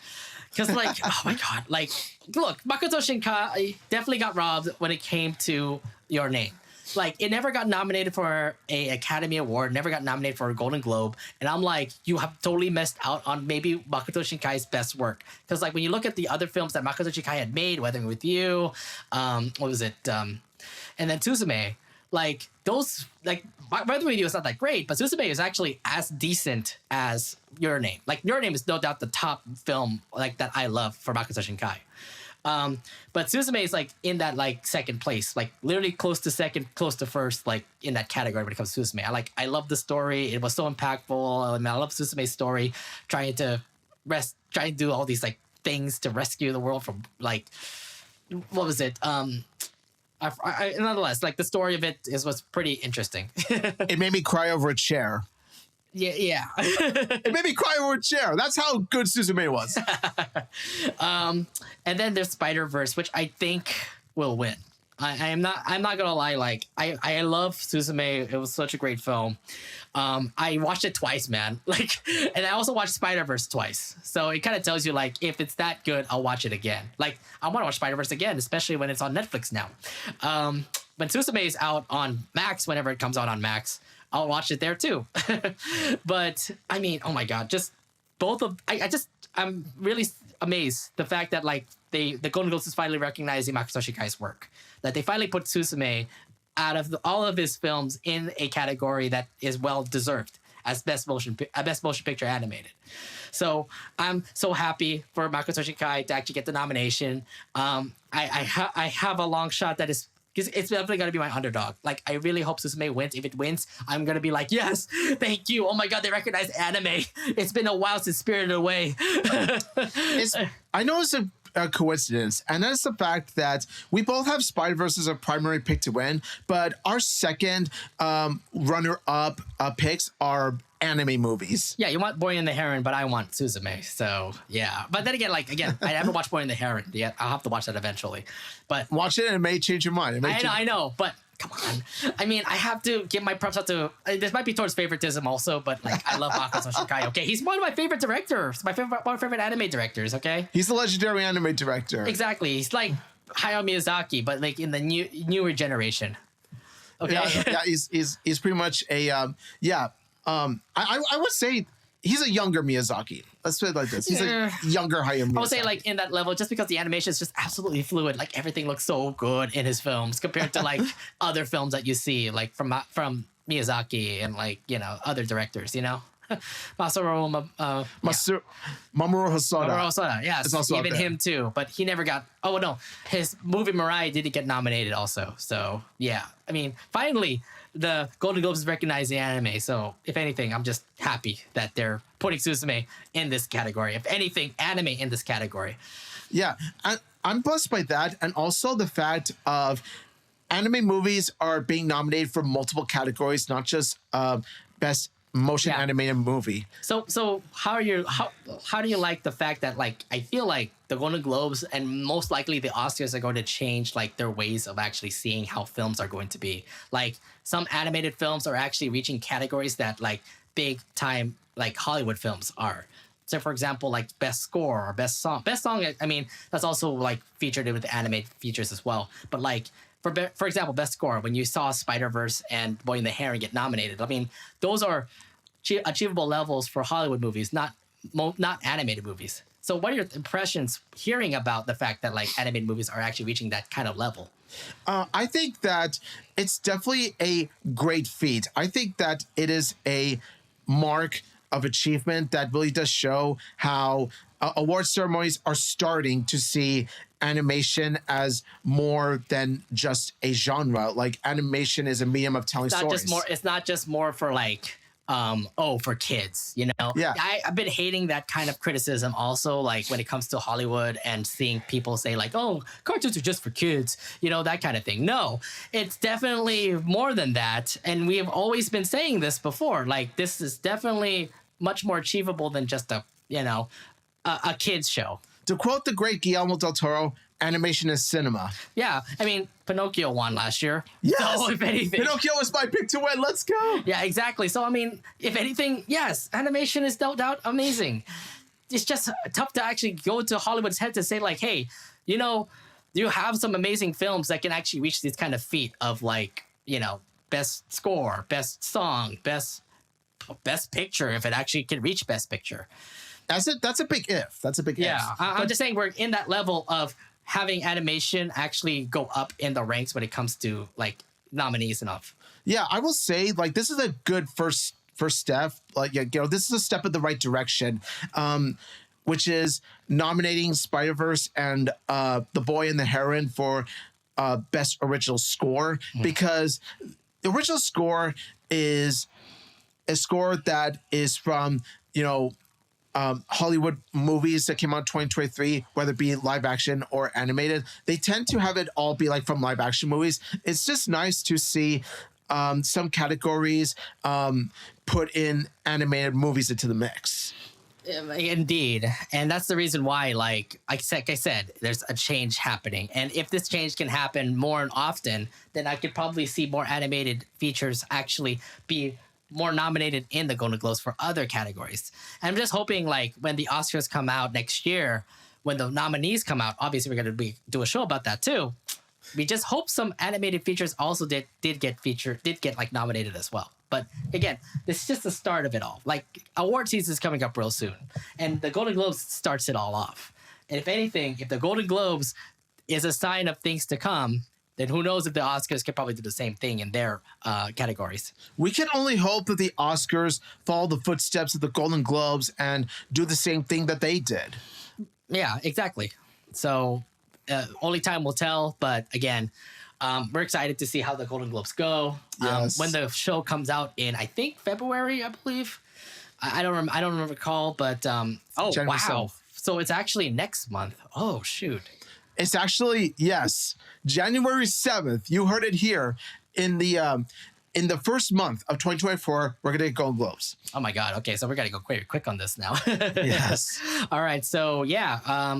Speaker 1: Because, like, oh my God, like, look, Makoto Shinkai definitely got robbed when it came to Your Name. Like, it never got nominated for a Academy Award, never got nominated for a Golden Globe. And I'm like, you have totally missed out on maybe Makoto Shinkai's best work. Because, like, when you look at the other films that Makoto Shinkai had made, Weathering with You, what was it? And then Suzume, like, those, like, Weathering with You is not that great, but Suzume is actually as decent as Your Name. Like, Your Name is no doubt the top film, like, that I love for Makoto Shinkai. But Suzume is like in that like second place, like literally close to second, close to first, like in that category when it comes to Suzume. I love the story. It was so impactful. I mean, I love Suzume's story, trying to do all these like things to rescue the world from like, what was it? Nonetheless, like the story of it was pretty interesting.
Speaker 2: It made me cry over a chair.
Speaker 1: Yeah.
Speaker 2: It made me cry over a chair. That's how good Suzume was.
Speaker 1: And then there's Spider-Verse, which I think will win. I'm not gonna lie, like I love Suzume. It was such a great film. I watched it twice, man. Like, and I also watched Spider-Verse twice. So it kind of tells you like if it's that good, I'll watch it again. Like I want to watch Spider-Verse again, especially when it's on Netflix now. When Suzume is out on Max, whenever it comes out on Max, I'll watch it there too. But I mean, oh my God, just both of I'm really amazed the fact that like the Golden Globes is finally recognizing Makoto Shinkai's work. That they finally put Suzume out of all of his films in a category that is well deserved as best motion picture animated. So I'm so happy for Makoto Shinkai to actually get the nomination. I have a long shot that is. Because it's definitely going to be my underdog. Like, I really hope Suzume wins. If it wins, I'm going to be like, yes, thank you. Oh my God, they recognize anime. It's been a while since Spirited Away.
Speaker 2: I know it's a coincidence, and that's the fact that we both have Spider-Verse as a primary pick to win, but our second runner-up picks are anime movies.
Speaker 1: Yeah, you want Boy and the Heron, but I want Suzume. So, yeah. But then again, I haven't watched Boy and the Heron yet. I'll have to watch that eventually. But
Speaker 2: watch it and it may change your mind.
Speaker 1: I know, but come on. I mean, I have to give my props out to... this might be towards favoritism also, but like I love Makoto Shinkai, okay? He's one of my favorite directors. One of my favorite anime directors, okay?
Speaker 2: He's the legendary anime director.
Speaker 1: Exactly. He's like Hayao Miyazaki, but like in the newer generation. Okay?
Speaker 2: Yeah, he's pretty much a... I would say he's a younger Miyazaki. Let's put it like this. He's a younger Hayao Miyazaki.
Speaker 1: I would say like in that level, just because the animation is just absolutely fluid. Like everything looks so good in his films compared to like other films that you see like from Miyazaki and like, other directors, Mamoru
Speaker 2: Hosoda.
Speaker 1: Hosoda, yes, even him too. But he never got. Oh no, his movie Mirai didn't get nominated also. So yeah, I mean, finally the Golden Globes is recognizing anime. So if anything, I'm just happy that they're putting Suzume in this category. If anything, anime in this category.
Speaker 2: Yeah, I'm blessed by that, and also the fact of anime movies are being nominated for multiple categories, not just best motion animated movie.
Speaker 1: So how do you like the fact that like I feel like the Golden Globes and most likely the Oscars are going to change like their ways of actually seeing how films are going to be. Like some animated films are actually reaching categories that like big time like Hollywood films are. So for example, like best score or best song. Best song, I mean, that's also like featured with animated features as well. But like for example, best score, when you saw Spider-Verse and Boy and the Heron get nominated, I mean, those are achievable levels for Hollywood movies, not animated movies. So what are your impressions hearing about the fact that like animated movies are actually reaching that kind of level?
Speaker 2: I think that it's definitely a great feat. I think that it is a mark of achievement that really does show how award ceremonies are starting to see animation as more than just a genre. Like animation is a medium of telling stories.
Speaker 1: It's not just more for like for kids, you know.
Speaker 2: Yeah.
Speaker 1: I've been hating that kind of criticism also, like when it comes to Hollywood and seeing people say like, oh, cartoons are just for kids, you know, that kind of thing. No, it's definitely more than that, and we have always been saying this before. Like, this is definitely much more achievable than just a kids show.
Speaker 2: To quote the great Guillermo del Toro, animation is cinema.
Speaker 1: Yeah, I mean, Pinocchio won last year.
Speaker 2: Yes,
Speaker 1: so if anything,
Speaker 2: Pinocchio was my pick to win. Let's go.
Speaker 1: Yeah, exactly. So I mean, if anything, yes, animation is no doubt amazing. It's just tough to actually go to Hollywood's head to say like, hey, you know, you have some amazing films that can actually reach this kind of feat of like, you know, best score, best song, best picture, if it actually can reach best picture.
Speaker 2: That's a big if. That's a big if.
Speaker 1: Yeah, I'm just saying we're in that level of having animation actually go up in the ranks when it comes to like nominees and up.
Speaker 2: Yeah, I will say like this is a good first step. Like, you know, this is a step in the right direction, which is nominating Spider-Verse and The Boy and the Heron for best original score, because the original score is a score that is from, you know, Hollywood movies that came out in 2023, whether it be live action or animated. They tend to have it all be like from live action movies. It's just nice to see some categories put in animated movies into the mix.
Speaker 1: Indeed. And that's the reason why, like I said, there's a change happening. And if this change can happen more and often, then I could probably see more animated features actually be more nominated in the Golden Globes for other categories. And I'm just hoping like when the Oscars come out next year, when the nominees come out, obviously we're going to do a show about that too. We just hope some animated features also did get like nominated as well. But again, this is just the start of it all. Like award season is coming up real soon, and the Golden Globes starts it all off. And if anything, if the Golden Globes is a sign of things to come, then who knows if the Oscars could probably do the same thing in their categories.
Speaker 2: We can only hope that the Oscars follow the footsteps of the Golden Globes and do the same thing that they did.
Speaker 1: Yeah, exactly. So only time will tell. But again, we're excited to see how the Golden Globes go.
Speaker 2: Yes.
Speaker 1: When the show comes out in, I think, February, I believe. I don't recall, but
Speaker 2: January
Speaker 1: wow.
Speaker 2: 7th.
Speaker 1: So it's actually next month. Oh, shoot.
Speaker 2: It's actually, yes, January 7th. You heard it here. In the first month of 2024, we're going to get Golden Globes.
Speaker 1: Oh, my God. Okay, so we got to go quick on this now.
Speaker 2: Yes.
Speaker 1: All right. So, yeah.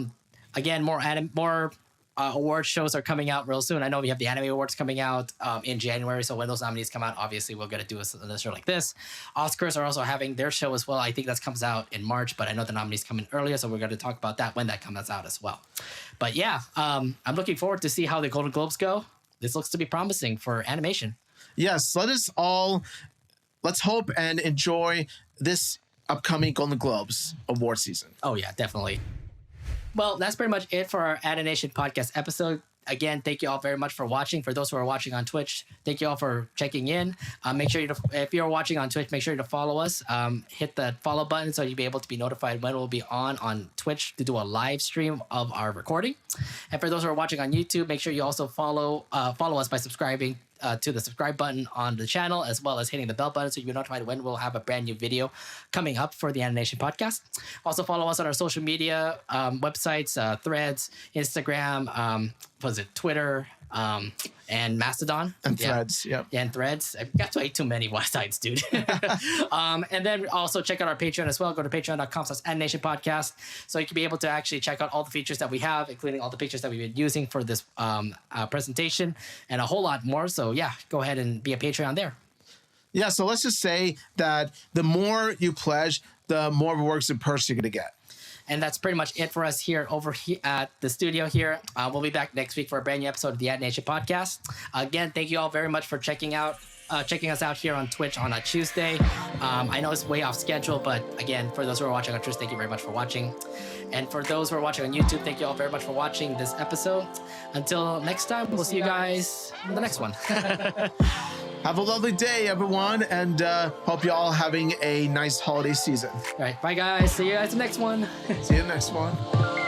Speaker 1: Again, more award shows are coming out real soon. I know we have the Anime Awards coming out in January. So when those nominees come out, obviously we're going to do a show like this. Oscars are also having their show as well. I think that comes out in March, but I know the nominees come in earlier. So we're going to talk about that when that comes out as well. But yeah, I'm looking forward to see how the Golden Globes go. This looks to be promising for animation.
Speaker 2: Yes, let's hope and enjoy this upcoming Golden Globes award season.
Speaker 1: Oh yeah, definitely. Well, that's pretty much it for our Anination podcast episode. Again, thank you all very much for watching. For those who are watching on Twitch, thank you all for checking in. Make sure if you're watching on Twitch, make sure to follow us. Hit the follow button so you'll be able to be notified when we'll be on Twitch to do a live stream of our recording. And for those who are watching on YouTube, make sure you also follow us by subscribing to the subscribe button on the channel, as well as hitting the bell button so you'll be notified when we'll have a brand new video coming up for the Anination podcast. Also follow us on our social media websites, Threads, Instagram, Twitter, and Mastodon.
Speaker 2: And Threads,
Speaker 1: yeah, and Threads. I've got way too many websites, dude. And then also check out our Patreon as well. Go to patreon.com/Anination podcast so you can be able to actually check out all the features that we have, including all the pictures that we've been using for this presentation and a whole lot more. So yeah, go ahead and be a Patreon there.
Speaker 2: Yeah, so let's just say that the more you pledge, the more rewards and perks you're going to get.
Speaker 1: And that's pretty much it for us here at the studio here. We'll be back next week for a brand new episode of the Anination podcast. Again, thank you all very much for checking out checking us out here on Twitch on a Tuesday. I know it's way off schedule, but again, for those who are watching on Twitch, thank you very much for watching. And for those who are watching on YouTube, thank you all very much for watching this episode. Until next time, we'll see you guys in the next one.
Speaker 2: Have a lovely day, everyone, and hope you all having a nice holiday season.
Speaker 1: All right, bye guys. See you guys in the next one.
Speaker 2: See you in the next one.